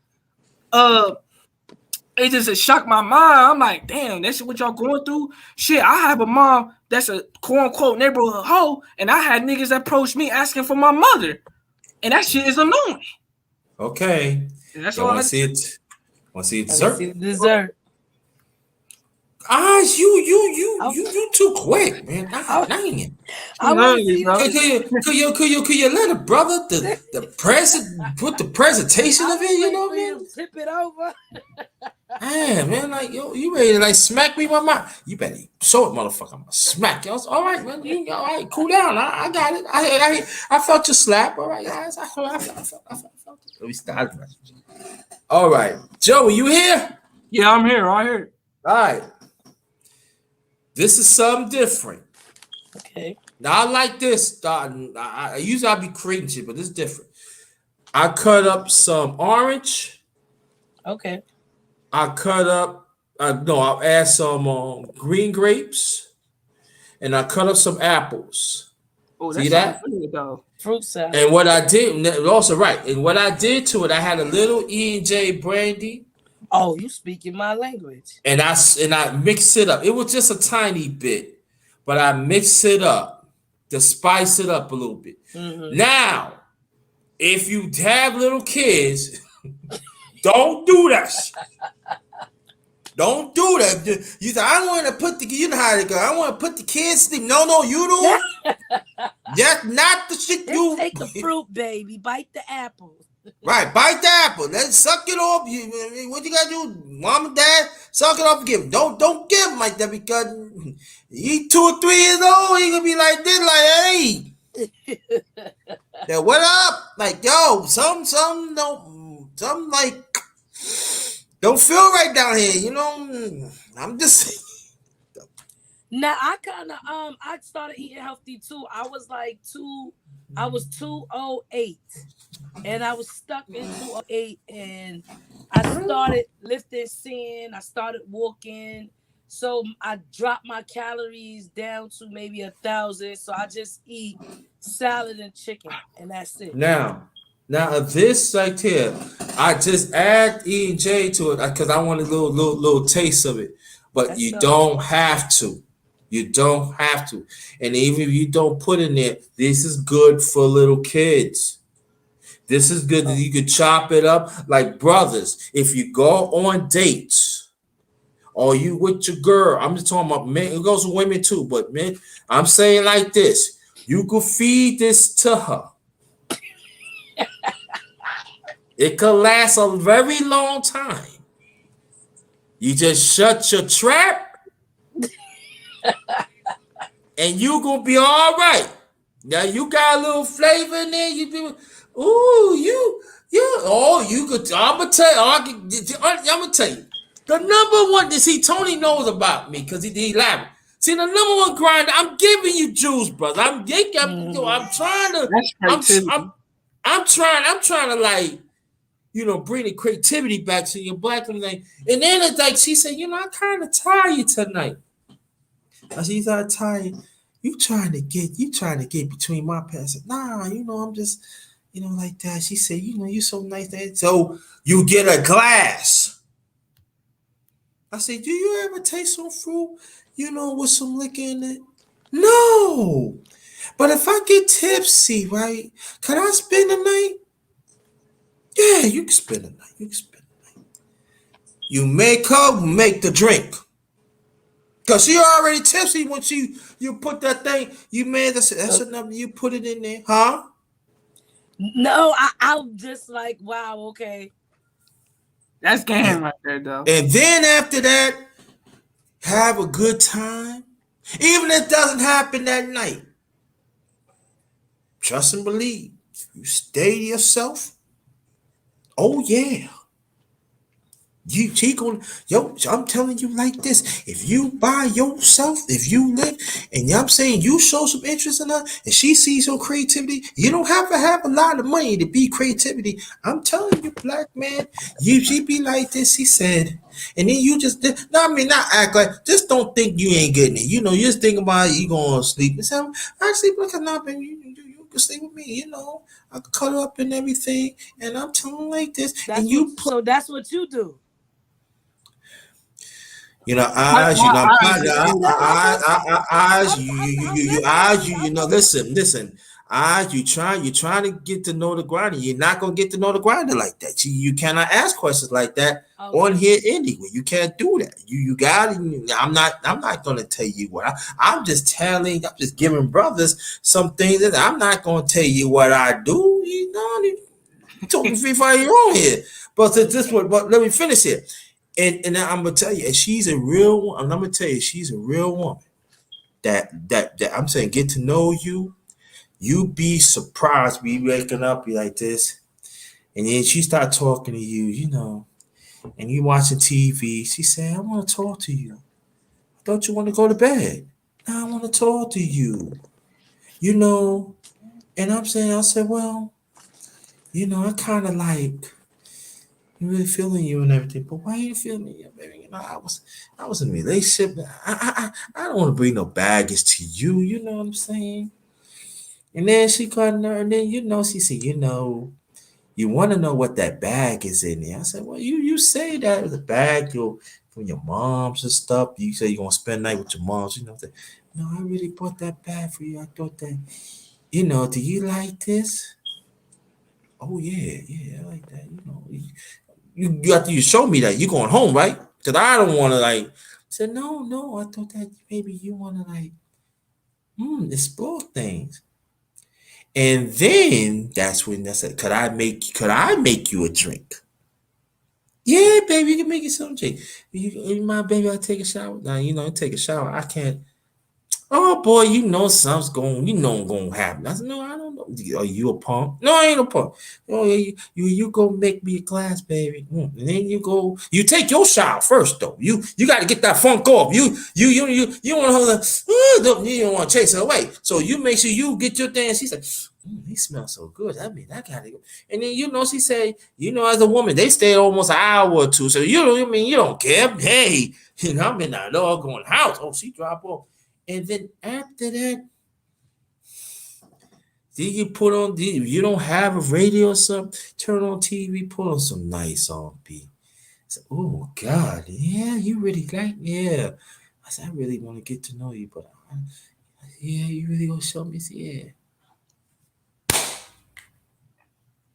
it just shocked my mind. I'm like, damn, that's what y'all going through? Shit, I have a mom that's a quote-unquote neighborhood hoe, and I had niggas that approached me asking for my mother. And that shit is annoying. Okay. And that's you all want I to see it? Want to see it Let me dessert? see the dessert. You too quick, man. God dang it. I want to see bro. Could you let a brother the present put the presentation of it? You know what I mean? Tip it over. Damn, man, like, yo, you ready to like smack me with my? You better show it, motherfucker. I'm gonna smack you. All right, man. You all right? Cool down. I got it. I felt your slap. All right, guys. I felt it. Let me start. All right, Joey, you here? Yeah, I'm here. I hear. All right. This is something different. Okay. Now I like this. I usually I be creating shit, but this is different. I cut up some orange. Okay. I cut up. No, I'll add some green grapes, and I cut up some apples. Oh, see that? Good, though. Fruit salad. And what I did, also right, and what I did to it, I had a little E&J brandy. Oh, you speaking my language. And I mixed it up. It was just a tiny bit, but I mixed it up to spice it up a little bit. Mm-hmm. Now, if you have little kids, don't do that shit. Don't do that. You say, I want to put the, you know how to go. I want to put the kids sleep. No, you don't. That's not the shit you take the fruit, baby. Bite the apple. Right, bite the apple. Let's suck it off. What you gotta do, mom and dad? Suck it off and give him. Don't give him like that because he 2 or 3 years old. He gonna be like this, like, hey, yeah, what up? Like, yo, some like don't feel right down here. You know, I'm just. Now I kind of I started eating healthy too. I was 208 and I was stuck in 208 and I started lifting sin. I started walking. So I dropped my calories down to maybe 1,000. So I just eat salad and chicken and that's it. Now this right here, I just add E&J to it because I want a little taste of it. But that's you don't have to. You don't have to. And even if you don't put in there, this is good for little kids. This is good that you could chop it up like brothers. If you go on dates or you with your girl, I'm just talking about men, it goes with women too, but men, I'm saying like this. You could feed this to her. It could last a very long time. You just shut your trap. And you gonna be all right. Now you got a little flavor in there. You do, you could. I'm gonna tell you. The number one. See, Tony knows about me because he laughing. See, the number one grinder. I'm giving you juice, brother. I'm trying to. I'm trying to like, bring the creativity back to your black thing. And then it's like she said, I'm kind of tired tonight. I said, you tired. You trying to get between my pants. Nah, I'm just, like that. She said, you so nice that. So you get a glass. I said, do you ever taste some fruit, with some liquor in it? No. But if I get tipsy, right? Can I spend the night? Yeah, you can spend the night. You make her make the drink. Because she already tipsy when you put that thing, you made that's enough, you put it in there, huh? No, I'm just like, wow, okay. That's game right there, though. And then after that, have a good time. Even if it doesn't happen that night. Trust and believe. You stay to yourself. Oh, yeah. I'm telling you like this. If you by yourself, if you live, and I'm saying you show some interest in her, and she sees your creativity, you don't have to have a lot of money to be creativity. I'm telling you, black man, she be like this, he said, and then you just, not act like, just don't think you ain't getting it. You just think about it, you gonna sleep. And say, I sleep like a knob, baby. You can sleep with me, I cut up and everything, and I'm telling you like this. So that's what you do. Eyes, listen, eyes, you trying to get to know the grinder. You're not gonna get to know the grinder like that. You cannot ask questions like that on here anyway. You can't do that. You got it. I'm not gonna tell you what I'm just giving brothers some things that I'm not gonna tell you what I do. You talking free fire your own here. But this one, but let me finish here. And I'm gonna tell you, and she's a real one. I'm gonna tell you, she's a real woman. That I'm saying, get to know you. You be surprised, be waking up, be like this, and then she start talking to you, and you watching TV. She said, "I want to talk to you. Don't you want to go to bed? No, I want to talk to you. You know." And I'm saying, I said, "Well, I kind of like really feeling you and everything, but why you feeling me, baby? I was in a relationship. I don't want to bring no baggage to you. You know what I'm saying?" And then she got in there, and then she said, you want to know what that bag is in there. I said, well, you say that the bag from your moms and stuff. You say you're gonna spend the night with your moms. No, I really bought that bag for you. I thought that, do you like this? Oh yeah, I like that. You after you show me that you going home, right? Because I don't want to like. I said, no, I thought that maybe you want to like, explore things. And then that's when I said, could I make you a drink? Yeah, baby, you can make you some drink. You mind, baby, I take a shower? Now, take a shower. I can't. Oh boy, something's going. Going to happen. I said, no, I don't know. Are you a punk? No, I ain't a punk. Oh, yeah, you go make me a glass, baby. And then you go. You take your shower first, though. You got to get that funk off. You want to hold the. You don't want to chase it away. So you make sure you get your thing. She said, he smells so good. I mean, I gotta go. And then she said, as a woman, they stay almost an hour or two. So you don't care. Hey, I'm in that doggone house. Oh, she drop off. And then after that, did you put on? You don't have a radio or something? Turn on TV, put on some nice R&B. I said, oh God, yeah, you really like, yeah. I said, I really want to get to know you, but yeah, you really gonna show me? Yeah.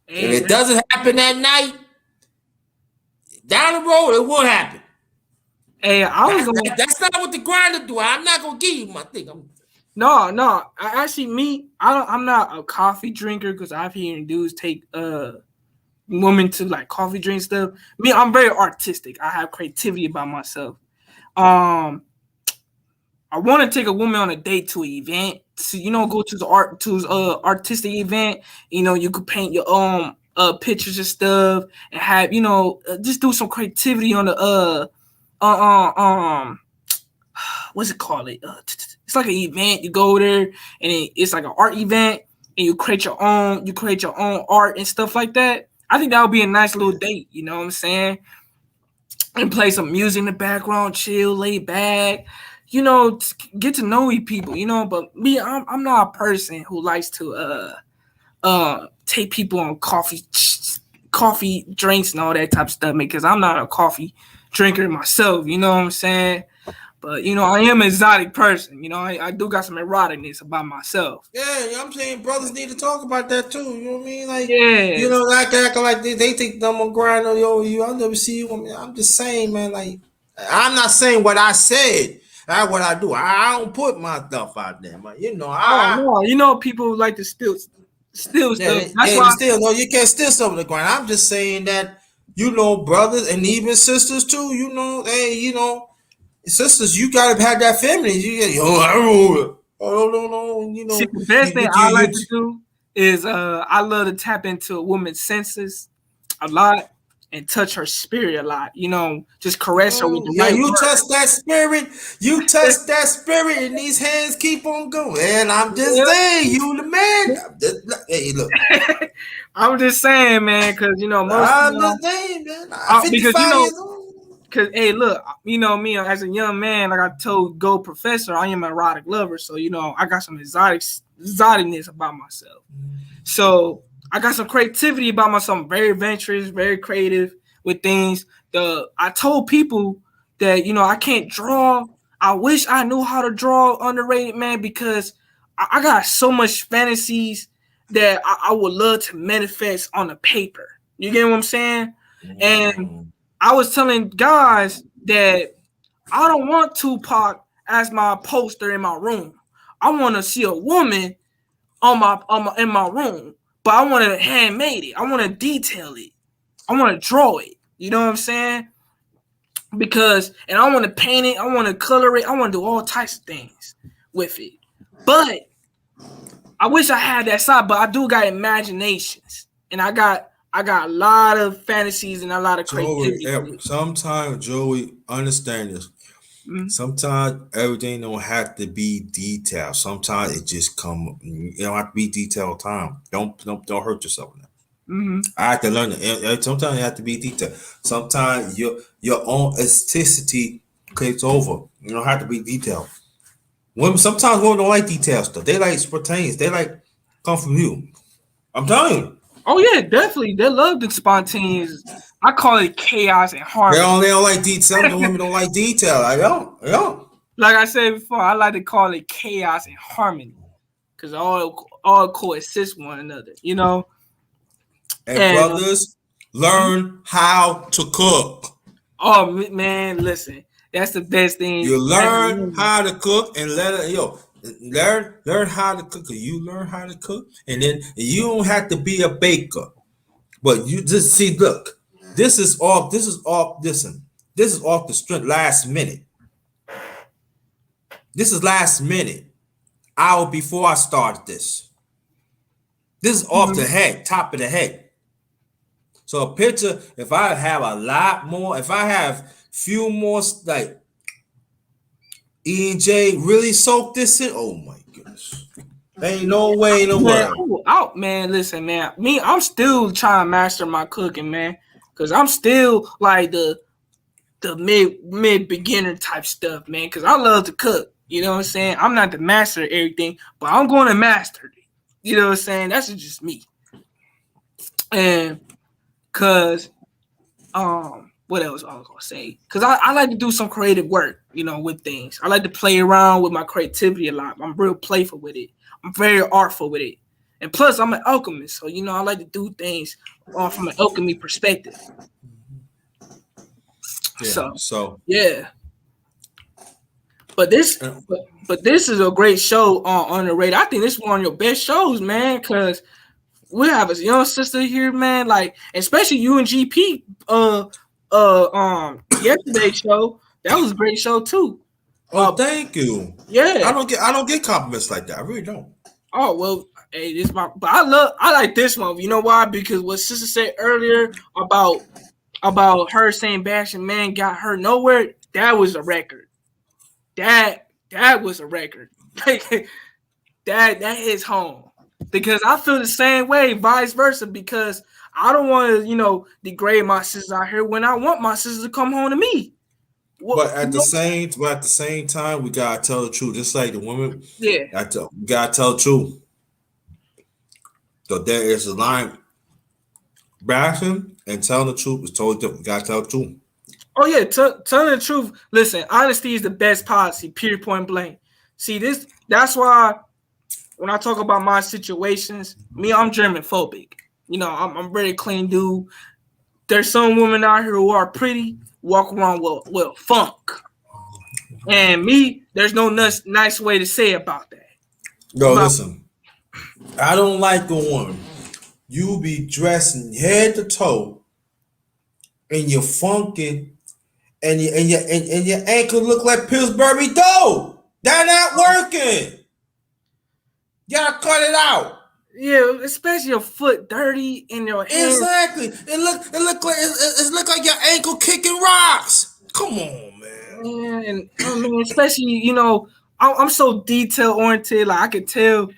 If it doesn't happen that night, down the road, it will happen. Hey, that's not what the GRINDA do. I'm not gonna give you my thing. No. I'm not a coffee drinker because I've heard dudes take women to like coffee drink stuff. Me, I'm very artistic. I have creativity about myself. I want to take a woman on a date to an event. To go to the artistic event. You could paint your own pictures and stuff, and have just do some creativity on the what's it called? It's like an event. You go there, and it's like an art event, and you create your own art and stuff like that. I think that would be a nice little date. You know what I'm saying? And play some music in the background, chill, lay back. Get to know people. But me, I'm not a person who likes to take people on coffee drinks and all that type of stuff, because I'm not a coffee drinker myself. You know what I'm saying? But I am an exotic person. I do got some eroticness about myself. Yeah, I'm saying brothers need to talk about that too. You know what I mean? Like, yeah, acting like they think them on grind on you. I'll never see you. I'm just saying, man. Like, I'm not saying what I said. That's what I do. I don't put my stuff out there, man. no. People like to steal stuff. That's why. No, you can't steal stuff on the grind. I'm just saying that brothers and even sisters too. Hey, sisters, you gotta have that feminine. No. See, the best thing I like to do is I love to tap into a woman's senses a lot and touch her spirit a lot. Just caress her with the right you word. touch that spirit. You touch that spirit, and these hands keep on going. And I'm just saying, you the man. Hey, look. I'm just saying, man, because I'm just saying, man. I'm 55 years old. Because, hey, look, me as a young man, like I told Go Professor, I am an erotic lover. So, I got some exoticness about myself. So, I got some creativity about myself. I'm very adventurous, very creative with things. I told people that, I can't draw. I wish I knew how to draw Underrated, man, because I got so much fantasies that I would love to manifest on the paper. You get what I'm saying? And I was telling guys that I don't want Tupac as my poster in my room. I want to see a woman in my room, but I want to handmade it. I want to detail it. I want to draw it. You know what I'm saying? because, and I want to paint it, I want to color it, I want to do all types of things with it. But I wish I had that side, but I do got imaginations, and I got a lot of fantasies and a lot of creativity. Sometimes, Joey, understand this. Mm-hmm. Sometimes everything don't have to be detailed. Sometimes it just come. You don't have to be detailed all the time. Don't hurt yourself now. Mm-hmm. I have to learn it. Sometimes you have to be detailed. Sometimes your own aestheticity takes over. You don't have to be detailed. Sometimes women don't like detailed stuff. They like spontaneous. They like come from you. I'm telling you. Oh yeah, definitely. They love the spontaneous. I call it chaos and harmony. They don't like detail. Some of the women don't like detail. I don't. Like I said before, I like to call it chaos and harmony, because all coexist one another. You know. And brothers, learn how to cook. Oh man, listen, that's the best thing. You learn how to cook and learn how to cook. You learn how to cook, and then you don't have to be a baker, but you just see. Look, this is off. Listen, this is off the strength. Last minute. This is last minute. Hour before I started this. This is off the head, top of the head. So a picture, if I have a lot more, if I have few more, like E&J really soak this in, oh my goodness. Ain't no way in the world. Out, man. Listen, man. I'm still trying to master my cooking, man. Because I'm still like the mid beginner type stuff, man. Because I love to cook. You know what I'm saying? I'm not the master of everything, but I'm going to master it. You know what I'm saying? That's just me. And because, what else I was gonna say? Because I like to do some creative work, you know, with things. I like to play around with my creativity a lot. I'm real playful with it. I'm very artful with it. And plus, I'm an alchemist, so you know I like to do things from an alchemy perspective. Yeah, so yeah. But this is a great show on Underrated. I think this is one of your best shows, man, because we have a young sister here, man. Like, especially you and GP, yesterday's show. That was a great show too. Oh, thank you. Yeah, I don't get compliments like that. I really don't. Oh well, hey, this my. But I like this one. You know why? Because what sister said earlier about her saying Bashing Man got her nowhere. That was a record. That was a record. that hits home. Because I feel the same way, vice versa. Because I don't want to, degrade my sisters out here when I want my sisters to come home to me. But at the same time, we gotta tell the truth. Just like the women, we gotta tell the truth. So there is a line. Bashing and telling the truth is totally different. We gotta tell the truth. Oh yeah, telling the truth. Listen, honesty is the best policy. Period. Point blank. See this. That's why when I talk about my situations, I'm German phobic. I'm a very clean dude. There's some women out here who are pretty, walk around with funk. And me, there's no nice way to say about that. Yo, listen. I don't like a woman. You be dressing head to toe and you're funky and your ankle look like Pillsbury dough. That not working. You gotta cut it out. Yeah, especially your foot dirty in your hands. Exactly. It look like your ankle kicking rocks. Come on, man. Yeah, and especially I'm so detail oriented. Like I could tell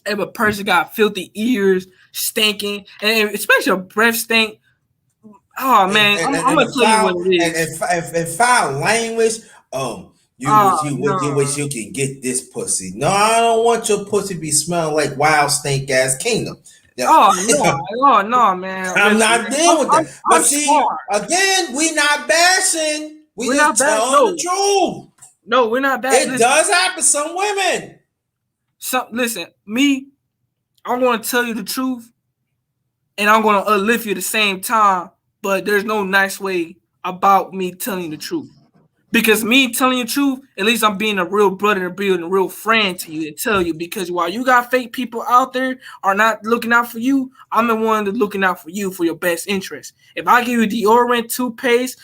if a person got filthy ears, stinking, and especially a breath stink. Oh man, I'm gonna tell you what it is. And foul language. You wish you can get this pussy. No, I don't want your pussy be smelling like Wild Stink Ass Kingdom. Oh no, man. I'm not dealing with that. But see, again, we not bashing. We're just telling the truth. No, we're not bashing. It does happen. Some women. Listen, I'm going to tell you the truth, and I'm going to uplift you at the same time. But there's no nice way about me telling you the truth. Because me telling you the truth, at least I'm being a real brother and being a real friend to you and tell you. Because while you got fake people out there are not looking out for you, I'm the one that's looking out for you for your best interest. If I give you deodorant, toothpaste,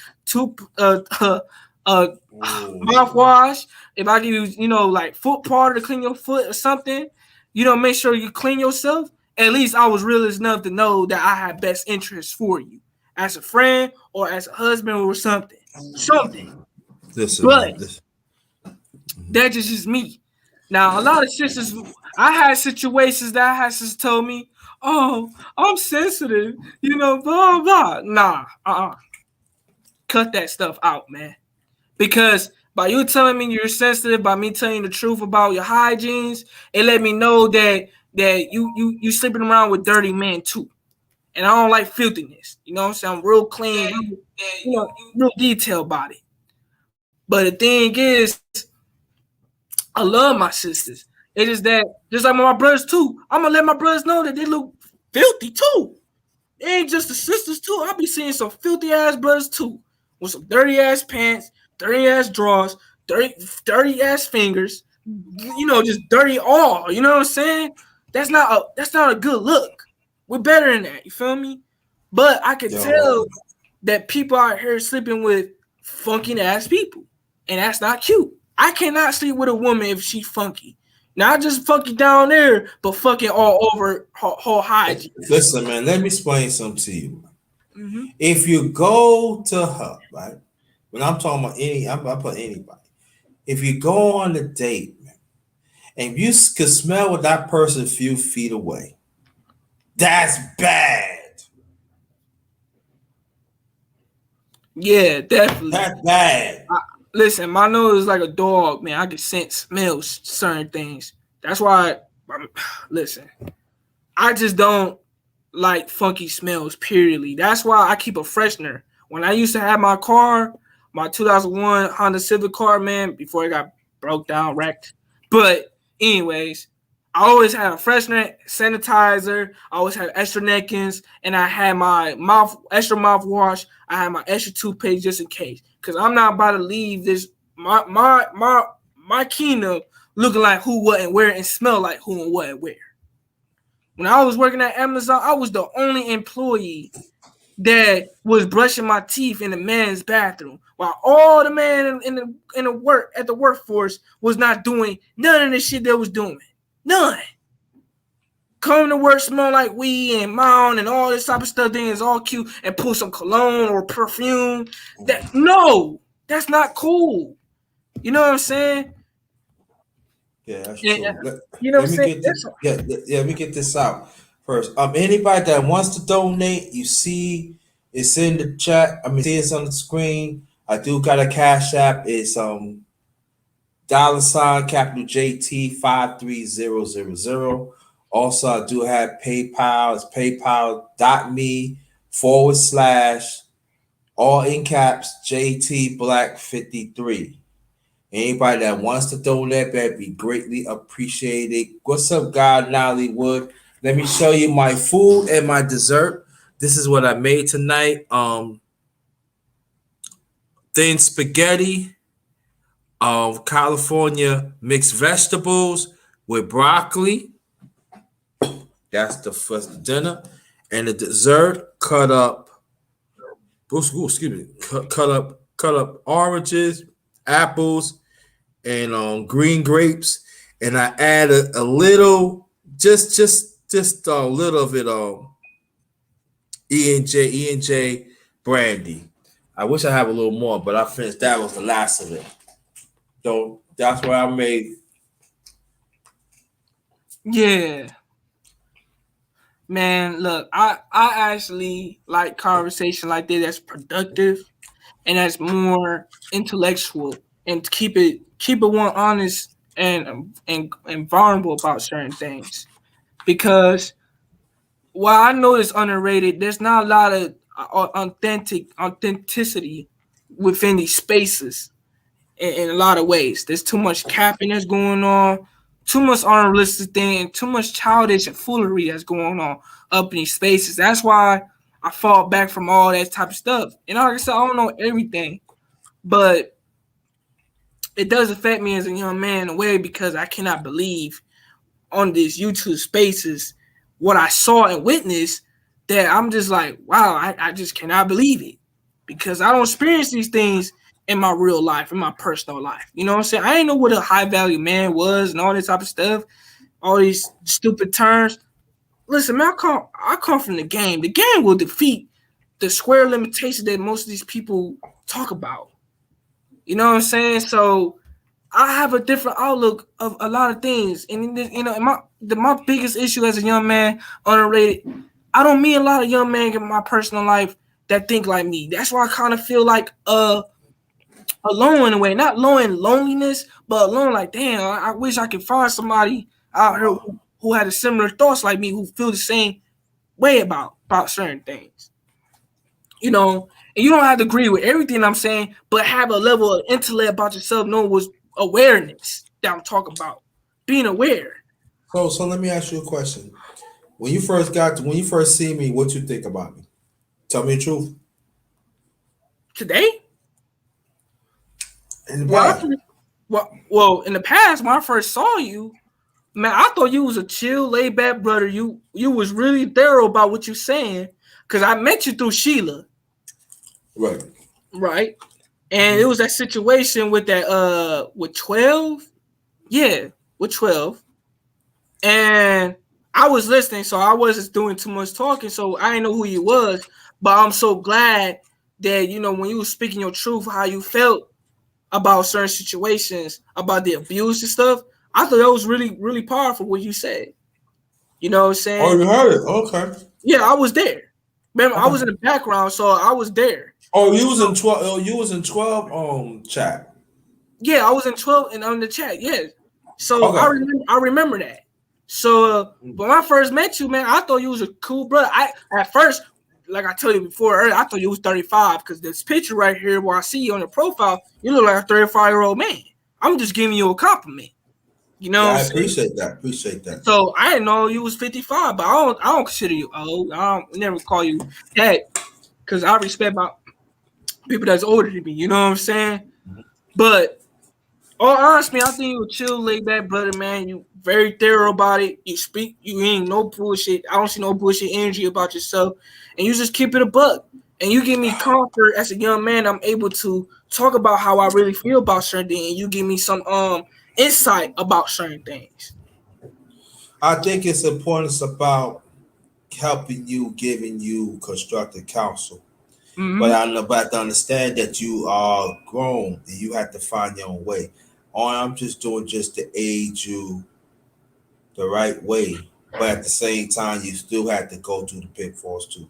mouthwash, if I give you, like foot powder to clean your foot or something, make sure you clean yourself. At least I was real enough to know that I had best interest for you as a friend or as a husband or something. Listen, But man. Listen. that's just me. Now, a lot of sisters, I had situations that I had sisters told me, "Oh, I'm sensitive," blah blah. Nah, cut that stuff out, man. Because by you telling me you're sensitive, by me telling you the truth about your hygienes, it let me know that you sleeping around with dirty men too. And I don't like filthiness. You know what I'm saying? I'm real clean, real detailed about it. But the thing is, I love my sisters. It is that just like my brothers too. I'm gonna let my brothers know that they look filthy too. They ain't just the sisters too. I'll be seeing some filthy ass brothers too, with some dirty ass pants, dirty ass drawers, dirty ass fingers. Just dirty all. You know what I'm saying? That's not a good look. We're better than that. You feel me? But I can tell that people out here sleeping with funky ass people, and that's not cute. I cannot sleep with a woman if she's funky. Not just funky down there, but fucking all over her whole hygiene. Listen, man, let me explain something to you. Mm-hmm. If you go to her, right? When I'm talking about I put anybody. If you go on a date, man, and you can smell what that person a few feet away, that's bad. Yeah, definitely. That's bad. Listen, my nose is like a dog, man. I can smell certain things. That's why, listen, I just don't like funky smells, periodly. That's why I keep a freshener. When I used to have my car, my 2001 Honda Civic car, man, before it got broke down, wrecked. But anyways, I always had a freshener, sanitizer. I always had extra napkins, and I had my extra mouthwash. I had my extra toothpaste just in case, because I'm not about to leave this my kingdom looking like who, what, and where, and smell like who and what and where. When I was working at Amazon, I was the only employee that was brushing my teeth in the man's bathroom, while all the man in the workforce was not doing none of the shit they was doing. None. Coming to work, smell like weed and mound and all this type of stuff. Then it's all cute and pull some cologne or perfume. That's not cool. You know what I'm saying? Yeah, that's Yeah, true. you know what I'm Let me saying? get this. Let me get this out first. Anybody that wants to donate, you see, it's in the chat. See it's on the screen. I do got a cash app. It's $ capital JT 53000. Also, I do have PayPal. It's paypal.me / all in caps JT Black 53. Anybody that wants to donate, that be greatly appreciated. What's up, God Nollywood? Let me show you my food and my dessert. This is what I made tonight. Thin spaghetti, California mixed vegetables with broccoli. That's the first dinner. And the dessert, cut up oranges, apples, and green grapes, and I add a little, just a little of it, E&J brandy. I wish I have a little more, but I finished. That was the last of it. So that's what I made. Yeah. Man, look, I actually like conversation like that that's productive and that's more intellectual, and keep it one honest and vulnerable about certain things. Because while I know it's underrated, there's not a lot of authenticity within these spaces in a lot of ways. There's too much capping that's going on, too much unrealistic thing, and too much childish and foolery that's going on up in these spaces. That's why I fall back from all that type of stuff. And like I said, I don't know everything, but it does affect me as a young man in a way, because I cannot believe on these YouTube spaces what I saw and witnessed, that I'm just like, wow, I just cannot believe it. because I don't experience these things in my real life, in my personal life. You know what I'm saying? I didn't know what a high value man was and all this type of stuff, all these stupid terms. Listen, man, I come from the game. The game will defeat the square limitation that most of these people talk about. You know what I'm saying? So I have a different outlook of a lot of things, and you know, my biggest issue as a young man, underrated. I don't meet a lot of young men in my personal life that think like me. That's why I kind of feel like alone in a way, not alone in loneliness, but alone like damn. I wish I could find somebody out here who had a similar thoughts like me, who feel the same way about certain things. You know, and you don't have to agree with everything I'm saying, but have a level of intellect about yourself, knowing what's awareness that I'm talking about, being aware. So let me ask you a question. When you first see me, what you think about me? Tell me the truth. Today, In the well, past. well, in the past when I first saw you, man, I thought you was a chill, laid back brother. You was really thorough about what you saying, because I met you through Sheila, Right. right? And it was that situation with that with 12, yeah, with 12, and I was listening, so I wasn't doing too much talking, so I didn't know who you was. But I'm so glad that you know when you were speaking your truth, how you felt about certain situations, about the abuse and stuff. I thought that was really, really powerful what you said. You know what I'm Oh, saying? you heard it. Okay. Yeah, I was there. Remember, I was Okay. in the background, so I was there. Oh, you was in 12. Oh, you was in 12 chat. Yeah, I was in 12 and on the chat. Yes. So Okay. I remember that. So when I first met you, man, I thought you was a cool brother. I at first, like I told you before earlier, I thought you was 35 because this picture right here where I see you on the profile, you look like a 35-year-old man. I'm just giving you a compliment. You know Yeah, what I'm I saying? appreciate that. Appreciate that. So I didn't know you was 55, but I don't consider you old. I don't never call you that because I respect my people that's older than me. You know what I'm saying? But all honestly, I think you a chill, laid back brother, man. You very thorough about it. You speak, you ain't no bullshit. I don't see no bullshit energy about yourself, and you just keep it a buck. And you give me comfort as a young man. I'm able to talk about how I really feel about certain things, and you give me some insight about certain things. I think it's important. It's about helping you, giving you constructive counsel. But Mm-hmm. I know, but to understand that you are grown and you have to find your own way. All I'm just doing just to aid you the right way, but at the same time, you still have to go through the pitfalls too.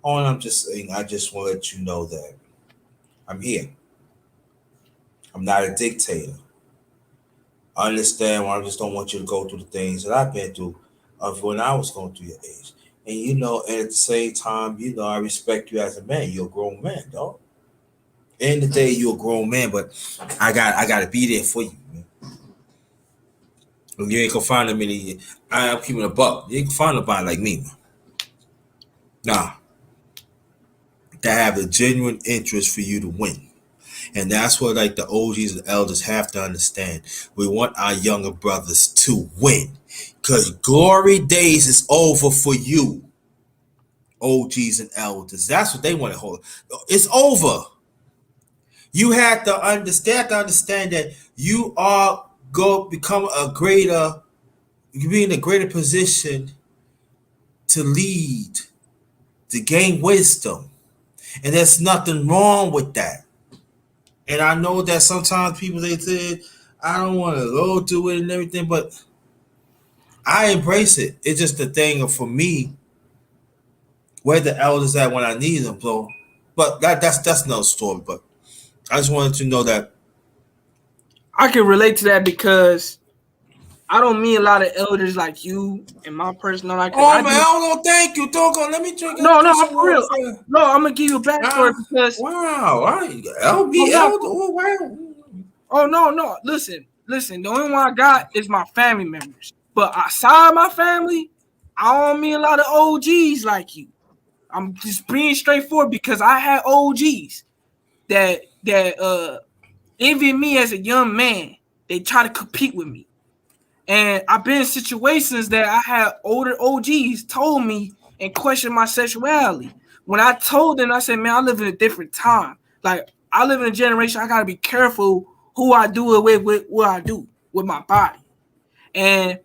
All I'm just saying, I just want to let you know that I'm here. I'm not a dictator. I understand why I just don't want you to go through the things that I've been through of when I was going through your age. And and at the same time, I respect you as a man. You're a grown man, dog. End of the day, you're a grown man, but I gotta be there for you. Man. You ain't gonna find a many. I'm keeping a buck. You ain't gonna find nobody like me, man. Nah, that have a genuine interest for you to win. And that's what like the OGs and elders have to understand. We want our younger brothers to win. Cause glory days is over for you, OGs and elders. That's what they want to hold. It's over. You have to understand that you are go become a greater, you be in a greater position to lead, to gain wisdom. And there's nothing wrong with that. And I know that sometimes people they say, I don't want to go do it and everything, but I embrace it. It's just the thing of for me, where the elders at when I need them, bro. But that's another story. But I just wanted to know that. I can relate to that because I don't meet a lot of elders like you in my personal life. Because Oh I man, do. oh no, thank you. Doggone, let me drink. Let me No, drink I'm some for water real. for. No, I'm gonna give you a backstory Ah, because wow, I oh no, LBL. Oh wow. oh no. Listen. The only one I got is my family members. But outside my family, I don't meet a lot of OGs like you. I'm just being straightforward because I had OGs that envy me as a young man. They try to compete with me. And I've been in situations that I had older OGs told me and questioned my sexuality. when I told them, I said, man, I live in a different time. Like, I live in a generation, I gotta be careful who I do it with what I do with my body. And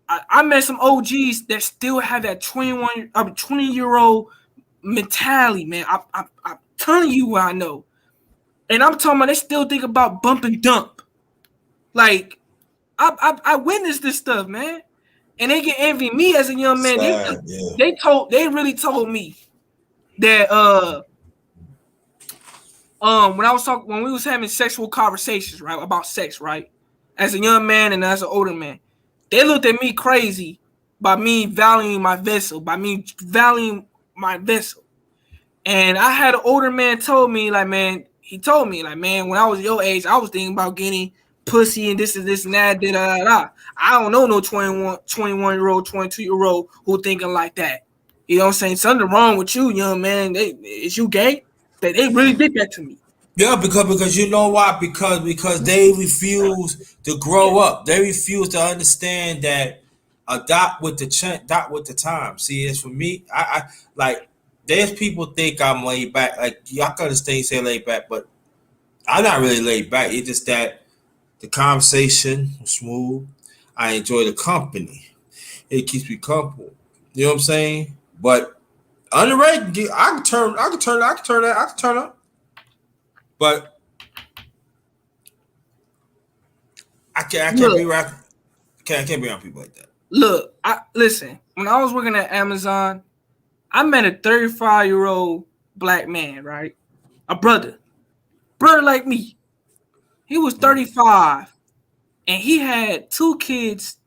I met some OGs that still have that 20-year-old mentality, man. I'm telling you what I know. And I'm talking about they still think about bump and dump. Like, I witnessed this stuff, man. And they can envy me as a young man. Sad, They really told me that when we was having sexual conversations, right, about sex, right, as a young man and as an older man, they looked at me crazy by me valuing my vessel, And I had an older man told me, like, man, when I was your age, I was thinking about getting pussy and this and that, da da da. I don't know no 21-year-old, 22-year-old who thinking like that. You know what I'm saying? Something wrong with you, young man. Is you gay? They really did that to me. Yeah, because you know why? Because they refuse to grow up. They refuse to understand that adopt with the time. See, it's for me. I like. There's people think I'm laid back. Like, y'all can understand, say laid back, but I'm not really laid back. It's just that the conversation was smooth. I enjoy the company. It keeps me comfortable. You know what I'm saying? But underrated, I can turn up. But I can't be around. I can't be around people like that. Look, listen. When I was working at Amazon, I met a 35-year-old black man, right? A brother like me. He was 35, and he had 2 kids,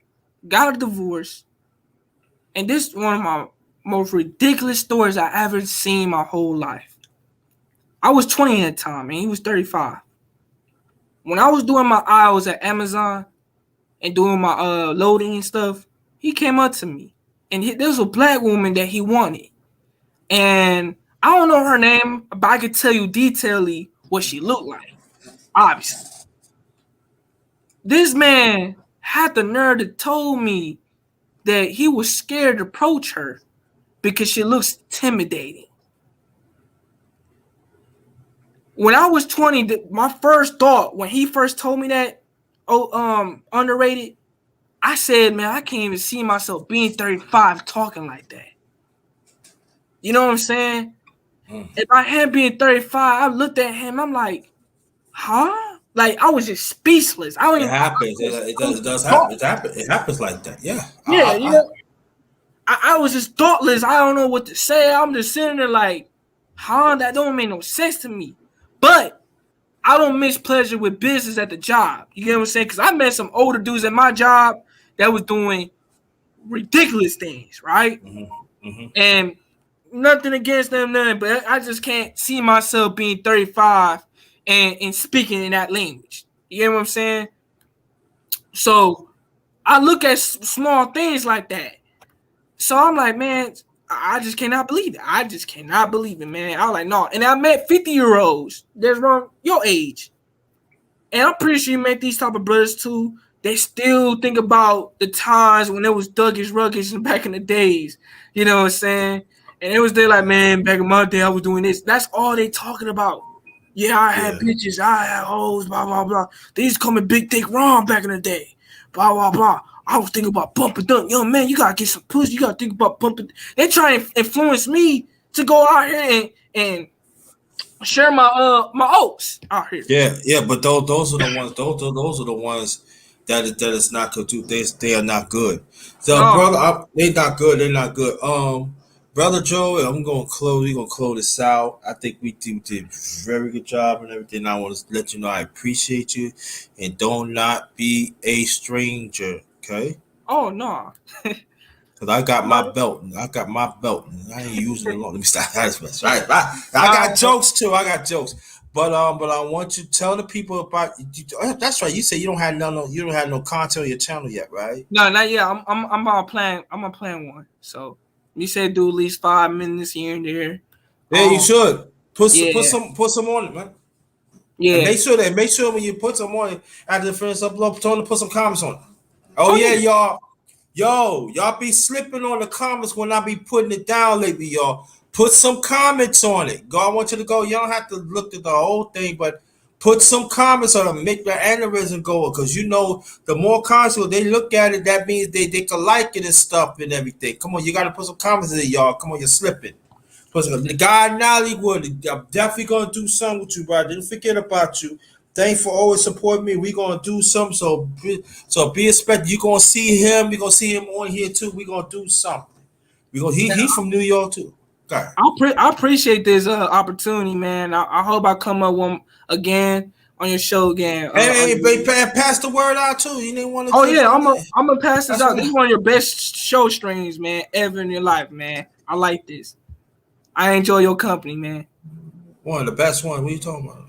got a divorce, and this is one of my most ridiculous stories I ever seen my whole life. I was 20 at the time, and he was 35. When I was doing my aisles at Amazon and doing my loading and stuff, he came up to me, and there was a black woman that he wanted. And I don't know her name, but I could tell you detailedly what she looked like. Obviously. This man had the nerve to tell me that he was scared to approach her because she looks intimidating. When I was 20, my first thought when he first told me that, underrated, I said, man, I can't even see myself being 35 talking like that. You know what I'm saying? If I had been 35, I looked at him, I'm like, huh? Like, I was just speechless. It happens. It does happen. It happens like that. Yeah. Yeah, I was just thoughtless. I don't know what to say. I'm just sitting there like, huh? That don't make no sense to me. But I don't mix pleasure with business at the job. You get what I'm saying? Because I met some older dudes at my job that was doing ridiculous things, right? And nothing against them, but I just can't see myself being 35 and speaking in that language. You get what I'm saying? So I look at small things like that. So I'm like, man, I just cannot believe it. I just cannot believe it, man. I was like, no. And I met 50-year-olds that's around your age. And I'm pretty sure you met these type of brothers too. They still think about the times when it was Duggish Ruggish back in the days. You know what I'm saying? And it was there like, man, back in my day, I was doing this. That's all they talking about. Yeah, I had bitches. I had hoes, blah, blah, blah. They used to call me Big Dick Ron back in the day. Blah, blah, blah. I was thinking about bumping dunk. Yo, man, you got to get some pussy. You got to think about bumping. They try to influence me to go out here and share my oats out here. Yeah, but those are the ones. Those are the ones that is not good. They are not good. So, brother, they're not good. They're not good. Brother Joe, we're gonna close this out. I think we did a very good job and everything. I want to let you know I appreciate you, and don't not be a stranger. Okay? Oh no. Cause I got my belt. And I ain't using it long. Let me stop. Right. I got jokes too. But I want you to tell the people about. That's right. You say you don't have no content on your channel yet, right? No, not yet. I'm on plan. I'm on plan one. So you said do at least 5 minutes here and there. Yeah, you should put some on it, man. Yeah. And make sure when you put some on it after the first upload, put some comments on it. Oh yeah, y'all. Y'all be slipping on the comments when I be putting it down lately, y'all. Put some comments on it. Go. I want you to go. You don't have to look at the whole thing, but put some comments on it. Make the aneurysm go. Because you know, the more comments they look at it, that means they can like it and stuff and everything. Come on, you got to put some comments in it, y'all. Come on, you're slipping. The guy in Hollywood, I'm definitely gonna do something with you, bro. I didn't forget about you. Thanks for always supporting me. We gonna do something. So be expected. You gonna see him. We gonna see him on here too. We gonna do something. We gonna he from New York too. Okay. I appreciate this opportunity, man. I hope I come up one again on your show again. Hey, pass the word out too. You didn't want to. Oh yeah, I'm gonna pass this out. Right. This is one of your best show streams, man, ever in your life, man. I like this. I enjoy your company, man. One of the best ones. What are you talking about?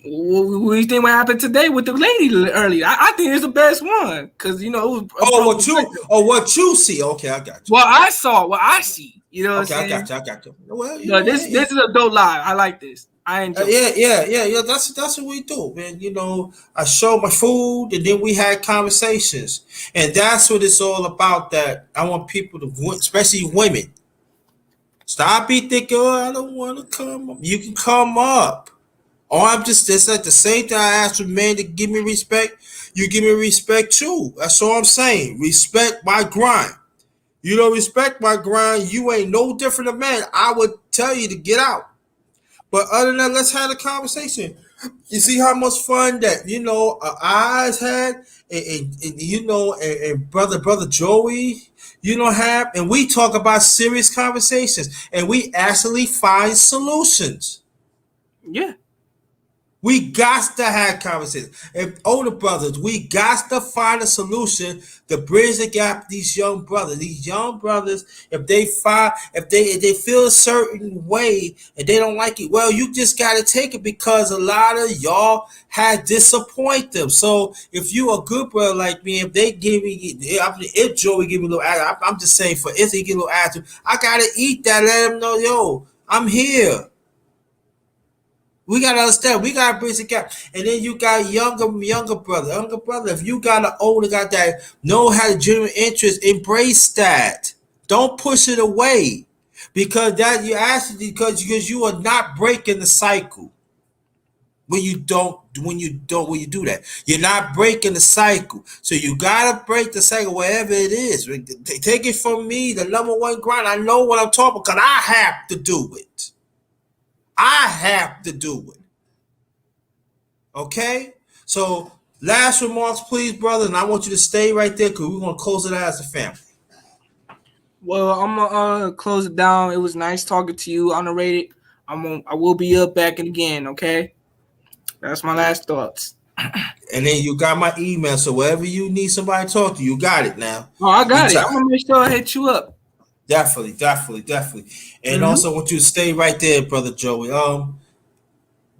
What do you think what happened today with the lady earlier? I think it's the best one because you know. It was what you see? Okay, I got you. What I saw, what I see. You know what I'm saying? I got you. Well, no, this is a dope live. I like this. I enjoy. Yeah. That's what we do, man. You know, I show my food, and then we had conversations, and that's what it's all about. That I want people to, especially women, stop be thinking, oh, I don't want to come up. You can come up. Oh, I'm just like the same thing I asked for men to give me respect. You give me respect too. That's all I'm saying. Respect my grind. You don't respect my grind, you ain't no different than man. I would tell you to get out. But other than that, let's have a conversation. You see how much fun that Eyes had, and brother Joey, have, and we talk about serious conversations, and we actually find solutions. Yeah. We got to have conversations. If older brothers, we got to find a solution to bridge the gap. These young brothers, if they feel a certain way and they don't like it, well, you just got to take it because a lot of y'all had disappoint them. So if you a good brother like me, if they give me, if Joey give me a little, I'm just saying for if he give a little attitude, I gotta eat that. Let him know, yo, I'm here. We gotta understand. We gotta bridge the gap, and then you got younger brother. If you got an older guy that know how to genuine interest, embrace that. Don't push it away, because because you are not breaking the cycle. When you do that, you're not breaking the cycle. So you gotta break the cycle wherever it is. Take it from me, the number one grind. I know what I'm talking because I have to do it. I have to do it. Okay? So, last remarks, please, brother, and I want you to stay right there because we're going to close it out as a family. Well, I'm going to close it down. It was nice talking to you, Underrated. I will be up back again, okay? That's my last thoughts. And then you got my email, so wherever you need somebody to talk to, you got it now. Oh, I got it. I'm going to make sure I hit you up. Definitely. And also want you to stay right there, brother Joey.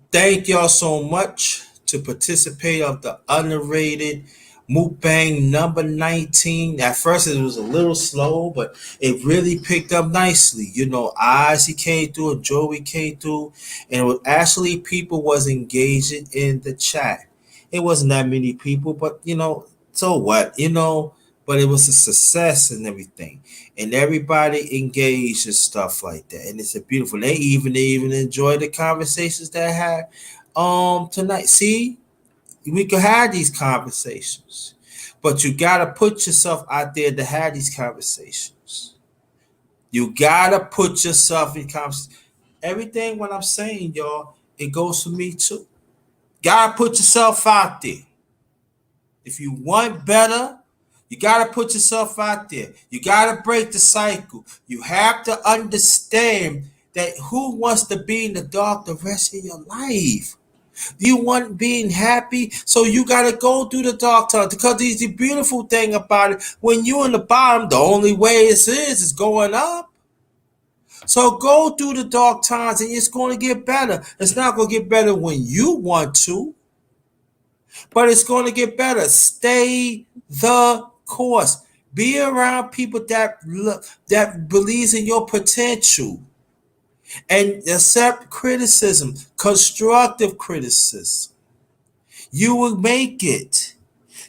Thank y'all so much to participate of the Underrated Mulbang number 19. At first it was a little slow, but it really picked up nicely. Ozzy came through and Joey came through, and it was actually people was engaging in the chat. It wasn't that many people, but so what? But it was a success and everything, and everybody engaged and stuff like that, and it's a beautiful. They even enjoy the conversations that I had tonight. See, we could have these conversations, but you gotta put yourself out there to have these conversations. You gotta put yourself in conversation. Everything what I'm saying, y'all, it goes for me too. Gotta put yourself out there. If you want better, you got to put yourself out there. You got to break the cycle. You have to understand that who wants to be in the dark the rest of your life? Do you want being happy? So you got to go through the dark times, because the beautiful thing about it, when you're in the bottom, the only way it is going up. So go through the dark times and it's going to get better. It's not going to get better when you want to, but it's going to get better. Stay the course. Be around people that believes in your potential, and accept criticism, constructive criticism. You will make it.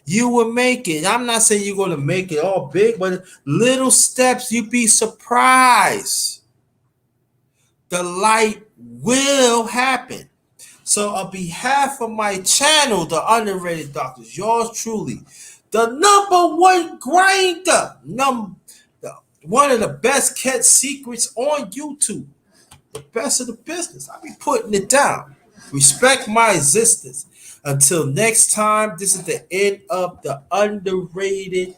You will make it. I'm not saying you're going to make it all big, but little steps, you'd be surprised. the light will happen. So on behalf of my channel, The Underrated Doctors, yours truly, the number one grinder, one of the best kept secrets on YouTube, the best of the business. I be putting it down. Respect my existence. Until next time, this is the end of the Underrated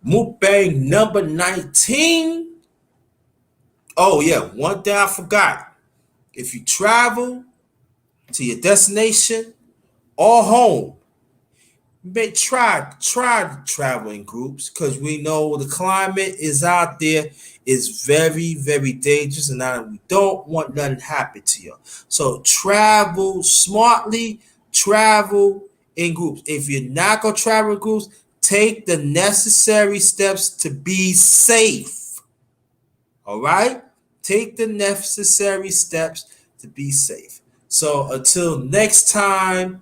Mulbang number 19. Oh yeah, one thing I forgot. If you travel to your destination or home, you may try to travel in groups, because we know the climate is out there is very, very dangerous, and we don't want nothing to happen to you. So travel smartly, travel in groups. If you're not gonna travel in groups, take the necessary steps to be safe. All right? Take the necessary steps to be safe. So until next time,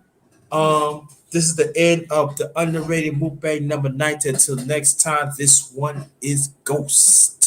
this is the end of the Underrated Mulbang number 19. Until next time, this one is Ghost.